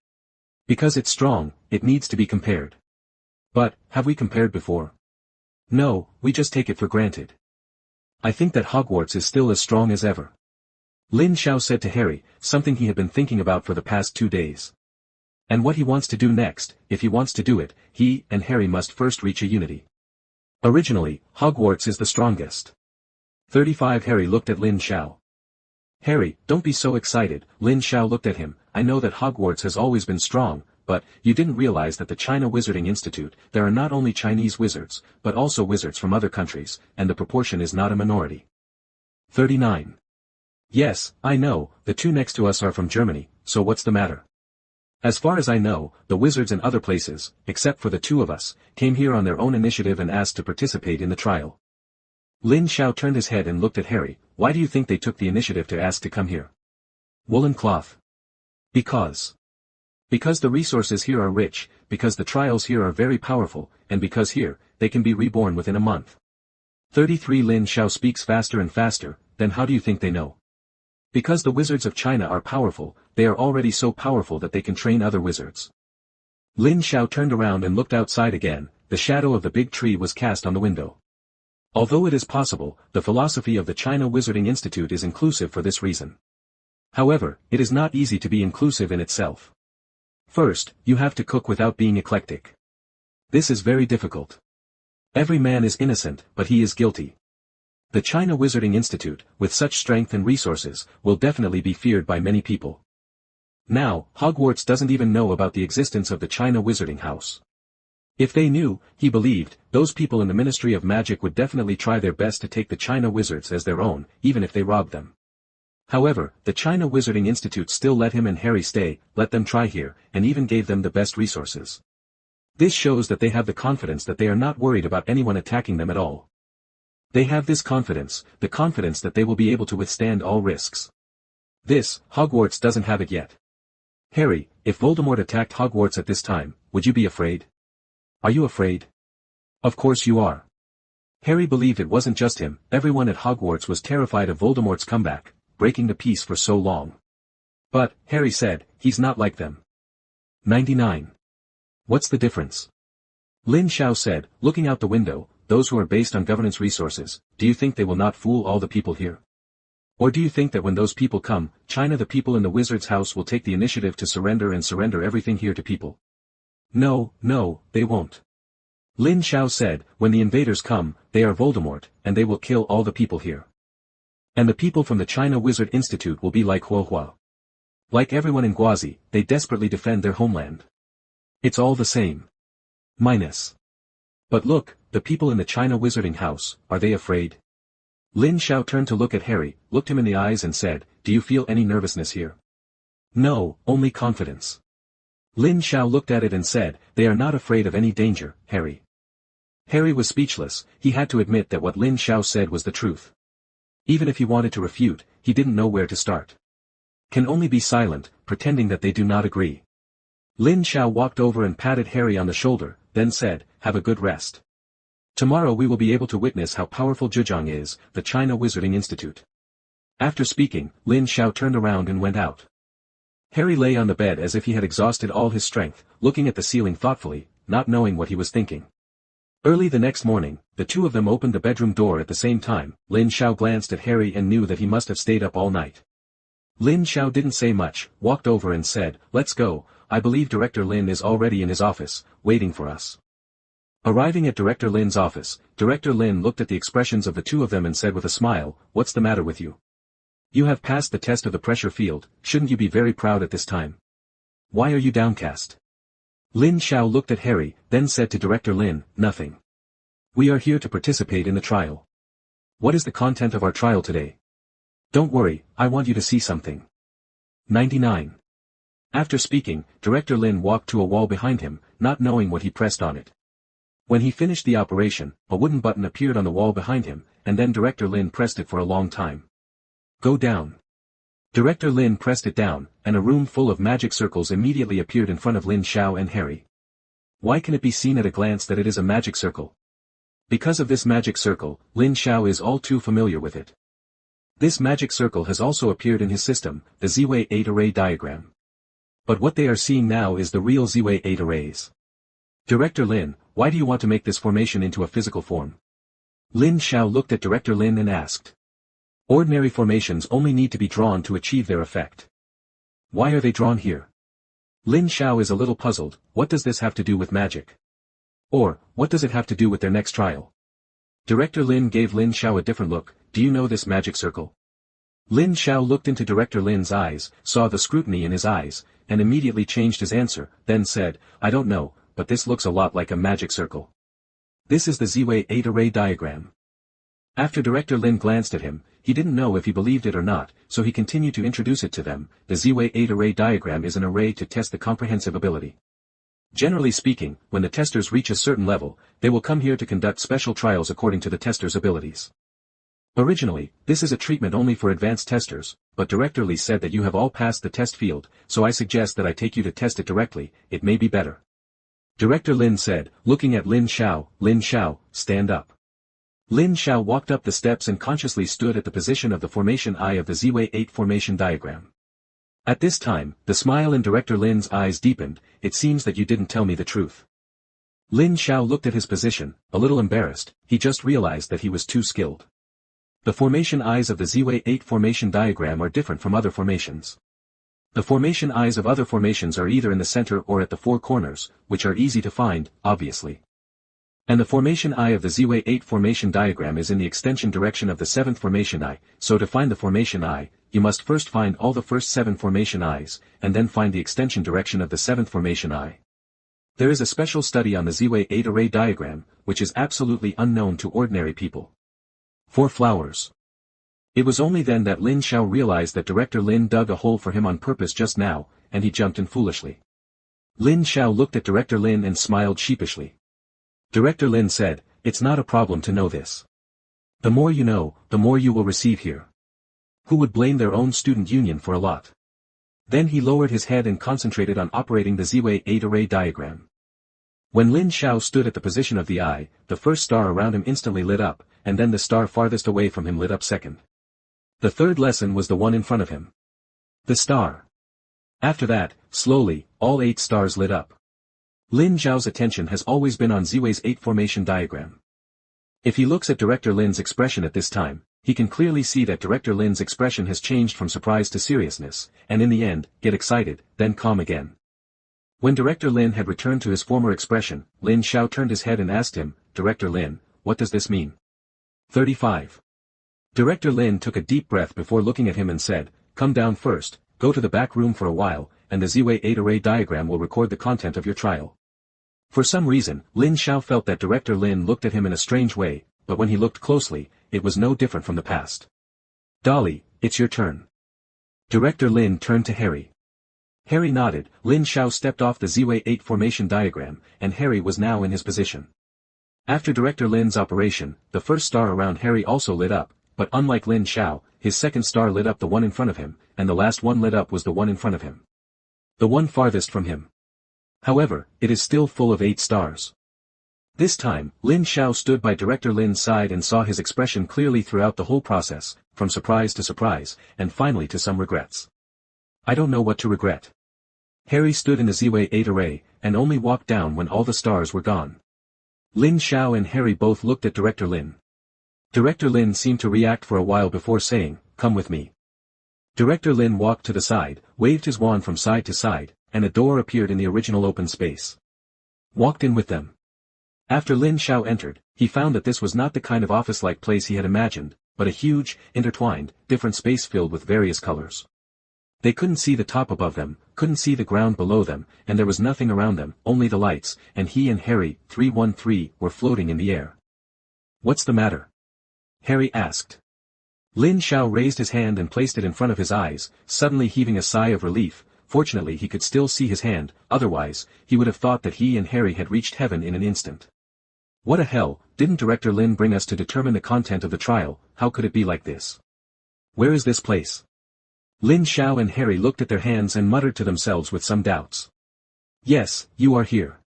Because it's strong, it needs to be compared. But, have we compared before? No, we just take it for granted. I think that Hogwarts is still as strong as ever." Lin Xiao said to Harry, something he had been thinking about for the past 2 days. And what he wants to do next, if he wants to do it, he and Harry must first reach a unity. Originally, Hogwarts is the strongest. 35 Harry looked at Lin Xiao. "Harry, don't be so excited," Lin Xiao looked at him, "I know that Hogwarts has always been strong, but, you didn't realize that the China Wizarding Institute, there are not only Chinese wizards, but also wizards from other countries, and the proportion is not a minority." 39. "Yes, I know, the 2 next to us are from Germany, so what's the matter? As far as I know, the wizards in other places, except for the 2 of us, came here on their own initiative and asked to participate in the trial." Lin Xiao turned his head and looked at Harry. "Why do you think they took the initiative to ask to come here?" "Woolen cloth. Because the resources here are rich, because the trials here are very powerful, and because here, they can be reborn within a month." 33 Lin Xiao speaks faster and faster. "Then how do you think they know?" "Because the wizards of China are powerful, they are already so powerful that they can train other wizards." Lin Xiao turned around and looked outside again. The shadow of the big tree was cast on the window. Although it is possible, the philosophy of the China Wizarding Institute is inclusive for this reason. However, it is not easy to be inclusive in itself. First, you have to cook without being eclectic. This is very difficult. Every man is innocent, but he is guilty. The China Wizarding Institute, with such strength and resources, will definitely be feared by many people. Now, Hogwarts doesn't even know about the existence of the China Wizarding House. If they knew, he believed, those people in the Ministry of Magic would definitely try their best to take the China Wizards as their own, even if they robbed them. However, the China Wizarding Institute still let him and Harry stay, let them try here, and even gave them the best resources. This shows that they have the confidence that they are not worried about anyone attacking them at all. They have this confidence, the confidence that they will be able to withstand all risks. This, Hogwarts doesn't have it yet. Harry, if Voldemort attacked Hogwarts at this time, would you be afraid? Are you afraid? Of course you are. Harry believed it wasn't just him, everyone at Hogwarts was terrified of Voldemort's comeback, breaking the peace for so long. But, Harry said, he's not like them. 99. What's the difference? Lin Xiao said, looking out the window, those who are based on governance resources, do you think they will not fool all the people here? Or do you think that when those people come, China the people in the wizard's house will take the initiative to surrender everything here to people? No, they won't. Lin Xiao said, when the invaders come, they are Voldemort, and they will kill all the people here. And the people from the China Wizard Institute will be like Huohua. Like everyone in Guazi, they desperately defend their homeland. It's all the same. Minus. But look, the people in the China Wizarding House, are they afraid? Lin Xiao turned to look at Harry, looked him in the eyes and said, do you feel any nervousness here? No, only confidence. Lin Xiao looked at it and said, they are not afraid of any danger, Harry. Harry was speechless, he had to admit that what Lin Xiao said was the truth. Even if he wanted to refute, he didn't know where to start. Can only be silent, pretending that they do not agree. Lin Xiao walked over and patted Harry on the shoulder, then said, "Have a good rest. Tomorrow we will be able to witness how powerful Zhejiang is, the China Wizarding Institute." After speaking, Lin Xiao turned around and went out. Harry lay on the bed as if he had exhausted all his strength, looking at the ceiling thoughtfully, not knowing what he was thinking. Early the next morning, the two of them opened the bedroom door at the same time. Lin Xiao glanced at Harry and knew that he must have stayed up all night. Lin Xiao didn't say much, walked over and said, "Let's go, I believe Director Lin is already in his office, waiting for us." Arriving at Director Lin's office, Director Lin looked at the expressions of the two of them and said with a smile, "What's the matter with you? You have passed the test of the pressure field, shouldn't you be very proud at this time? Why are you downcast?" Lin Xiao looked at Harry, then said to Director Lin, "Nothing. We are here to participate in the trial. What is the content of our trial today? Don't worry, I want you to see something." 99. After speaking, Director Lin walked to a wall behind him, not knowing what he pressed on it. When he finished the operation, a wooden button appeared on the wall behind him, and then Director Lin pressed it for a long time. "Go down." Director Lin pressed it down, and a room full of magic circles immediately appeared in front of Lin Xiao and Harry. Why can it be seen at a glance that it is a magic circle? Because of this magic circle, Lin Xiao is all too familiar with it. This magic circle has also appeared in his system, the Z-Way 8 array diagram. But what they are seeing now is the real Z-Way 8 arrays. "Director Lin, why do you want to make this formation into a physical form?" Lin Xiao looked at Director Lin and asked. "Ordinary formations only need to be drawn to achieve their effect. Why are they drawn here?" Lin Xiao is a little puzzled. What does this have to do with magic? Or, what does it have to do with their next trial? Director Lin gave Lin Xiao a different look. "Do you know this magic circle?" Lin Xiao looked into Director Lin's eyes, saw the scrutiny in his eyes, and immediately changed his answer, then said, "I don't know, but this looks a lot like a magic circle. This is the Z-Way 8 array diagram." After Director Lin glanced at him, he didn't know if he believed it or not, so he continued to introduce it to them. The Z-Way 8 array diagram is an array to test the comprehensive ability. Generally speaking, when the testers reach a certain level, they will come here to conduct special trials according to the testers' abilities. Originally, this is a treatment only for advanced testers, but Director Li said that you have all passed the test field, so I suggest that I take you to test it directly, it may be better. Director Lin said, looking at Lin Xiao, "Stand up." Lin Xiao walked up the steps and consciously stood at the position of the formation eye of the Z-Way 8 formation diagram. At this time, the smile in Director Lin's eyes deepened. "It seems that you didn't tell me the truth." Lin Xiao looked at his position, a little embarrassed. He just realized that he was too skilled. The formation eyes of the Z-Way 8 formation diagram are different from other formations. The formation eyes of other formations are either in the center or at the four corners, which are easy to find, obviously. And the formation eye of the Z-Way 8 formation diagram is in the extension direction of the 7th formation eye, so to find the formation eye, you must first find all the first 7 formation eyes, and then find the extension direction of the 7th formation eye. There is a special study on the Z-Way 8 array diagram, which is absolutely unknown to ordinary people. 4 flowers. It was only then that Lin Xiao realized that Director Lin dug a hole for him on purpose just now, and he jumped in foolishly. Lin Xiao looked at Director Lin and smiled sheepishly. Director Lin said, "It's not a problem to know this. The more you know, the more you will receive here. Who would blame their own student union for a lot?" Then he lowered his head and concentrated on operating the Z-Way 8 array diagram. When Lin Xiao stood at the position of the eye, the first star around him instantly lit up, and then the star farthest away from him lit up second. The third lesson was the one in front of him. The star. After that, slowly, all 8 stars lit up. Lin Xiao's attention has always been on Z-Way's 8 formation diagram. If he looks at Director Lin's expression at this time, he can clearly see that Director Lin's expression has changed from surprise to seriousness, and in the end, get excited, then calm again. When Director Lin had returned to his former expression, Lin Xiao turned his head and asked him, "Director Lin, what does this mean?" 35. Director Lin took a deep breath before looking at him and said, "Come down first, go to the back room for a while, and the Z-Way 8 array diagram will record the content of your trial." For some reason, Lin Xiao felt that Director Lin looked at him in a strange way, but when he looked closely, it was no different from the past. "Dolly, it's your turn." Director Lin turned to Harry. Harry nodded. Lin Xiao stepped off the Z-Way 8 formation diagram, and Harry was now in his position. After Director Lin's operation, the first star around Harry also lit up, but unlike Lin Xiao, his second star lit up the one in front of him, and the last one lit up was the one in front of him. The one farthest from him. However, it is still full of 8 stars. This time, Lin Xiao stood by Director Lin's side and saw his expression clearly throughout the whole process, from surprise to surprise, and finally to some regrets. I don't know what to regret. Harry stood in the Z-Way 8 array, and only walked down when all the stars were gone. Lin Xiao and Harry both looked at Director Lin. Director Lin seemed to react for a while before saying, "Come with me." Director Lin walked to the side, waved his wand from side to side, and a door appeared in the original open space. Walked in with them. After Lin Xiao entered, he found that this was not the kind of office-like place he had imagined, but a huge, intertwined, different space filled with various colors. They couldn't see the top above them, couldn't see the ground below them, and there was nothing around them, only the lights, and he and Harry, 313, were floating in the air. "What's the matter?" Harry asked. Lin Xiao raised his hand and placed it in front of his eyes, suddenly heaving a sigh of relief. Fortunately he could still see his hand, otherwise, he would have thought that he and Harry had reached heaven in an instant. What a hell, didn't Director Lin bring us to determine the content of the trial? How could it be like this? Where is this place? Lin Xiao and Harry looked at their hands and muttered to themselves with some doubts. "Yes, you are here."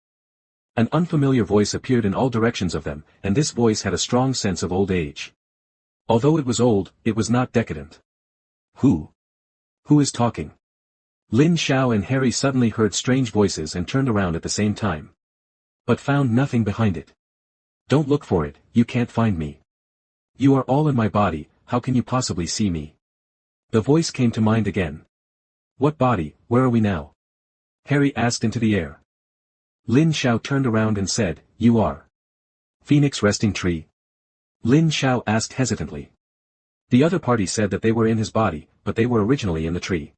An unfamiliar voice appeared in all directions of them, and this voice had a strong sense of old age. Although it was old, it was not decadent. Who? Who is talking? Lin Xiao and Harry suddenly heard strange voices and turned around at the same time. But found nothing behind it. "Don't look for it, you can't find me. You are all in my body, how can you possibly see me?" The voice came to mind again. "What body, where are we now?" Harry asked into the air. Lin Xiao turned around and said, "You are Phoenix Resting Tree?" Lin Xiao asked hesitantly. The other party said that they were in his body, but they were originally in the tree.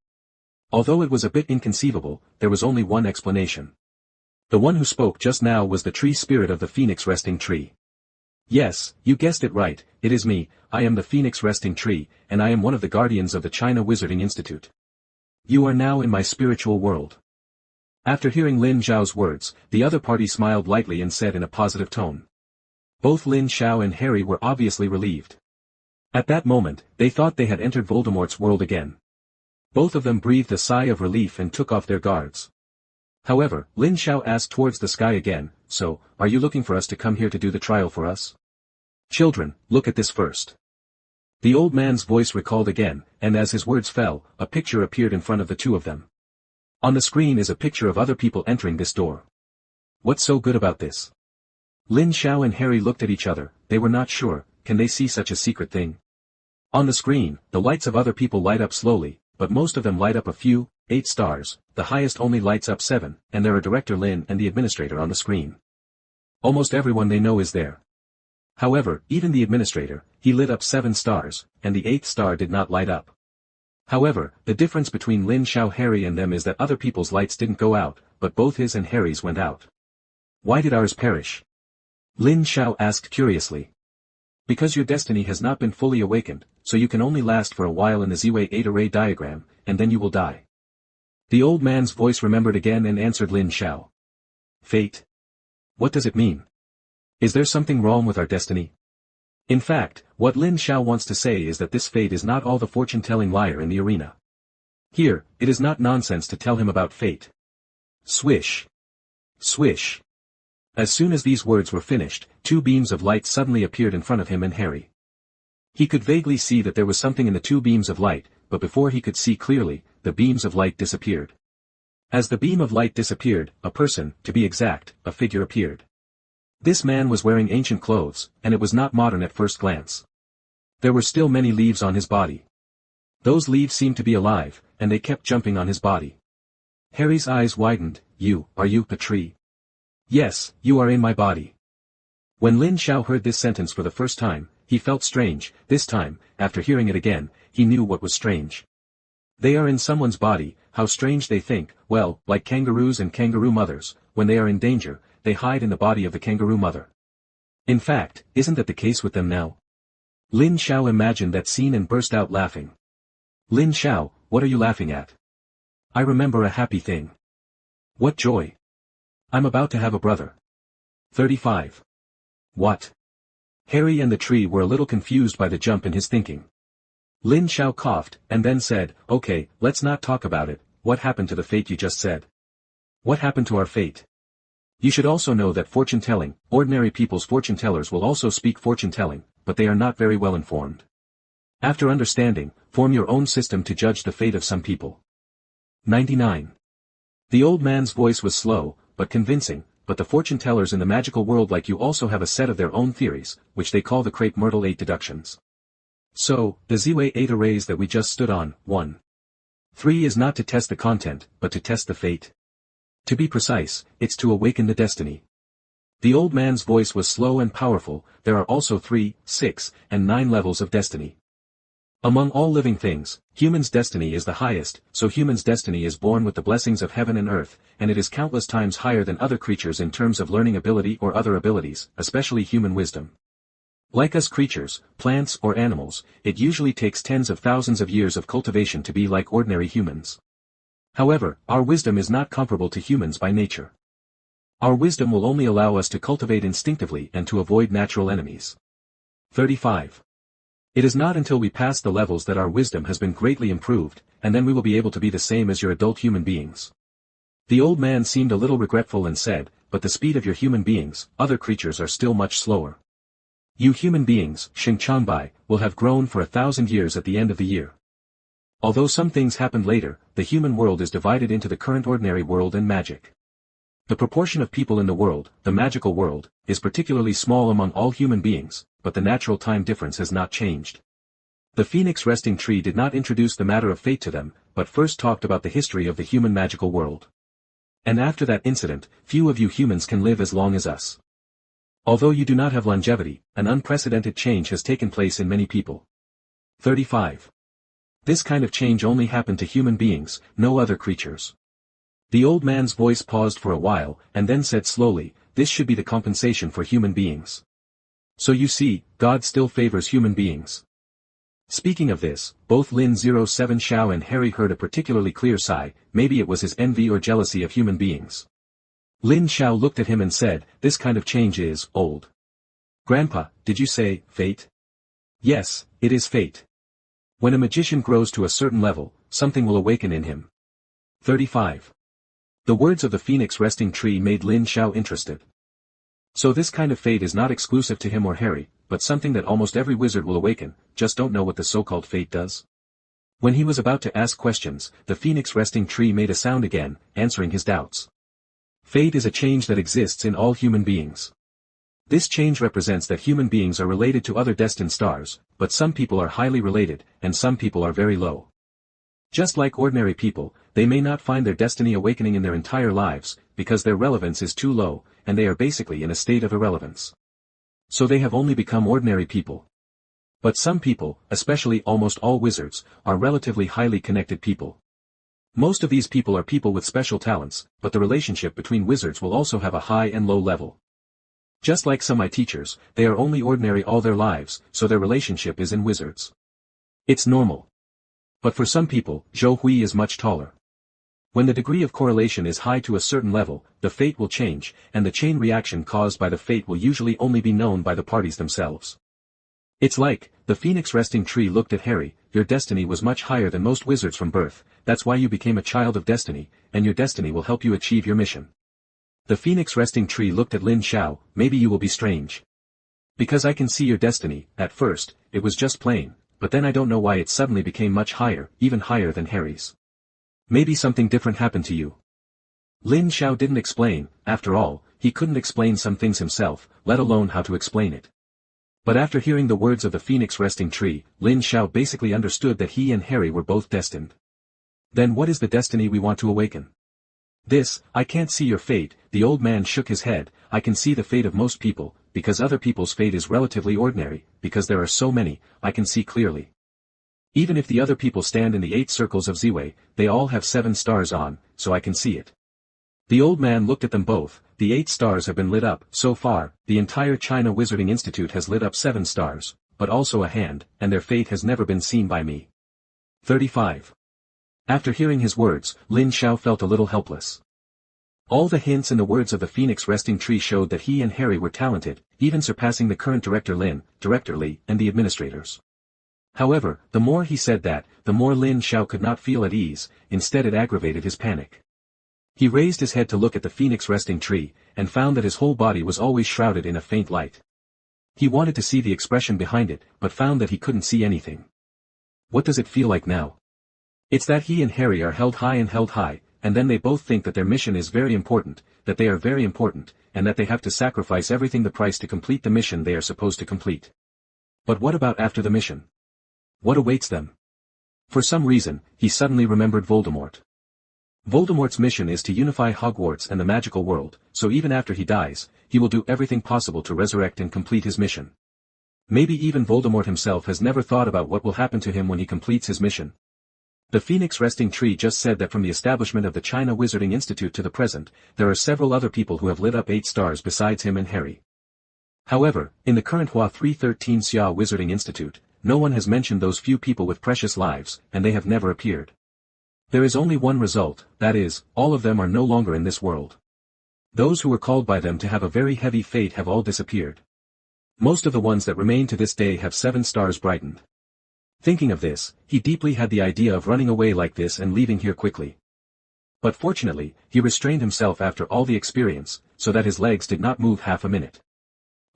Although it was a bit inconceivable, there was only one explanation. The one who spoke just now was the tree spirit of the Phoenix Resting Tree. "Yes, you guessed it right, it is me, I am the Phoenix Resting Tree, and I am one of the guardians of the China Wizarding Institute. You are now in my spiritual world." After hearing Lin Xiao's words, the other party smiled lightly and said in a positive tone. Both Lin Xiao and Harry were obviously relieved. At that moment, they thought they had entered Voldemort's world again. Both of them breathed a sigh of relief and took off their guards. However, Lin Xiao asked towards the sky again, "So, are you looking for us to come here to do the trial for us? Children, look at this first." The old man's voice recalled again, and as his words fell, a picture appeared in front of the two of them. On the screen is a picture of other people entering this door. What's so good about this? Lin Xiao and Harry looked at each other, they were not sure, can they see such a secret thing? On the screen, the lights of other people light up slowly, but most of them light up a few, 8 stars, the highest only lights up 7, and there are Director Lin and the administrator on the screen. Almost everyone they know is there. However, even the administrator, he lit up 7 stars, and the 8th star did not light up. However, the difference between Lin Xiao, Harry and them is that other people's lights didn't go out, but both his and Harry's went out. Why did ours perish? Lin Xiao asked curiously. Because your destiny has not been fully awakened, so you can only last for a while in the Z-Way 8 array diagram, and then you will die. The old man's voice remembered again and answered Lin Xiao. Fate? What does it mean? Is there something wrong with our destiny? In fact, what Lin Xiao wants to say is that this fate is not all the fortune-telling liar in the arena. Here, it is not nonsense to tell him about fate. Swish. Swish. As soon as these words were finished, 2 beams of light suddenly appeared in front of him and Harry. He could vaguely see that there was something in the 2 beams of light, but before he could see clearly, the beams of light disappeared. As the beam of light disappeared, a person, to be exact, a figure appeared. This man was wearing ancient clothes, and it was not modern at first glance. There were still many leaves on his body. Those leaves seemed to be alive, and they kept jumping on his body. Harry's eyes widened. Are you a tree? Yes, you are in my body. When Lin Xiao heard this sentence for the first time, he felt strange. This time, after hearing it again, he knew what was strange. They are in someone's body, how strange they think, well, like kangaroos and kangaroo mothers, when they are in danger, they hide in the body of the kangaroo mother. In fact, isn't that the case with them now? Lin Xiao imagined that scene and burst out laughing. Lin Xiao, what are you laughing at? I remember a happy thing. What joy! I'm about to have a brother. 35. What? Harry and the tree were a little confused by the jump in his thinking. Lin Xiao coughed, and then said, "Okay, let's not talk about it. What happened to the fate you just said?" "What happened to our fate?" "You should also know that fortune-telling, ordinary people's fortune-tellers will also speak fortune-telling, but they are not very well informed. After understanding, form your own system to judge the fate of some people." 99. The old man's voice was slow, but convincing, but the fortune-tellers in the magical world like you also have a set of their own theories, which they call the Crepe Myrtle 8 deductions. So, the Ziwei 8 arrays that we just stood on, 1. 3 is not to test the content, but to test the fate. To be precise, it's to awaken the destiny. The old man's voice was slow and powerful. There are also 3, 6, and 9 levels of destiny. Among all living things, human's destiny is the highest, so human's destiny is born with the blessings of heaven and earth, and it is countless times higher than other creatures in terms of learning ability or other abilities, especially human wisdom. Like us creatures, plants or animals, it usually takes tens of thousands of years of cultivation to be like ordinary humans. However, our wisdom is not comparable to humans by nature. Our wisdom will only allow us to cultivate instinctively and to avoid natural enemies. 35. It is not until we pass the levels that our wisdom has been greatly improved, and then we will be able to be the same as your adult human beings. The old man seemed a little regretful and said, "But the speed of your human beings, other creatures are still much slower. You human beings, Xingqiangbai, will have grown for 1,000 years at the end of the year." Although some things happened later, the human world is divided into the current ordinary world and magic. The proportion of people in the world, the magical world, is particularly small among all human beings, but the natural time difference has not changed. The Phoenix Resting Tree did not introduce the matter of fate to them, but first talked about the history of the human magical world. And after that incident, few of you humans can live as long as us. Although you do not have longevity, an unprecedented change has taken place in many people. 35. This kind of change only happened to human beings, no other creatures. The old man's voice paused for a while, and then said slowly, "This should be the compensation for human beings. So you see, God still favors human beings." Speaking of this, both Lin 07 Xiao and Harry heard a particularly clear sigh. Maybe it was his envy or jealousy of human beings. Lin Xiao looked at him and said, "This kind of change is old." "Grandpa, did you say fate?" "Yes, it is fate. When a magician grows to a certain level, something will awaken in him." 35. The words of the Phoenix Resting Tree made Lin Xiao interested. So this kind of fate is not exclusive to him or Harry, but something that almost every wizard will awaken, just don't know what the so-called fate does. When he was about to ask questions, the Phoenix Resting Tree made a sound again, answering his doubts. Fate is a change that exists in all human beings. This change represents that human beings are related to other destined stars, but some people are highly related, and some people are very low. Just like ordinary people, they may not find their destiny awakening in their entire lives, because their relevance is too low, and they are basically in a state of irrelevance. So they have only become ordinary people. But some people, especially almost all wizards, are relatively highly connected people. Most of these people are people with special talents, but the relationship between wizards will also have a high and low level. Just like some teachers, they are only ordinary all their lives, so their relationship is in wizards. It's normal. But for some people, Zhou Hui is much taller. When the degree of correlation is high to a certain level, the fate will change, and the chain reaction caused by the fate will usually only be known by the parties themselves. It's like, the Phoenix Resting Tree looked at Harry, "Your destiny was much higher than most wizards from birth, that's why you became a child of destiny, and your destiny will help you achieve your mission." The Phoenix Resting Tree looked at Lin Xiao, "Maybe you will be strange. Because I can see your destiny, at first, it was just plain, but then I don't know why it suddenly became much higher, even higher than Harry's. Maybe something different happened to you." Lin Xiao didn't explain. After all, he couldn't explain some things himself, let alone how to explain it. But after hearing the words of the Phoenix Resting Tree, Lin Xiao basically understood that he and Harry were both destined. Then what is the destiny we want to awaken? "This, I can't see your fate," the old man shook his head. "I can see the fate of most people, because other people's fate is relatively ordinary, because there are so many, I can see clearly. Even if the other people stand in the 8 circles of Ziwei, they all have 7 stars on, so I can see it." The old man looked at them both. "The 8 stars have been lit up. So far, the entire China Wizarding Institute has lit up 7 stars, but also a hand, and their fate has never been seen by me." 35. After hearing his words, Lin Xiao felt a little helpless. All the hints and the words of the Phoenix Resting Tree showed that he and Harry were talented, even surpassing the current Director Lee, and the administrators. However, the more he said that, the more Lin Xiao could not feel at ease, instead it aggravated his panic. He raised his head to look at the Phoenix Resting Tree, and found that his whole body was always shrouded in a faint light. He wanted to see the expression behind it, but found that he couldn't see anything. What does it feel like now? It's that he and Harry are held high, and then they both think that their mission is very important, that they are very important, and that they have to sacrifice everything the price to complete the mission they are supposed to complete. But what about after the mission? What awaits them? For some reason, he suddenly remembered Voldemort. Voldemort's mission is to unify Hogwarts and the magical world, so even after he dies, he will do everything possible to resurrect and complete his mission. Maybe even Voldemort himself has never thought about what will happen to him when he completes his mission. The Phoenix Resting Tree just said that from the establishment of the China Wizarding Institute to the present, there are several other people who have lit up 8 stars besides him and Harry. However, in the current Hua 313 Xia Wizarding Institute, no one has mentioned those few people with precious lives, and they have never appeared. There is only one result, that is, all of them are no longer in this world. Those who were called by them to have a very heavy fate have all disappeared. Most of the ones that remain to this day have 7 stars brightened. Thinking of this, he deeply had the idea of running away like this and leaving here quickly. But fortunately, he restrained himself after all the experience, so that his legs did not move half a minute.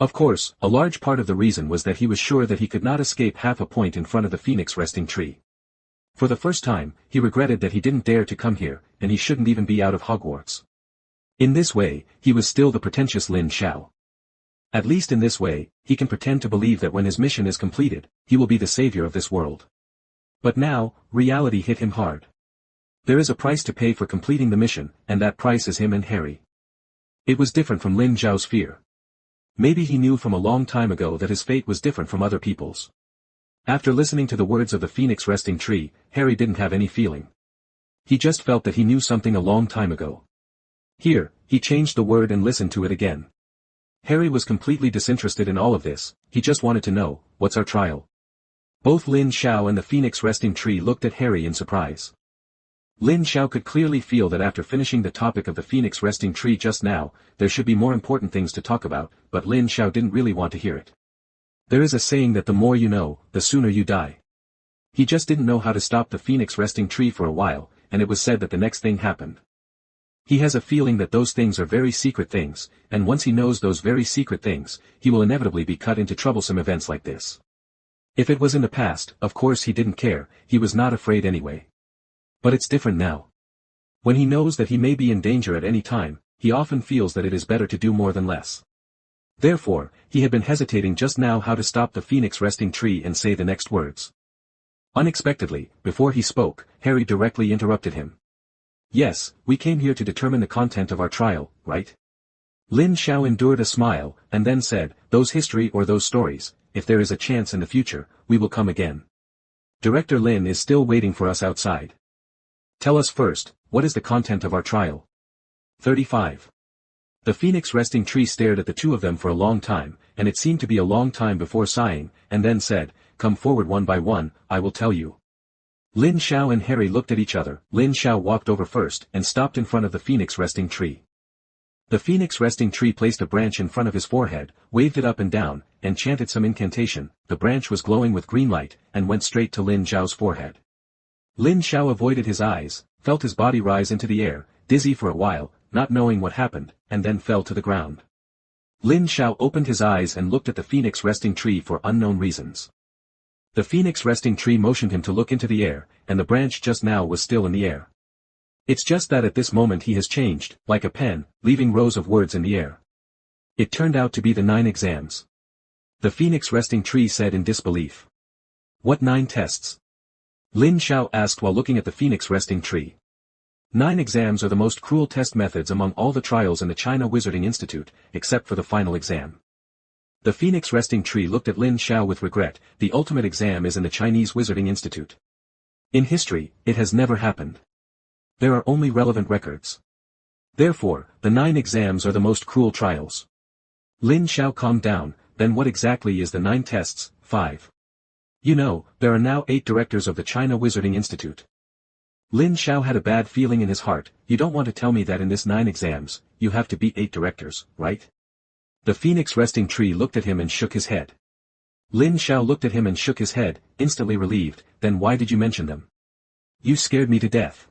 Of course, a large part of the reason was that he was sure that he could not escape half a point in front of the Phoenix Resting Tree. For the first time, he regretted that he didn't dare to come here, and he shouldn't even be out of Hogwarts. In this way, he was still the pretentious Lin Xiao. At least in this way, he can pretend to believe that when his mission is completed, he will be the savior of this world. But now, reality hit him hard. There is a price to pay for completing the mission, and that price is him and Harry. It was different from Lin Xiao's fear. Maybe he knew from a long time ago that his fate was different from other people's. After listening to the words of the Phoenix Resting Tree, Harry didn't have any feeling. He just felt that he knew something a long time ago. Here, he changed the word and listened to it again. Harry was completely disinterested in all of this, he just wanted to know, what's our trial? Both Lin Xiao and the Phoenix Resting Tree looked at Harry in surprise. Lin Xiao could clearly feel that after finishing the topic of the Phoenix Resting Tree just now, there should be more important things to talk about, but Lin Xiao didn't really want to hear it. There is a saying that the more you know, the sooner you die. He just didn't know how to stop the Phoenix Resting Tree for a while, and it was said that the next thing happened. He has a feeling that those things are very secret things, and once he knows those very secret things, he will inevitably be cut into troublesome events like this. If it was in the past, of course he didn't care, he was not afraid anyway. But it's different now. When he knows that he may be in danger at any time, he often feels that it is better to do more than less. Therefore, he had been hesitating just now how to stop the Phoenix Resting Tree and say the next words. Unexpectedly, before he spoke, Harry directly interrupted him. Yes, we came here to determine the content of our trial, right? Lin Xiao endured a smile, and then said, those history or those stories, if there is a chance in the future, we will come again. Director Lin is still waiting for us outside. Tell us first, what is the content of our trial? 35. The Phoenix Resting Tree stared at the two of them for a long time, and it seemed to be a long time before sighing, and then said, come forward one by one, I will tell you. Lin Xiao and Harry looked at each other. Lin Xiao walked over first and stopped in front of the Phoenix Resting Tree. The Phoenix Resting Tree placed a branch in front of his forehead, waved it up and down, and chanted some incantation. The branch was glowing with green light, and went straight to Lin Xiao's forehead. Lin Xiao avoided his eyes, felt his body rise into the air, dizzy for a while, not knowing what happened, and then fell to the ground. Lin Xiao opened his eyes and looked at the Phoenix Resting Tree for unknown reasons. The Phoenix Resting Tree motioned him to look into the air, and the branch just now was still in the air. It's just that at this moment he has changed, like a pen, leaving rows of words in the air. It turned out to be the 9 exams. The Phoenix Resting Tree said in disbelief. What 9 tests? Lin Xiao asked while looking at the Phoenix Resting Tree. 9 exams are the most cruel test methods among all the trials in the China Wizarding Institute, except for the final exam. The Phoenix Resting Tree looked at Lin Xiao with regret. The ultimate exam is in the Chinese Wizarding Institute. In history, it has never happened. There are only relevant records. Therefore, the 9 exams are the most cruel trials. Lin Xiao calmed down. Then what exactly is the 9 tests? 5. You know, there are now 8 directors of the China Wizarding Institute. Lin Xiao had a bad feeling in his heart. You don't want to tell me that in this 9 exams, you have to beat 8 directors, right? The Phoenix Resting Tree looked at him and shook his head. Lin Xiao looked at him and shook his head, instantly relieved. Then why did you mention them? You scared me to death.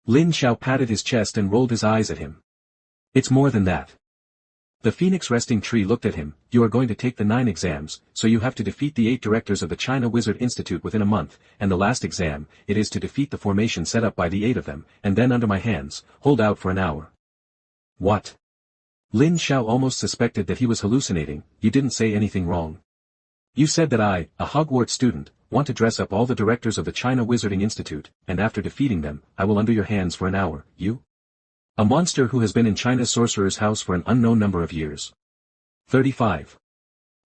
Lin Xiao patted his chest and rolled his eyes at him. It's more than that. The Phoenix Resting Tree looked at him. You are going to take the 9 exams, so you have to defeat the 8 directors of the China Wizard Institute within a month, and the last exam, it is to defeat the formation set up by the 8 of them, and then under my hands, hold out for an hour. What? Lin Xiao almost suspected that he was hallucinating. You didn't say anything wrong. You said that I, a Hogwarts student, want to dress up all the directors of the China Wizarding Institute, and after defeating them, I will under your hands for an hour. You? A monster who has been in China's sorcerer's house for an unknown number of years. 35.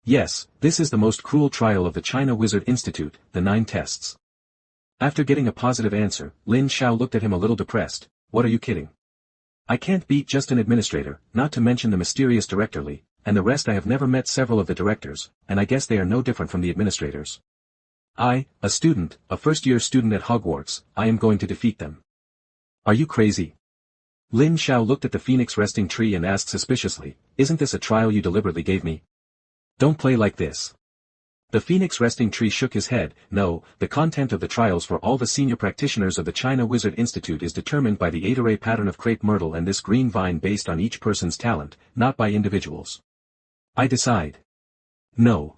Yes, this is the most cruel trial of the China Wizard Institute, the 9 tests. After getting a positive answer, Lin Xiao looked at him a little depressed. What are you kidding? I can't beat just an administrator, not to mention the mysterious director Li, and the rest. I have never met several of the directors, and I guess they are no different from the administrators. I, a student, a first-year student at Hogwarts, I am going to defeat them. Are you crazy? Lin Xiao looked at the Phoenix Resting Tree and asked suspiciously, isn't this a trial you deliberately gave me? Don't play like this. The Phoenix Resting Tree shook his head. No, the content of the trials for all the senior practitioners of the China Wizard Institute is determined by the 8-array pattern of crepe myrtle and this green vine based on each person's talent, not by individuals. I decide. No.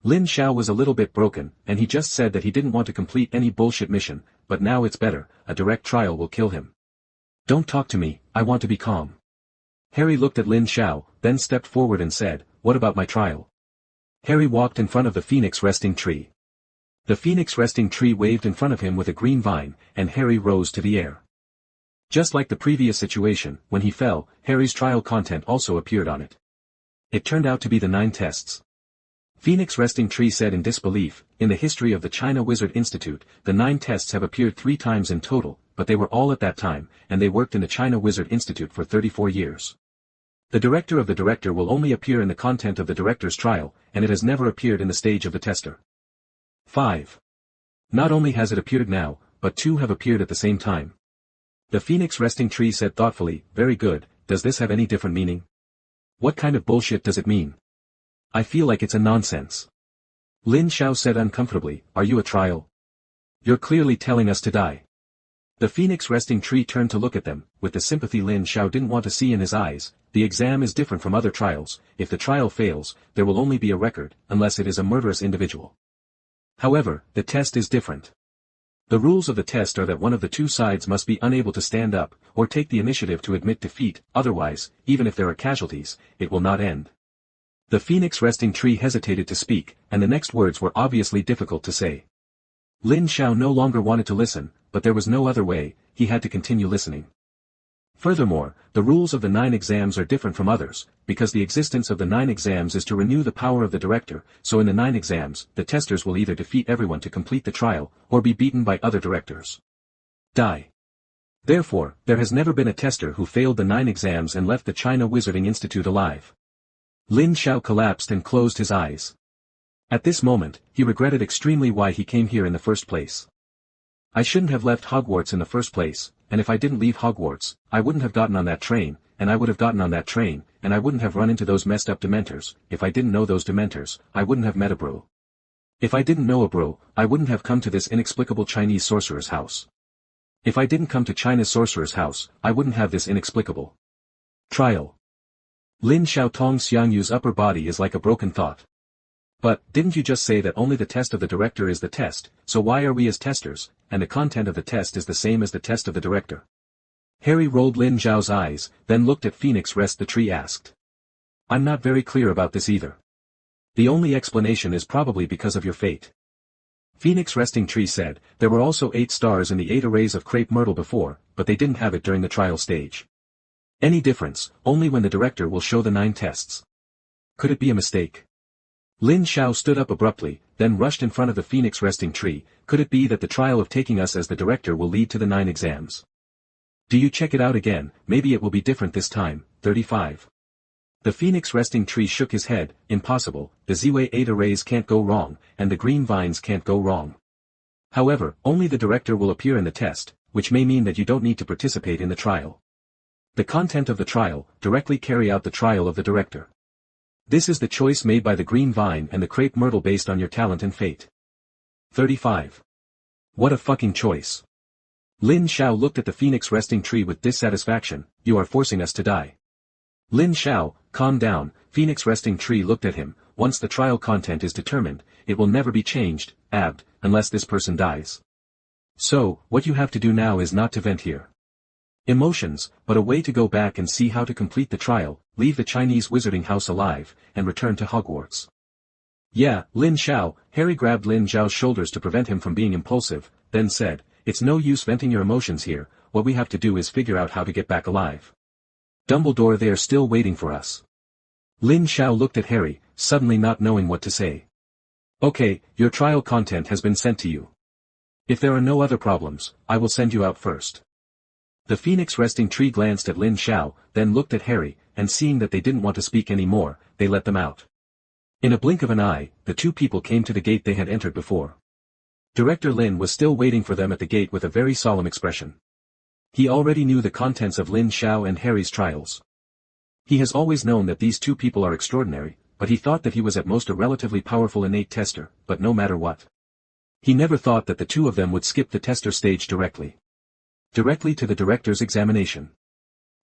Lin Xiao was a little bit broken, and he just said that he didn't want to complete any bullshit mission, but now it's better, a direct trial will kill him. Don't talk to me, I want to be calm. Harry looked at Lin Xiao, then stepped forward and said, what about my trial? Harry walked in front of the Phoenix Resting Tree. The Phoenix Resting Tree waved in front of him with a green vine, and Harry rose to the air. Just like the previous situation, when he fell, Harry's trial content also appeared on it. It turned out to be the 9 tests. Phoenix Resting Tree said in disbelief, in the history of the China Wizard Institute, the 9 tests have appeared 3 times in total, but they were all at that time, and they worked in the China Wizard Institute for 34 years. The director of the director will only appear in the content of the director's trial, and it has never appeared in the stage of the tester. 5. Not only has it appeared now, but 2 have appeared at the same time. The Phoenix Resting Tree said thoughtfully, very good, does this have any different meaning? What kind of bullshit does it mean? I feel like it's a nonsense. Lin Xiao said uncomfortably, are you a trial? You're clearly telling us to die. The Phoenix Resting Tree turned to look at them, with the sympathy Lin Xiao didn't want to see in his eyes. The exam is different from other trials. If the trial fails, there will only be a record, unless it is a murderous individual. However, the test is different. The rules of the test are that one of the 2 sides must be unable to stand up, or take the initiative to admit defeat, otherwise, even if there are casualties, it will not end. The Phoenix Resting Tree hesitated to speak, and the next words were obviously difficult to say. Lin Xiao no longer wanted to listen, but there was no other way, he had to continue listening. Furthermore, the rules of the 9 exams are different from others, because the existence of the 9 exams is to renew the power of the director, so in the 9 exams, the testers will either defeat everyone to complete the trial, or be beaten by other directors. Die. Therefore, there has never been a tester who failed the 9 exams and left the China Wizarding Institute alive. Lin Xiao collapsed and closed his eyes. At this moment, he regretted extremely why he came here in the first place. I shouldn't have left Hogwarts in the first place, and if I didn't leave Hogwarts, I wouldn't have gotten on that train, and I would have gotten on that train, and I wouldn't have run into those messed up Dementors. If I didn't know those Dementors, I wouldn't have met a bro. If I didn't know a bro, I wouldn't have come to this inexplicable Chinese sorcerer's house. If I didn't come to China's sorcerer's house, I wouldn't have this inexplicable trial. Lin Xiaotong Xiangyu's upper body is like a broken thought. But, didn't you just say that only the test of the director is the test, so why are we as testers, and the content of the test is the same as the test of the director? Harry rolled Lin Xiao's eyes, then looked at Phoenix Rest the Tree asked. I'm not very clear about this either. The only explanation is probably because of your fate. Phoenix Resting Tree said, there were also 8 stars in the 8 arrays of crepe myrtle before, but they didn't have it during the trial stage. Any difference, only when the director will show the 9 tests. Could it be a mistake? Lin Xiao stood up abruptly, then rushed in front of the Phoenix Resting Tree. Could it be that the trial of taking us as the director will lead to the 9 exams? Do you check it out again, maybe it will be different this time. 35. The Phoenix Resting Tree shook his head, impossible, the Z-Way 8 arrays can't go wrong, and the green vines can't go wrong. However, only the director will appear in the test, which may mean that you don't need to participate in the trial. The content of the trial, directly carry out the trial of the director. This is the choice made by the green vine and the crepe myrtle based on your talent and fate. 35. What a fucking choice. Lin Xiao looked at the phoenix resting tree with dissatisfaction. You are forcing us to die. Lin Xiao, calm down. Phoenix resting tree looked at him. Once the trial content is determined, it will never be changed, unless this person dies. So, what you have to do now is not to vent here. Emotions, but a way to go back and see how to complete the trial, leave the Chinese wizarding house alive, and return to Hogwarts. Yeah, Lin Xiao. Harry grabbed Lin Xiao's shoulders to prevent him from being impulsive, then said, it's no use venting your emotions here, what we have to do is figure out how to get back alive. Dumbledore, they are still waiting for us. Lin Xiao looked at Harry, suddenly not knowing what to say. Okay, your trial content has been sent to you. If there are no other problems, I will send you out first. The phoenix resting tree glanced at Lin Xiao, then looked at Harry, and seeing that they didn't want to speak any more, they let them out. In a blink of an eye, the two people came to the gate they had entered before. Director Lin was still waiting for them at the gate with a very solemn expression. He already knew the contents of Lin Xiao and Harry's trials. He has always known that these two people are extraordinary, but he thought that he was at most a relatively powerful innate tester, but no matter what. He never thought that the two of them would skip the tester stage directly to the director's examination.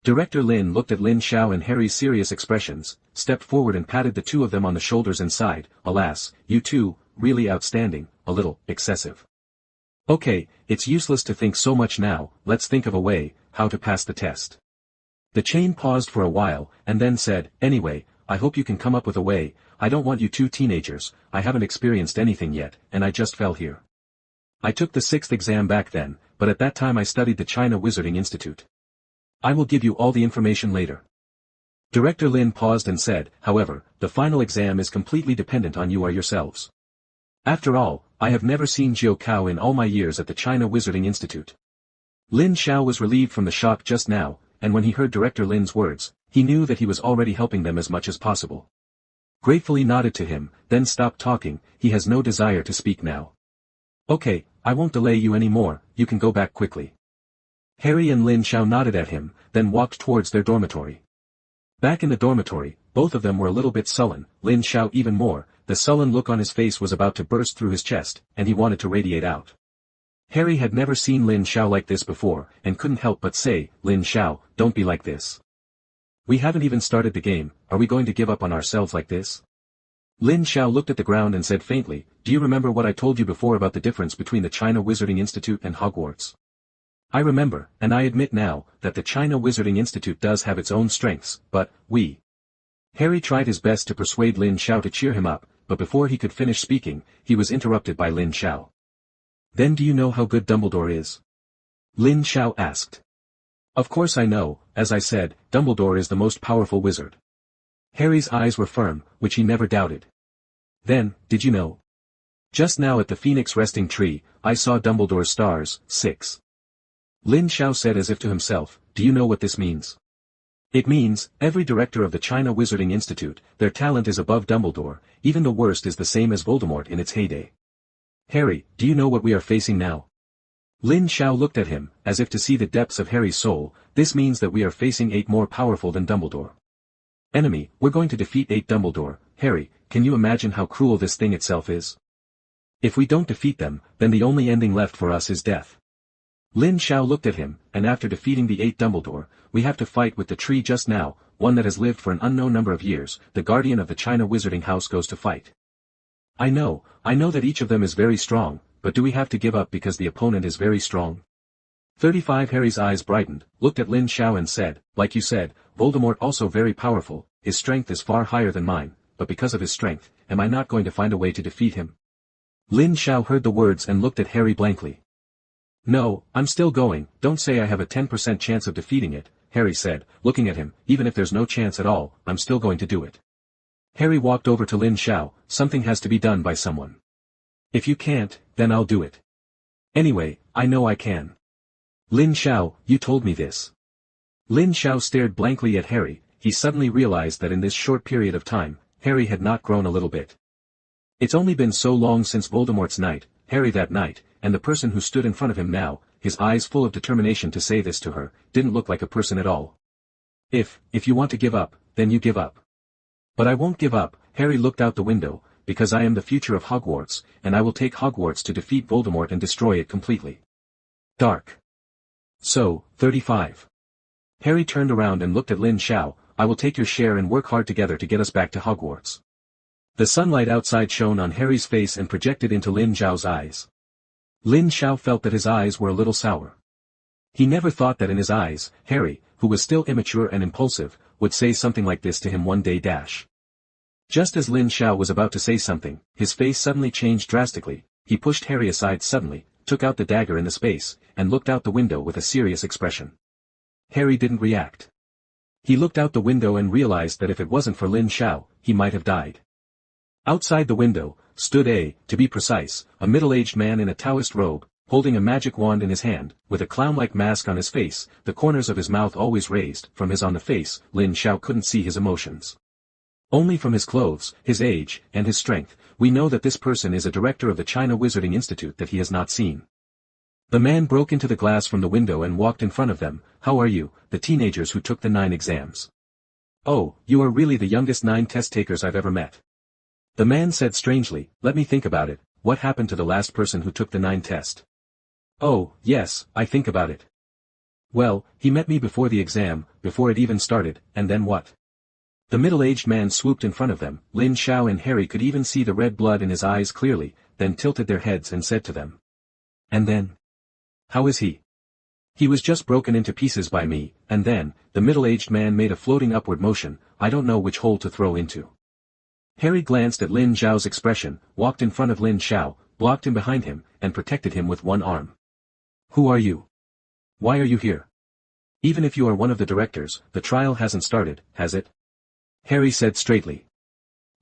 Director Lin looked at Lin Xiao and Harry's serious expressions, stepped forward and patted the two of them on the shoulders and sighed, alas, you two, really outstanding, a little excessive. Okay, it's useless to think so much now, let's think of a way, how to pass the test. The chain paused for a while, and then said, anyway, I hope you can come up with a way. I don't want you two teenagers, I haven't experienced anything yet, and I just fell here. I took the 6th exam back then, but at that time I studied the China Wizarding Institute. I will give you all the information later. Director Lin paused and said, however, the final exam is completely dependent on you or yourselves. After all, I have never seen Jiao Cao in all my years at the China Wizarding Institute. Lin Xiao was relieved from the shock just now, and when he heard Director Lin's words, he knew that he was already helping them as much as possible. Gratefully nodded to him, then stopped talking, he has no desire to speak now. Okay, I won't delay you any more, you can go back quickly. Harry and Lin Xiao nodded at him, then walked towards their dormitory. Back in the dormitory, both of them were a little bit sullen, Lin Xiao even more. The sullen look on his face was about to burst through his chest, and he wanted to radiate out. Harry had never seen Lin Xiao like this before, and couldn't help but say, Lin Xiao, don't be like this. We haven't even started the game, are we going to give up on ourselves like this? Lin Xiao looked at the ground and said faintly, do you remember what I told you before about the difference between the China Wizarding Institute and Hogwarts? I remember, and I admit now, that the China Wizarding Institute does have its own strengths, but, Harry tried his best to persuade Lin Xiao to cheer him up, but before he could finish speaking, he was interrupted by Lin Xiao. Then do you know how good Dumbledore is? Lin Xiao asked. Of course I know, as I said, Dumbledore is the most powerful wizard. Harry's eyes were firm, which he never doubted. Then, did you know? Just now at the Phoenix resting tree, I saw Dumbledore's stars, 6. Lin Xiao said as if to himself, do you know what this means? It means, every director of the China Wizarding Institute, their talent is above Dumbledore, even the worst is the same as Voldemort in its heyday. Harry, do you know what we are facing now? Lin Xiao looked at him, as if to see the depths of Harry's soul. This means that we are facing 8 more powerful than Dumbledore. Enemy, we're going to defeat 8 Dumbledore. Harry, can you imagine how cruel this thing itself is? If we don't defeat them, then the only ending left for us is death. Lin Xiao looked at him, and after defeating the 8 Dumbledore, we have to fight with the tree just now, one that has lived for an unknown number of years. The guardian of the China Wizarding House goes to fight. I know that each of them is very strong, but do we have to give up because the opponent is very strong? 35 Harry's eyes brightened, looked at Lin Xiao and said, like you said, Voldemort also very powerful, his strength is far higher than mine, but because of his strength, am I not going to find a way to defeat him? Lin Xiao heard the words and looked at Harry blankly. No, I'm still going, don't say I have a 10% chance of defeating it, Harry said, looking at him, even if there's no chance at all, I'm still going to do it. Harry walked over to Lin Xiao, something has to be done by someone. If you can't, then I'll do it. Anyway, I know I can. Lin Xiao, you told me this. Lin Xiao stared blankly at Harry, he suddenly realized that in this short period of time, Harry had not grown a little bit. It's only been so long since Voldemort's night, Harry that night, and the person who stood in front of him now, his eyes full of determination to say this to her, didn't look like a person at all. If you want to give up, then you give up. But I won't give up, Harry looked out the window, because I am the future of Hogwarts, and I will take Hogwarts to defeat Voldemort and destroy it completely. Dark. So, 35. Harry turned around and looked at Lin Xiao, I will take your share and work hard together to get us back to Hogwarts. The sunlight outside shone on Harry's face and projected into Lin Xiao's eyes. Lin Xiao felt that his eyes were a little sour. He never thought that in his eyes, Harry, who was still immature and impulsive, would say something like this to him one day. Just as Lin Xiao was about to say something, his face suddenly changed drastically. He pushed Harry aside suddenly, took out the dagger in the space, and looked out the window with a serious expression. Harry didn't react. He looked out the window and realized that if it wasn't for Lin Xiao, he might have died. Outside the window, stood to be precise, a middle-aged man in a Taoist robe, holding a magic wand in his hand, with a clown-like mask on his face, the corners of his mouth always raised. From his on the face, Lin Xiao couldn't see his emotions. Only from his clothes, his age, and his strength, we know that this person is a director of the China Wizarding Institute that he has not seen. The man broke into the glass from the window and walked in front of them. How are you, the teenagers who took the 9 exams? Oh, you are really the youngest 9 test takers I've ever met. The man said strangely, let me think about it, what happened to the last person who took the 9 test? Oh, yes, I think about it. Well, he met me before the exam, before it even started, and then what? The middle-aged man swooped in front of them. Lin Xiao and Harry could even see the red blood in his eyes clearly, then tilted their heads and said to them. And then? How is he? He was just broken into pieces by me, and then, the middle-aged man made a floating upward motion, I don't know which hole to throw into. Harry glanced at Lin Xiao's expression, walked in front of Lin Xiao, blocked him behind him, and protected him with one arm. Who are you? Why are you here? Even if you are one of the directors, the trial hasn't started, has it? Harry said straightly.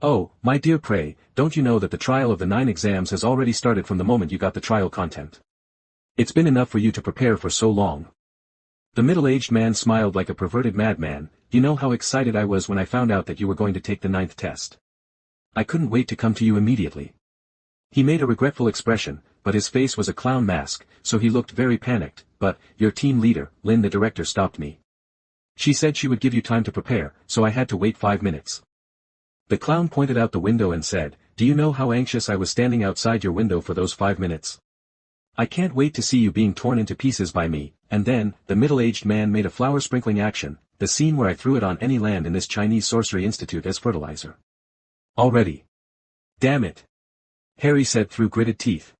Oh, my dear Prey, don't you know that the trial of the 9 exams has already started from the moment you got the trial content? It's been enough for you to prepare for so long. The middle-aged man smiled like a perverted madman. You know how excited I was when I found out that you were going to take the 9th test. I couldn't wait to come to you immediately. He made a regretful expression, but his face was a clown mask, so he looked very panicked. But, your team leader, Lin the director stopped me. She said she would give you time to prepare, so I had to wait 5 minutes. The clown pointed out the window and said, do you know how anxious I was standing outside your window for those 5 minutes? I can't wait to see you being torn into pieces by me. And then, the middle-aged man made a flower-sprinkling action, the scene where I threw it on any land in this Chinese Sorcery Institute as fertilizer. Already. Damn it. Harry said through gritted teeth.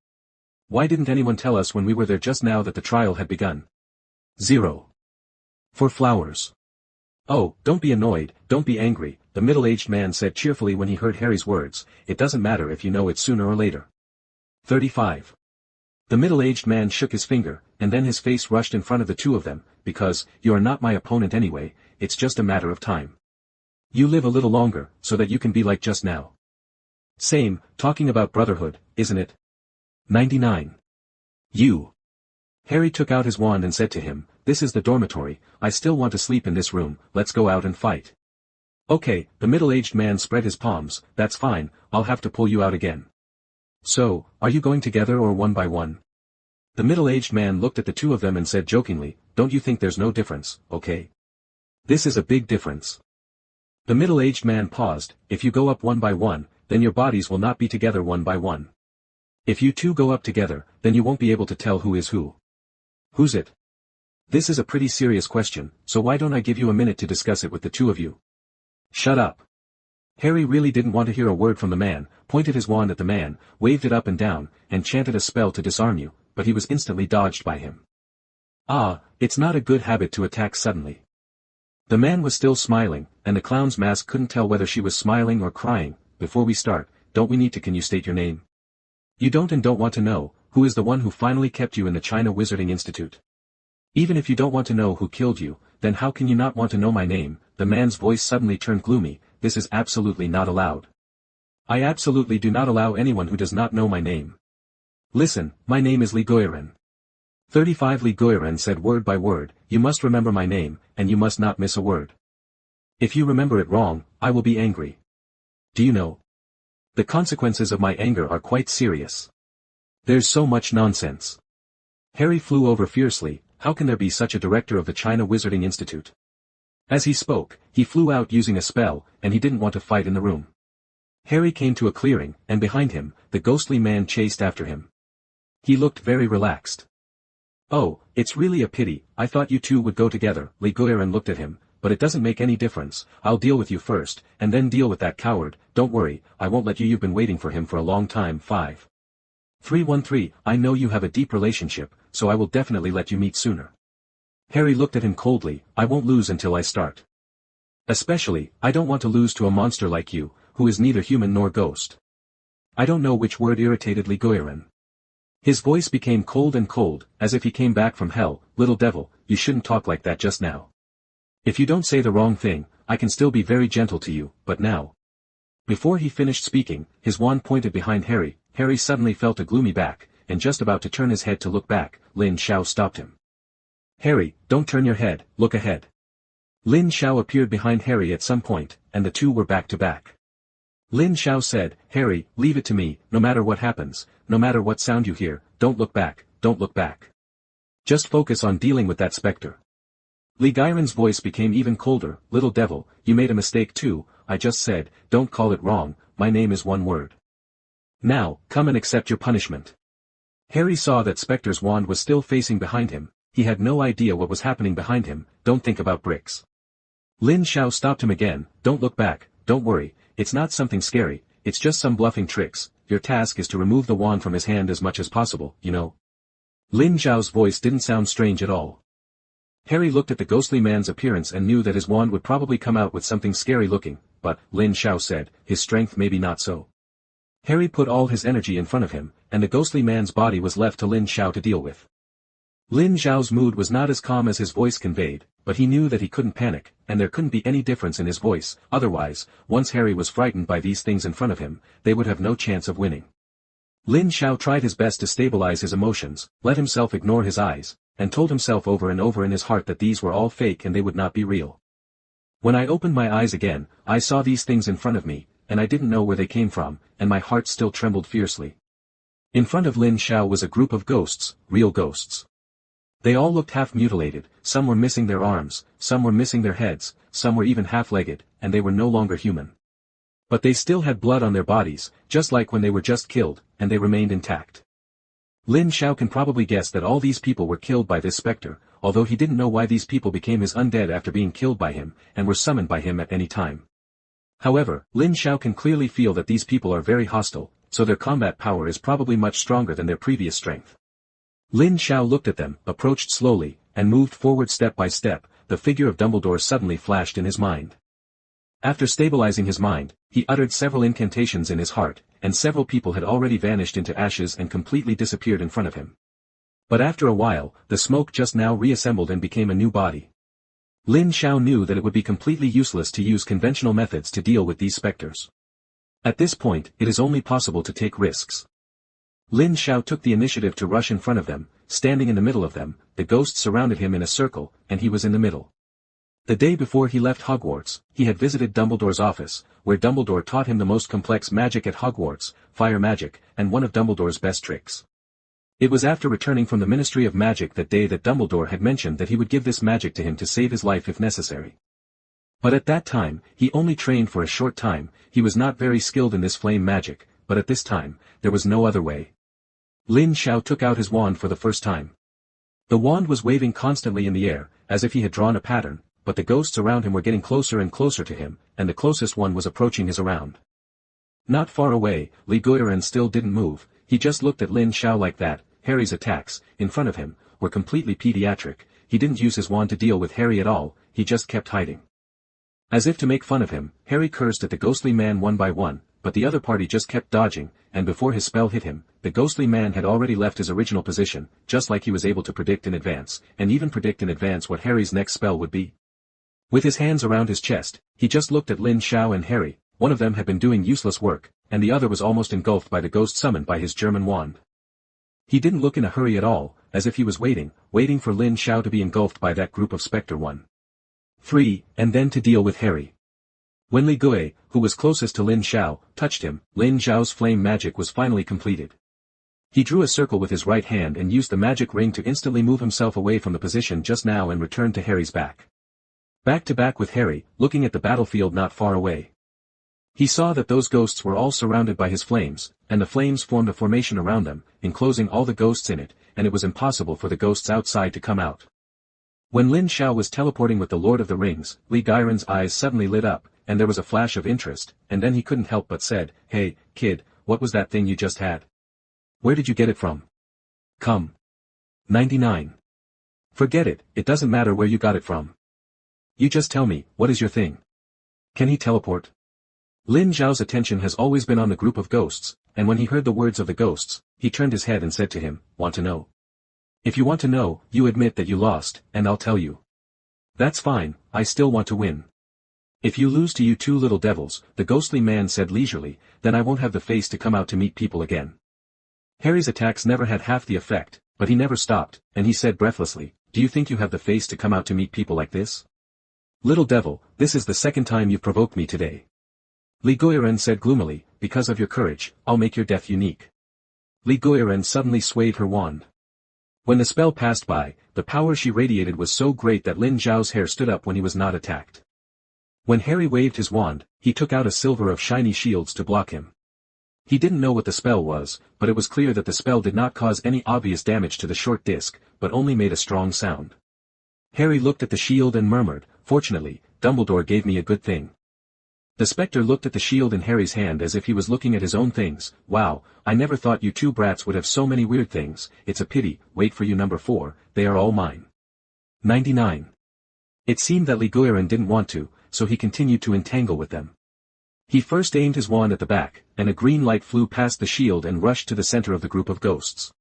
Why didn't anyone tell us when we were there just now that the trial had begun? 0. For flowers. Oh, don't be annoyed, don't be angry, the middle-aged man said cheerfully when he heard Harry's words, it doesn't matter if you know it sooner or later. 35. The middle-aged man shook his finger, and then his face rushed in front of the two of them, because, you are not my opponent anyway, it's just a matter of time. You live a little longer, so that you can be like just now. Same, talking about brotherhood, isn't it? 99. You. Harry took out his wand and said to him, this is the dormitory, I still want to sleep in this room, let's go out and fight. Okay, the middle-aged man spread his palms, that's fine, I'll have to pull you out again. So, are you going together or one by one? The middle-aged man looked at the two of them and said jokingly, don't you think there's no difference, okay? This is a big difference. The middle-aged man paused, if you go up one by one, then your bodies will not be together one by one. If you two go up together, then you won't be able to tell who is who. Who's it? This is a pretty serious question, so why don't I give you a minute to discuss it with the two of you? Shut up. Harry really didn't want to hear a word from the man, pointed his wand at the man, waved it up and down, and chanted a spell to disarm you, but he was instantly dodged by him. Ah, it's not a good habit to attack suddenly. The man was still smiling, and the clown's mask couldn't tell whether she was smiling or crying. Before we start, don't we need to can you state your name? You don't and don't want to know, who is the one who finally kept you in the China Wizarding Institute? Even if you don't want to know who killed you, then how can you not want to know my name? The man's voice suddenly turned gloomy, this is absolutely not allowed. I absolutely do not allow anyone who does not know my name. Listen, my name is Li Guiren. 35 Li Guiren said word by word, you must remember my name, and you must not miss a word. If you remember it wrong, I will be angry. Do you know? The consequences of my anger are quite serious. There's so much nonsense. Harry flew over fiercely. How can there be such a director of the China Wizarding Institute? As he spoke, he flew out using a spell, and he didn't want to fight in the room. Harry came to a clearing, and behind him, the ghostly man chased after him. He looked very relaxed. "Oh, it's really a pity, I thought you two would go together." Reborn looked at him, "but it doesn't make any difference, I'll deal with you first, and then deal with that coward. Don't worry, I won't let you. You've been waiting for him for a long time." 5-313, I know you have a deep relationship, so I will definitely let you meet sooner. Harry looked at him coldly. "I won't lose until I start. Especially, I don't want to lose to a monster like you, who is neither human nor ghost." I don't know which word irritated Reborn. His voice became cold and cold, as if he came back from hell. "Little devil, you shouldn't talk like that just now. If you don't say the wrong thing, I can still be very gentle to you, but now." Before he finished speaking, his wand pointed behind Harry. Harry suddenly felt a gloomy back, and just about to turn his head to look back, Lin Xiao stopped him. "Harry, don't turn your head, look ahead." Lin Xiao appeared behind Harry at some point, and the two were back to back. Lin Xiao said, "Harry, leave it to me, no matter what happens, no matter what sound you hear, don't look back, don't look back. Just focus on dealing with that spectre." Reborn's voice became even colder. "Little devil, you made a mistake too. I just said, don't call it wrong, my name is one word. Now, come and accept your punishment." Harry saw that Spectre's wand was still facing behind him. He had no idea what was happening behind him. "Don't think about bricks." Lin Xiao stopped him again. "Don't look back, don't worry, it's not something scary, it's just some bluffing tricks. Your task is to remove the wand from his hand as much as possible, you know." Lin Xiao's voice didn't sound strange at all. Harry looked at the ghostly man's appearance and knew that his wand would probably come out with something scary looking, but, Lin Xiao said, his strength maybe not so. Harry put all his energy in front of him, and the ghostly man's body was left to Lin Xiao to deal with. Lin Xiao's mood was not as calm as his voice conveyed, but he knew that he couldn't panic, and there couldn't be any difference in his voice. Otherwise, once Harry was frightened by these things in front of him, they would have no chance of winning. Lin Xiao tried his best to stabilize his emotions, let himself ignore his eyes, and told himself over and over in his heart that these were all fake and they would not be real. "When I opened my eyes again, I saw these things in front of me, and I didn't know where they came from, and my heart still trembled fiercely." In front of Lin Xiao was a group of ghosts, real ghosts. They all looked half-mutilated, some were missing their arms, some were missing their heads, some were even half-legged, and they were no longer human. But they still had blood on their bodies, just like when they were just killed, and they remained intact. Lin Xiao can probably guess that all these people were killed by this spectre, although he didn't know why these people became his undead after being killed by him, and were summoned by him at any time. However, Lin Xiao can clearly feel that these people are very hostile, so their combat power is probably much stronger than their previous strength. Lin Xiao looked at them, approached slowly, and moved forward step by step. The figure of Dumbledore suddenly flashed in his mind. After stabilizing his mind, he uttered several incantations in his heart, and several people had already vanished into ashes and completely disappeared in front of him. But after a while, the smoke just now reassembled and became a new body. Lin Xiao knew that it would be completely useless to use conventional methods to deal with these specters. At this point, it is only possible to take risks. Lin Xiao took the initiative to rush in front of them. Standing in the middle of them, the ghosts surrounded him in a circle, and he was in the middle. The day before he left Hogwarts, he had visited Dumbledore's office, where Dumbledore taught him the most complex magic at Hogwarts, fire magic, and one of Dumbledore's best tricks. It was after returning from the Ministry of Magic that day that Dumbledore had mentioned that he would give this magic to him to save his life if necessary. But at that time, he only trained for a short time. He was not very skilled in this flame magic, but at this time, there was no other way. Lin Xiao took out his wand for the first time. The wand was waving constantly in the air, as if he had drawn a pattern, but the ghosts around him were getting closer and closer to him, and the closest one was approaching his around. Not far away, Reborn still didn't move. He just looked at Lin Xiao like that. Harry's attacks, in front of him, were completely pediatric. He didn't use his wand to deal with Harry at all, he just kept hiding. As if to make fun of him, Harry cursed at the ghostly man one by one, but the other party just kept dodging, and before his spell hit him, the ghostly man had already left his original position, just like he was able to predict in advance, and even predict in advance what Harry's next spell would be. With his hands around his chest, he just looked at Lin Xiao and Harry. One of them had been doing useless work, and the other was almost engulfed by the ghost summoned by his German wand. He didn't look in a hurry at all, as if he was waiting for Lin Xiao to be engulfed by that group of Spectre 1. 3, and then to deal with Harry. When Li Gui, who was closest to Lin Xiao, touched him, Lin Xiao's flame magic was finally completed. He drew a circle with his right hand and used the magic ring to instantly move himself away from the position just now and returned to Harry's back. Back to back with Harry, looking at the battlefield not far away. He saw that those ghosts were all surrounded by his flames, and the flames formed a formation around them, enclosing all the ghosts in it, and it was impossible for the ghosts outside to come out. When Lin Xiao was teleporting with the Lord of the Rings, Li Gairen's eyes suddenly lit up, and there was a flash of interest, and then he couldn't help but said, "Hey, kid, what was that thing you just had? Where did you get it from? Come. 99. Forget it, it doesn't matter where you got it from. You just tell me, what is your thing? Can he teleport?" Lin Zhao's attention has always been on the group of ghosts, and when he heard the words of the ghosts, he turned his head and said to him, "Want to know? If you want to know, you admit that you lost, and I'll tell you. That's fine, I still want to win. If you lose to you two little devils," the ghostly man said leisurely, "then I won't have the face to come out to meet people again." Harry's attacks never had half the effect, but he never stopped, and he said breathlessly, "Do you think you have the face to come out to meet people like this? Little devil, this is the second time you've provoked me today." Li Guiren said gloomily, "Because of your courage, I'll make your death unique." Li Guiren suddenly swayed her wand. When the spell passed by, the power she radiated was so great that Lin Zhao's hair stood up when he was not attacked. When Harry waved his wand, he took out a silver of shiny shields to block him. He didn't know what the spell was, but it was clear that the spell did not cause any obvious damage to the short disc, but only made a strong sound. Harry looked at the shield and murmured, "Fortunately, Dumbledore gave me a good thing." The spectre looked at the shield in Harry's hand as if he was looking at his own things. "Wow, I never thought you two brats would have so many weird things, it's a pity, wait for you number 4, they are all mine." 99. It seemed that Li Guiren didn't want to, so he continued to entangle with them. He first aimed his wand at the back, and a green light flew past the shield and rushed to the center of the group of ghosts.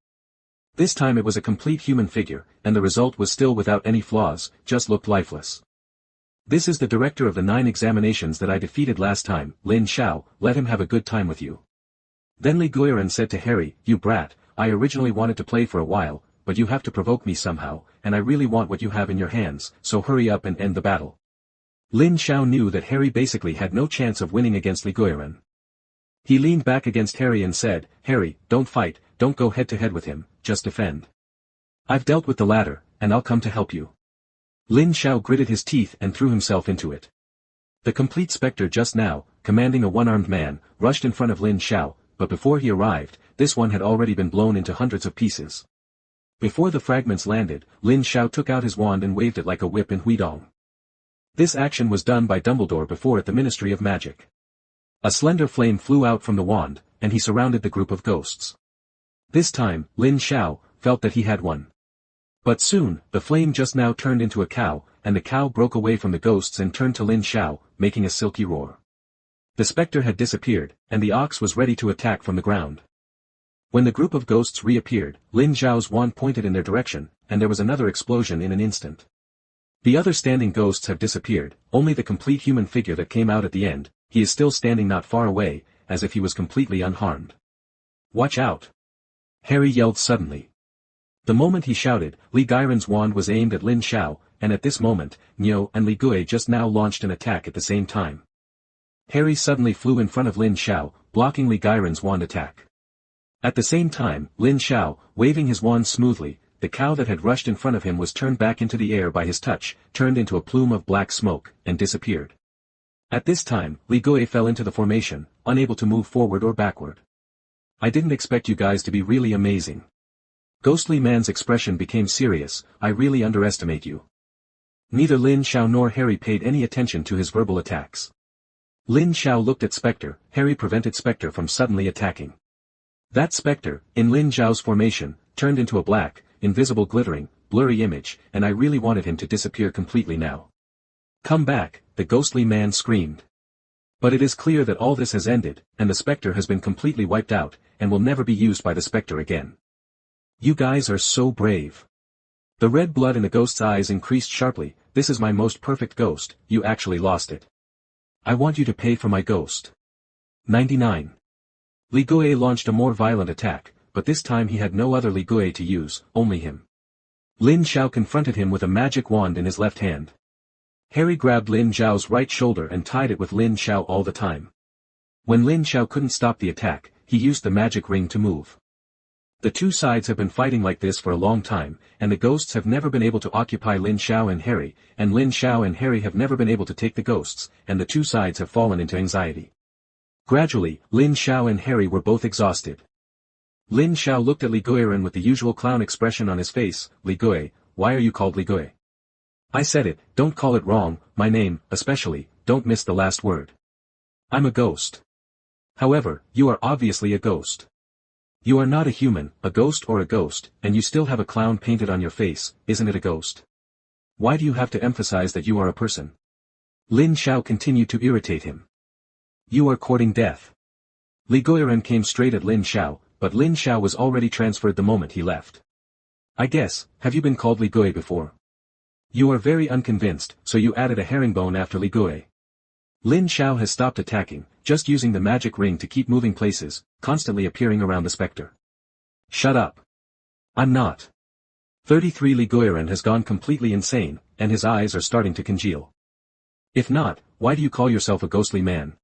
This time it was a complete human figure, and the result was still without any flaws, just looked lifeless. "This is the director of the 9 examinations that I defeated last time, Lin Xiao, let him have a good time with you." Then Li Guiren said to Harry, "You brat, I originally wanted to play for a while, but you have to provoke me somehow, and I really want what you have in your hands, so hurry up and end the battle." Lin Xiao knew that Harry basically had no chance of winning against Li Guiren. He leaned back against Harry and said, "Harry, don't fight, don't go head to head with him, just defend. I've dealt with the latter, and I'll come to help you." Lin Xiao gritted his teeth and threw himself into it. The complete spectre just now, commanding a one-armed man, rushed in front of Lin Xiao, but before he arrived, this one had already been blown into hundreds of pieces. Before the fragments landed, Lin Xiao took out his wand and waved it like a whip in Huidong. This action was done by Dumbledore before at the Ministry of Magic. A slender flame flew out from the wand, and he surrounded the group of ghosts. This time, Lin Xiao felt that he had won. But soon, the flame just now turned into a cow, and the cow broke away from the ghosts and turned to Lin Xiao, making a silky roar. The spectre had disappeared, and the ox was ready to attack from the ground. When the group of ghosts reappeared, Lin Xiao's wand pointed in their direction, and there was another explosion in an instant. The other standing ghosts have disappeared, only the complete human figure that came out at the end, he is still standing not far away, as if he was completely unharmed. "Watch out!" Harry yelled suddenly. The moment he shouted, Li Guiren's wand was aimed at Lin Xiao, and at this moment, Niu and Li Gui just now launched an attack at the same time. Harry suddenly flew in front of Lin Xiao, blocking Li Guiren's wand attack. At the same time, Lin Xiao, waving his wand smoothly, the cow that had rushed in front of him was turned back into the air by his touch, turned into a plume of black smoke, and disappeared. At this time, Li Gui fell into the formation, unable to move forward or backward. "I didn't expect you guys to be really amazing." Ghostly man's expression became serious, "I really underestimate you." Neither Lin Xiao nor Harry paid any attention to his verbal attacks. Lin Xiao looked at Spectre, Harry prevented Spectre from suddenly attacking. That Spectre, in Lin Xiao's formation, turned into a black, invisible glittering, blurry image, and I really wanted him to disappear completely now. "Come back," the ghostly man screamed. But it is clear that all this has ended, and the Spectre has been completely wiped out, and will never be used by the Spectre again. "You guys are so brave." The red blood in the ghost's eyes increased sharply. "This is my most perfect ghost, you actually lost it. I want you to pay for my ghost." 99. Li Gui launched a more violent attack, but this time he had no other Li Gui to use, only him. Lin Xiao confronted him with a magic wand in his left hand. Harry grabbed Lin Xiao's right shoulder and tied it with Lin Xiao all the time. When Lin Xiao couldn't stop the attack, he used the magic ring to move. The two sides have been fighting like this for a long time, and the ghosts have never been able to occupy Lin Xiao and Harry, and Lin Xiao and Harry have never been able to take the ghosts, and the two sides have fallen into anxiety. Gradually, Lin Xiao and Harry were both exhausted. Lin Xiao looked at Li Guiran with the usual clown expression on his face. Li Gui, why are you called Li Gui? I said it, don't call it wrong, my name, especially, don't miss the last word. I'm a ghost. However, you are obviously a ghost. You are not a human, a ghost or a ghost, and you still have a clown painted on your face, isn't it a ghost? Why do you have to emphasize that you are a person? Lin Xiao continued to irritate him. You are courting death. Li Guiran came straight at Lin Xiao, but Lin Xiao was already transferred the moment he left. I guess, have you been called Li Gui before? You are very unconvinced, so you added a herringbone after Li Gui. Lin Xiao has stopped attacking, just using the magic ring to keep moving places, constantly appearing around the specter. Shut up. I'm not. 33 Li Guiran has gone completely insane, and his eyes are starting to congeal. If not, why do you call yourself a ghostly man?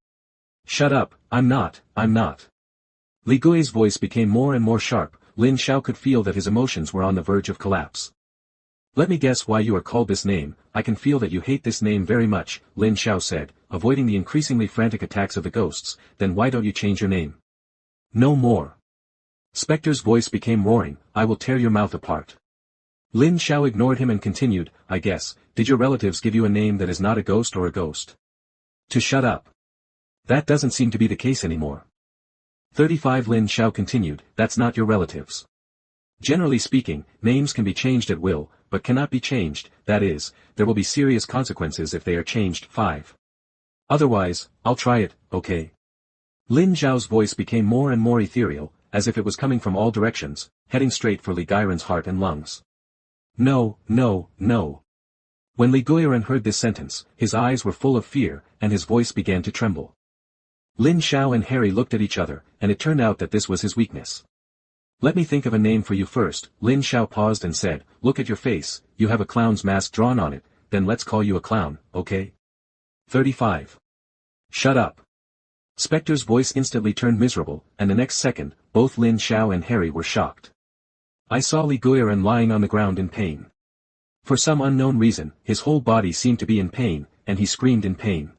Shut up, I'm not. Li Gui's voice became more and more sharp. Lin Xiao could feel that his emotions were on the verge of collapse. Let me guess why you are called this name. I can feel that you hate this name very much, Lin Xiao said, avoiding the increasingly frantic attacks of the ghosts. Then why don't you change your name? No more. Spectre's voice became roaring, I will tear your mouth apart. Lin Xiao ignored him and continued, I guess, did your relatives give you a name that is not a ghost or a ghost? To shut up. That doesn't seem to be the case anymore. 35 Lin Xiao continued, that's not your relatives. Generally speaking, names can be changed at will, but cannot be changed, that is, there will be serious consequences if they are changed. 5. Otherwise, I'll try it, okay? Lin Xiao's voice became more and more ethereal, as if it was coming from all directions, heading straight for Li Guiran's heart and lungs. No. When Li Guiran heard this sentence, his eyes were full of fear, and his voice began to tremble. Lin Xiao and Harry looked at each other, and it turned out that this was his weakness. Let me think of a name for you first. Lin Xiao paused and said, look at your face, you have a clown's mask drawn on it, then let's call you a clown, okay? 35. Shut up. Spectre's voice instantly turned miserable, and the next second, both Lin Xiao and Harry were shocked. I saw Li Guiran lying on the ground in pain. For some unknown reason, his whole body seemed to be in pain, and he screamed in pain.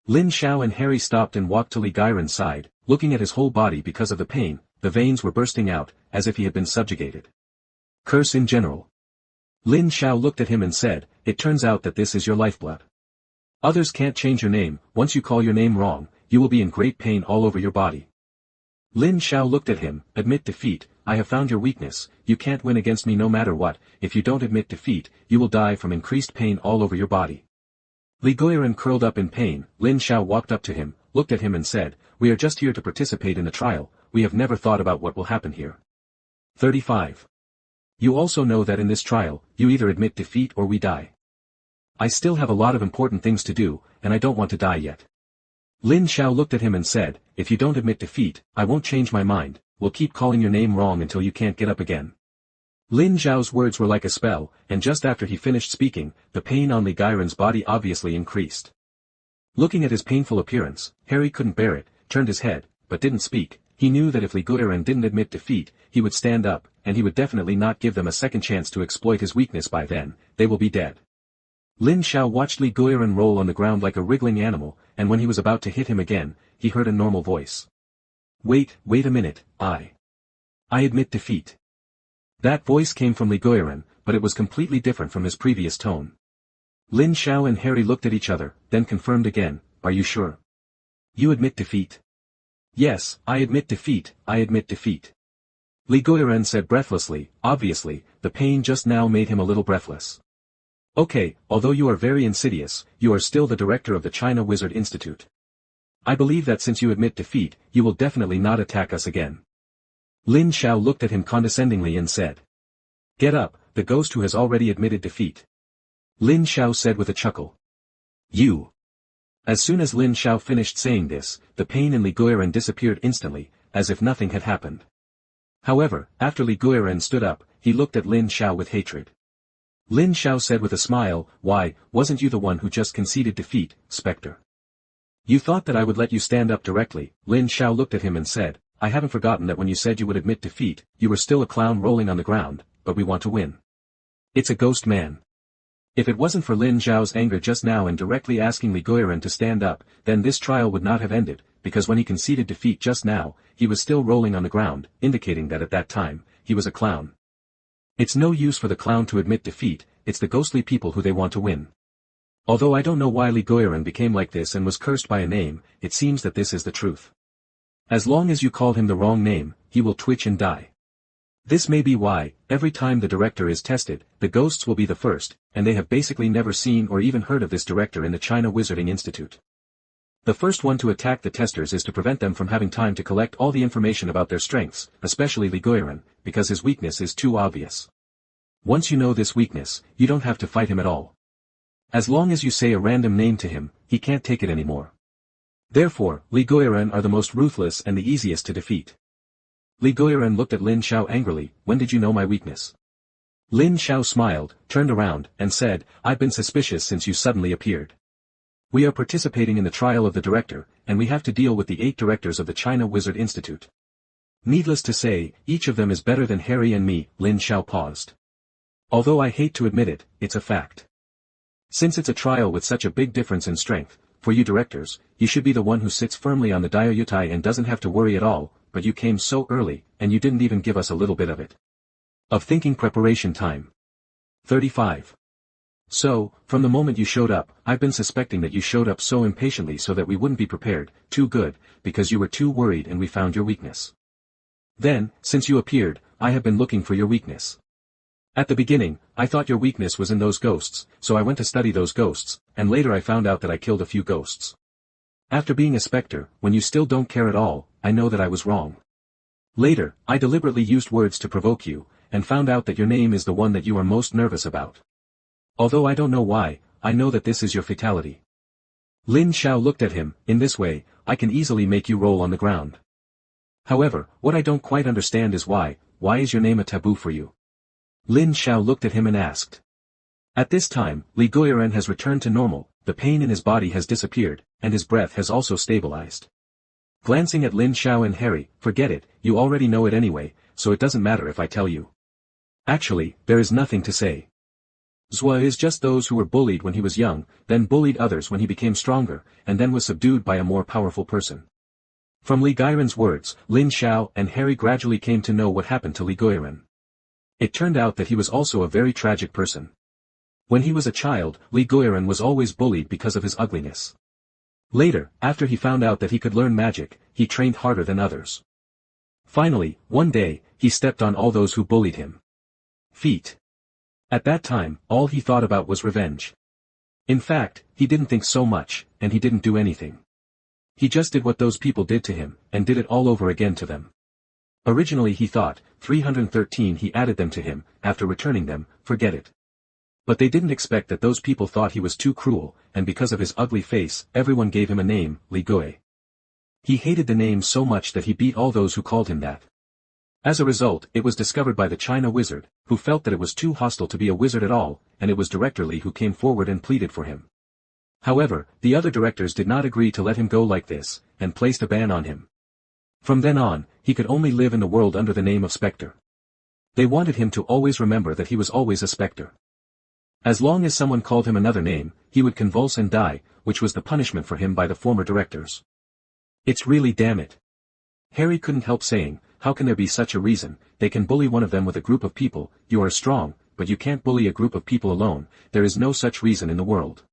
Lin Xiao and Harry stopped and walked to Li Guiran's side, looking at his whole body because of the pain. The veins were bursting out, as if he had been subjugated. Curse in general. Lin Xiao looked at him and said, it turns out that this is your lifeblood. Others can't change your name. Once you call your name wrong, you will be in great pain all over your body. Lin Xiao looked at him, admit defeat, I have found your weakness, you can't win against me no matter what, if you don't admit defeat, you will die from increased pain all over your body. Li Guiran curled up in pain. Lin Xiao walked up to him, looked at him and said, we are just here to participate in the trial, we have never thought about what will happen here. 35. You also know that in this trial, you either admit defeat or we die. I still have a lot of important things to do, and I don't want to die yet. Lin Xiao looked at him and said, if you don't admit defeat, I won't change my mind, we'll keep calling your name wrong until you can't get up again. Lin Xiao's words were like a spell, and just after he finished speaking, the pain on Li Guiran's body obviously increased. Looking at his painful appearance, Harry couldn't bear it, turned his head, but didn't speak. He knew that if Li Guiran didn't admit defeat, he would stand up, and he would definitely not give them a second chance to exploit his weakness. By then, they will be dead. Lin Xiao watched Li Guiran roll on the ground like a wriggling animal, and when he was about to hit him again, he heard a normal voice. Wait a minute, I admit defeat. That voice came from Li Guiran, but it was completely different from his previous tone. Lin Xiao and Harry looked at each other, then confirmed again, are you sure? You admit defeat? Yes, I admit defeat, I admit defeat. Li Guiran said breathlessly. Obviously, the pain just now made him a little breathless. Okay, although you are very insidious, you are still the director of the China Wizard Institute. I believe that since you admit defeat, you will definitely not attack us again. Lin Xiao looked at him condescendingly and said. Get up, the ghost who has already admitted defeat. Lin Xiao said with a chuckle. You. As soon as Lin Xiao finished saying this, the pain in Li Guiran disappeared instantly, as if nothing had happened. However, after Li Guiran stood up, he looked at Lin Xiao with hatred. Lin Xiao said with a smile, why, wasn't you the one who just conceded defeat, Spectre? You thought that I would let you stand up directly. Lin Xiao looked at him and said, I haven't forgotten that when you said you would admit defeat, you were still a clown rolling on the ground, but we want to win. It's a ghost man. If it wasn't for Lin Zhao's anger just now and directly asking Li Guiran to stand up, then this trial would not have ended, because when he conceded defeat just now, he was still rolling on the ground, indicating that at that time, he was a clown. It's no use for the clown to admit defeat, it's the ghostly people who they want to win. Although I don't know why Li Guiran became like this and was cursed by a name, it seems that this is the truth. As long as you call him the wrong name, he will twitch and die. This may be why, every time the director is tested, the ghosts will be the first, and they have basically never seen or even heard of this director in the China Wizarding Institute. The first one to attack the testers is to prevent them from having time to collect all the information about their strengths, especially Li Guiran, because his weakness is too obvious. Once you know this weakness, you don't have to fight him at all. As long as you say a random name to him, he can't take it anymore. Therefore, Li Guiran are the most ruthless and the easiest to defeat. Li Guiran looked at Lin Xiao angrily, when did you know my weakness? Lin Xiao smiled, turned around, and said, I've been suspicious since you suddenly appeared. We are participating in the trial of the director, and we have to deal with the 8 directors of the China Wizard Institute. Needless to say, each of them is better than Harry and me, Lin Xiao paused. Although I hate to admit it, it's a fact. Since it's a trial with such a big difference in strength, for you directors, you should be the one who sits firmly on the Diayutai and doesn't have to worry at all, but you came so early, and you didn't even give us a little bit of it. Of thinking preparation time. 35. So, from the moment you showed up, I've been suspecting that you showed up so impatiently so that we wouldn't be prepared, too good, because you were too worried and we found your weakness. Then, since you appeared, I have been looking for your weakness. At the beginning, I thought your weakness was in those ghosts, so I went to study those ghosts, and later I found out that I killed a few ghosts. After being a specter, when you still don't care at all, I know that I was wrong. Later, I deliberately used words to provoke you, and found out that your name is the one that you are most nervous about. Although I don't know why, I know that this is your fatality. Lin Xiao looked at him, in this way, I can easily make you roll on the ground. However, what I don't quite understand is why is your name a taboo for you? Lin Xiao looked at him and asked. At this time, Li Guiran has returned to normal, the pain in his body has disappeared, and his breath has also stabilized. Glancing at Lin Xiao and Harry, forget it, you already know it anyway, so it doesn't matter if I tell you. Actually, there is nothing to say. Zhua is just those who were bullied when he was young, then bullied others when he became stronger, and then was subdued by a more powerful person. From Li Guiran's words, Lin Xiao and Harry gradually came to know what happened to Li Guiran. It turned out that he was also a very tragic person. When he was a child, Li Guiran was always bullied because of his ugliness. Later, after he found out that he could learn magic, he trained harder than others. Finally, one day, he stepped on all those who bullied him. Feet. At that time, all he thought about was revenge. In fact, he didn't think so much, and he didn't do anything. He just did what those people did to him, and did it all over again to them. Originally he thought, 313 he added them to him, after returning them, forget it. But they didn't expect that those people thought he was too cruel, and because of his ugly face, everyone gave him a name, Li Gui. He hated the name so much that he beat all those who called him that. As a result, it was discovered by the China wizard, who felt that it was too hostile to be a wizard at all, and it was Director Li who came forward and pleaded for him. However, the other directors did not agree to let him go like this, and placed a ban on him. From then on, he could only live in the world under the name of Spectre. They wanted him to always remember that he was always a spectre. As long as someone called him another name, he would convulse and die, which was the punishment for him by the former directors. It's really damn it. Harry couldn't help saying, how can there be such a reason? They can bully one of them with a group of people, you are strong, but you can't bully a group of people alone, there is no such reason in the world.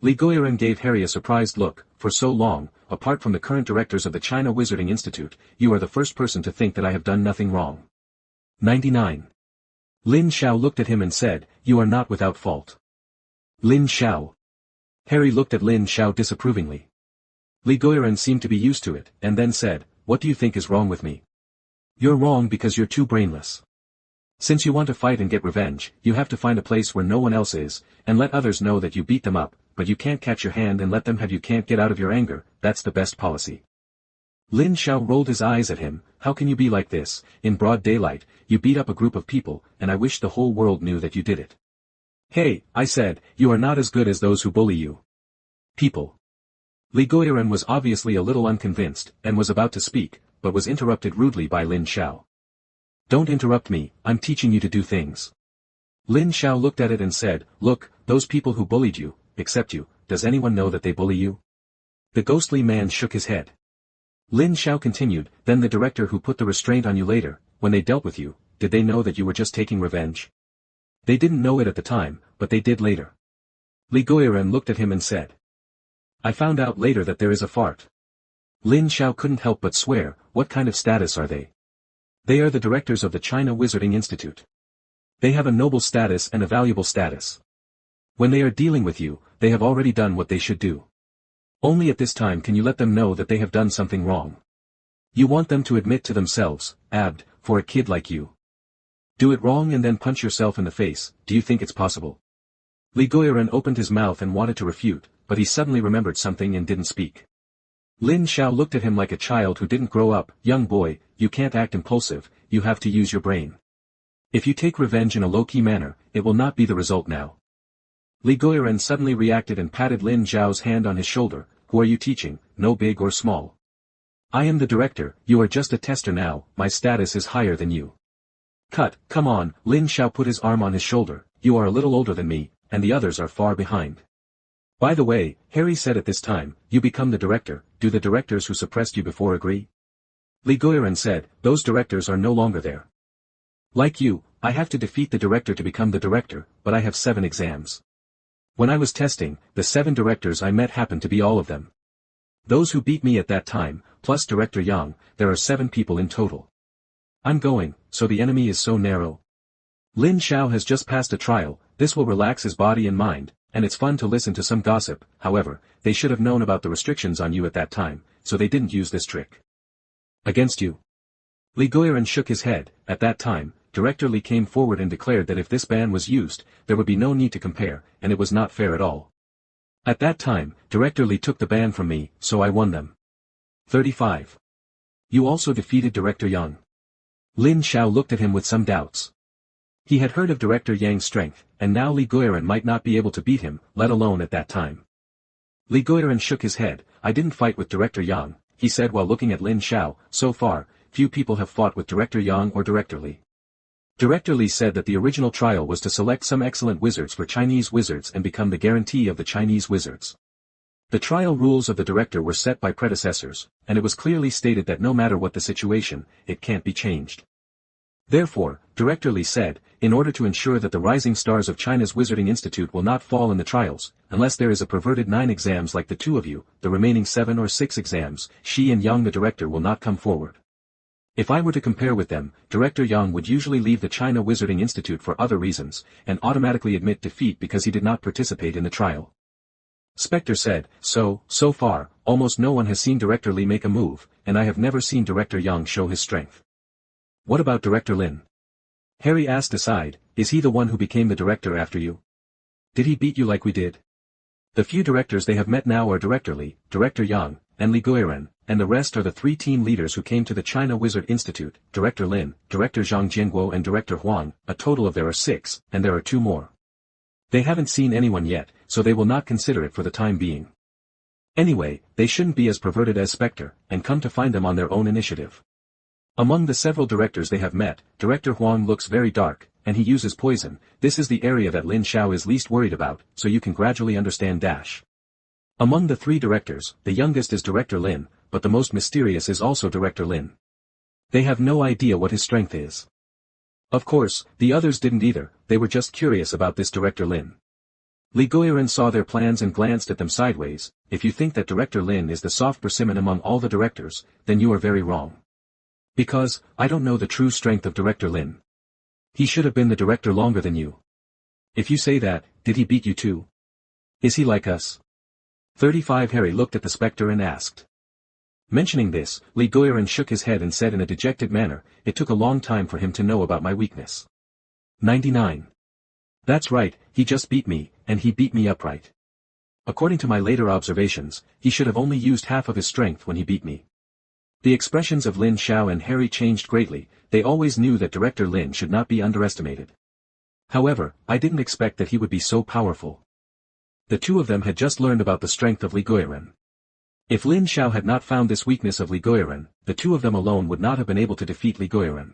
Li Guiran gave Harry a surprised look, for so long, apart from the current directors of the China Wizarding Institute, you are the first person to think that I have done nothing wrong. 99. Lin Xiao looked at him and said, you are not without fault. Lin Xiao. Harry looked at Lin Xiao disapprovingly. Li Guiran seemed to be used to it, and then said, what do you think is wrong with me? You're wrong because you're too brainless. Since you want to fight and get revenge, you have to find a place where no one else is, and let others know that you beat them up, but you can't catch your hand and let them have you can't get out of your anger, that's the best policy. Lin Xiao rolled his eyes at him, how can you be like this, in broad daylight, you beat up a group of people, and I wish the whole world knew that you did it. Hey, I said, you are not as good as those who bully you. People. Li Guiran was obviously a little unconvinced, and was about to speak, but was interrupted rudely by Lin Xiao. "Don't interrupt me, I'm teaching you to do things." Lin Xiao looked at it and said, "Look, those people who bullied you, except you, does anyone know that they bully you?" The ghostly man shook his head. Lin Xiao continued, "Then the director who put the restraint on you later, when they dealt with you, did they know that you were just taking revenge?" "They didn't know it at the time, but they did later." Li Guoyuan looked at him and said, "I found out later that there is a fart." Lin Xiao couldn't help but swear, "What kind of status are they?" "They are the directors of the China Wizarding Institute. They have a noble status and a valuable status. When they are dealing with you, they have already done what they should do. Only at this time can you let them know that they have done something wrong. You want them to admit to themselves, for a kid like you. Do it wrong and then punch yourself in the face, do you think it's possible?" Li Guoyuan opened his mouth and wanted to refute, but he suddenly remembered something and didn't speak. Lin Xiao looked at him like a child who didn't grow up. "Young boy, you can't act impulsive, you have to use your brain. If you take revenge in a low-key manner, it will not be the result now." Li Guoyuan suddenly reacted and patted Lin Xiao's hand on his shoulder. "Who are you teaching, no big or small? I am the director, you are just a tester now, my status is higher than you." "Cut, come on," Lin Xiao put his arm on his shoulder, "you are a little older than me, and the others are far behind. By the way," Harry said at this time, "you become the director, do the directors who suppressed you before agree?" Li Guoyuan said, "Those directors are no longer there. Like you, I have to defeat the director to become the director, but I have 7 exams. When I was testing, the 7 directors I met happened to be all of them. Those who beat me at that time, plus Director Yang, there are 7 people in total. I'm going, so the enemy is so narrow. Lin Xiao has just passed a trial, this will relax his body and mind, and it's fun to listen to some gossip. However, they should have known about the restrictions on you at that time, so they didn't use this trick. Against you." Li Guoyuan shook his head. At that time, Director Li came forward and declared that if this ban was used, there would be no need to compare, and it was not fair at all. At that time, Director Li took the ban from me, so I won them. 35. You also defeated Director Yang. Lin Xiao looked at him with some doubts. He had heard of Director Yang's strength, and now Li Guoyuan might not be able to beat him, let alone at that time. Li Guoyuan shook his head. "I didn't fight with Director Yang," he said while looking at Lin Xiao. "So far, few people have fought with Director Yang or Director Li. Director Li said that the original trial was to select some excellent wizards for Chinese wizards and become the guarantee of the Chinese wizards. The trial rules of the director were set by predecessors, and it was clearly stated that no matter what the situation, it can't be changed. Therefore, Director Li said, in order to ensure that the rising stars of China's Wizarding Institute will not fall in the trials, unless there is a perverted 9 exams like the 2 of you, the remaining 7 or 6 exams, she and Yang the director will not come forward. If I were to compare with them, Director Yang would usually leave the China Wizarding Institute for other reasons, and automatically admit defeat because he did not participate in the trial." Spectre said, So far, almost no one has seen Director Li make a move, and I have never seen Director Yang show his strength. What about Director Lin? Harry asked aside, is he the one who became the director after you? Did he beat you like we did? The few directors they have met now are Director Li, Director Yang, and Li Guoyuan, and the rest are the 3 team leaders who came to the China Wizard Institute, Director Lin, Director Zhang Jianguo and Director Huang. A total of there are 6, and there are 2 more. They haven't seen anyone yet, so they will not consider it for the time being. Anyway, they shouldn't be as perverted as Spectre, and come to find them on their own initiative. Among the several directors they have met, Director Huang looks very dark, and he uses poison. This is the area that Lin Xiao is least worried about, so you can gradually understand dash. Among the 3 directors, the youngest is Director Lin, but the most mysterious is also Director Lin. They have no idea what his strength is. Of course, the others didn't either, they were just curious about this Director Lin. Li Guoyuan saw their plans and glanced at them sideways. If you think that Director Lin is the soft persimmon among all the directors, then you are very wrong. Because, I don't know the true strength of Director Lin. He should have been the director longer than you. If you say that, did he beat you too? Is he like us? 35 Harry looked at the Spectre and asked. Mentioning this, Li Guoyuan shook his head and said in a dejected manner, it took a long time for him to know about my weakness. 99. That's right, he just beat me, and he beat me upright. According to my later observations, he should have only used half of his strength when he beat me. The expressions of Lin Xiao and Harry changed greatly, they always knew that Director Lin should not be underestimated. However, I didn't expect that he would be so powerful. The 2 of them had just learned about the strength of Li Guoyuan. If Lin Xiao had not found this weakness of Li Guoyuan, the two of them alone would not have been able to defeat Li Guoyuan.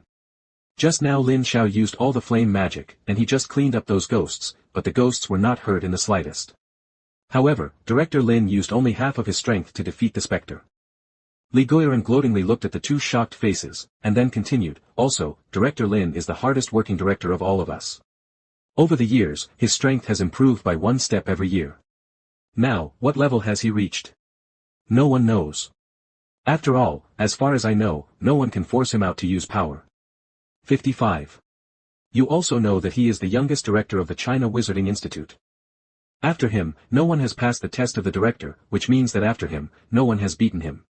Just now Lin Xiao used all the flame magic, and he just cleaned up those ghosts, but the ghosts were not hurt in the slightest. However, Director Lin used only half of his strength to defeat the spectre. Li Guoyuan gloatingly looked at the two shocked faces, and then continued, also, Director Lin is the hardest working director of all of us. Over the years, his strength has improved by one step every year. Now, what level has he reached? No one knows. After all, as far as I know, no one can force him out to use power. 55. You also know that he is the youngest director of the China Wizarding Institute. After him, no one has passed the test of the director, which means that after him, no one has beaten him.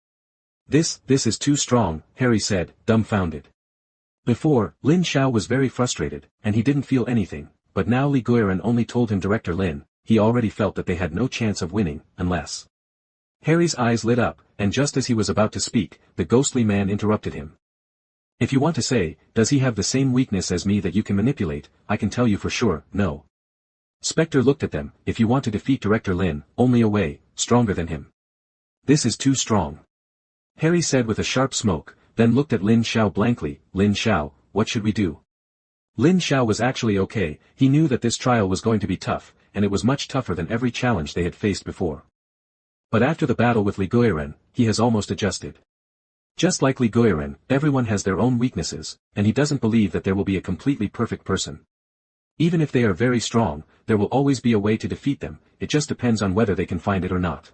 This is too strong, Harry said, dumbfounded. Before, Lin Xiao was very frustrated, and he didn't feel anything, but now Li Guoyuan only told him Director Lin, he already felt that they had no chance of winning, unless... Harry's eyes lit up, and just as he was about to speak, the ghostly man interrupted him. If you want to say, does he have the same weakness as me that you can manipulate, I can tell you for sure, no. Spectre looked at them, if you want to defeat Director Lin, only a way, stronger than him. This is too strong. Harry said with a sharp smoke, then looked at Lin Xiao blankly, Lin Xiao, what should we do? Lin Xiao was actually okay, he knew that this trial was going to be tough, and it was much tougher than every challenge they had faced before. But after the battle with Li Guoyuan, he has almost adjusted. Just like Li Guoyuan, everyone has their own weaknesses, and he doesn't believe that there will be a completely perfect person. Even if they are very strong, there will always be a way to defeat them, it just depends on whether they can find it or not.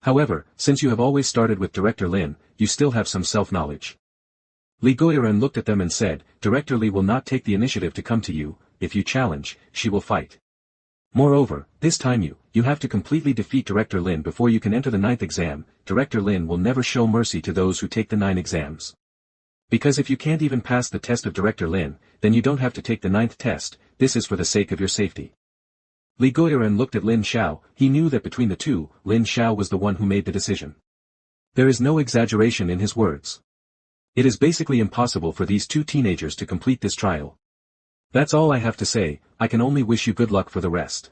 However, since you have always started with Director Lin, you still have some self-knowledge. Li Guoyuan looked at them and said, Director Li will not take the initiative to come to you, if you challenge, she will fight. Moreover, this time you have to completely defeat Director Lin before you can enter the 9th exam. Director Lin will never show mercy to those who take the 9 exams. Because if you can't even pass the test of Director Lin, then you don't have to take the 9th test, this is for the sake of your safety. Li Guoyuan looked at Lin Xiao, he knew that between the two, Lin Xiao was the one who made the decision. There is no exaggeration in his words. It is basically impossible for these two teenagers to complete this trial. That's all I have to say, I can only wish you good luck for the rest.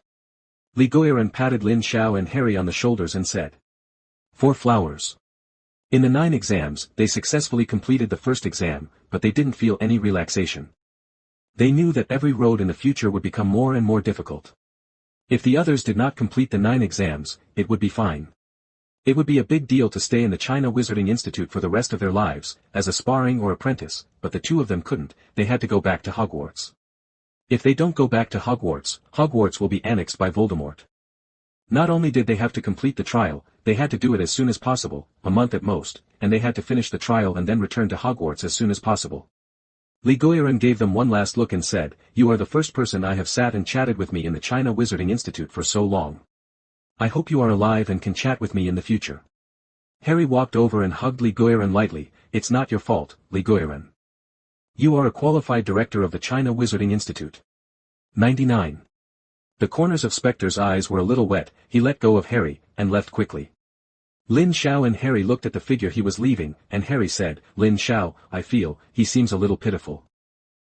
Li Guoyuan patted Lin Xiao and Harry on the shoulders and said. 4 flowers. In the 9 exams, they successfully completed the first exam, but they didn't feel any relaxation. They knew that every road in the future would become more and more difficult. If the others did not complete the 9 exams, it would be fine. It would be a big deal to stay in the China Wizarding Institute for the rest of their lives, as a sparring or apprentice, but the two of them couldn't, they had to go back to Hogwarts. If they don't go back to Hogwarts, Hogwarts will be annexed by Voldemort. Not only did they have to complete the trial, they had to do it as soon as possible, a month at most, and they had to finish the trial and then return to Hogwarts as soon as possible. Li Guoyuan gave them one last look and said, You are the first person I have sat and chatted with me in the China Wizarding Institute for so long. I hope you are alive and can chat with me in the future. Harry walked over and hugged Li Guoyuan lightly, It's not your fault, Li Guoyuan. You are a qualified director of the China Wizarding Institute. 99. The corners of Spectre's eyes were a little wet, he let go of Harry, and left quickly. Lin Xiao and Harry looked at the figure he was leaving, and Harry said, Lin Xiao, I feel, he seems a little pitiful.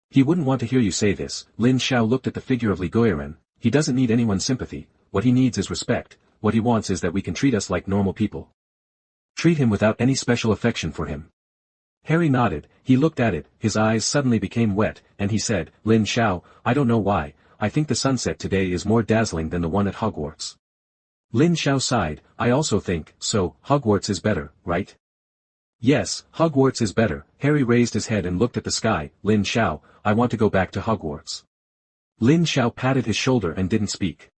He wouldn't want to hear you say this. Lin Xiao looked at the figure of Li Guoyuan, he doesn't need anyone's sympathy, what he needs is respect, what he wants is that we can treat us like normal people. Treat him without any special affection for him. Harry nodded, he looked at it, his eyes suddenly became wet, and he said, Lin Xiao, I don't know why, I think the sunset today is more dazzling than the one at Hogwarts. Lin Xiao sighed, I also think, so, Hogwarts is better, right? Yes, Hogwarts is better. Harry raised his head and looked at the sky, Lin Xiao, I want to go back to Hogwarts. Lin Xiao patted his shoulder and didn't speak.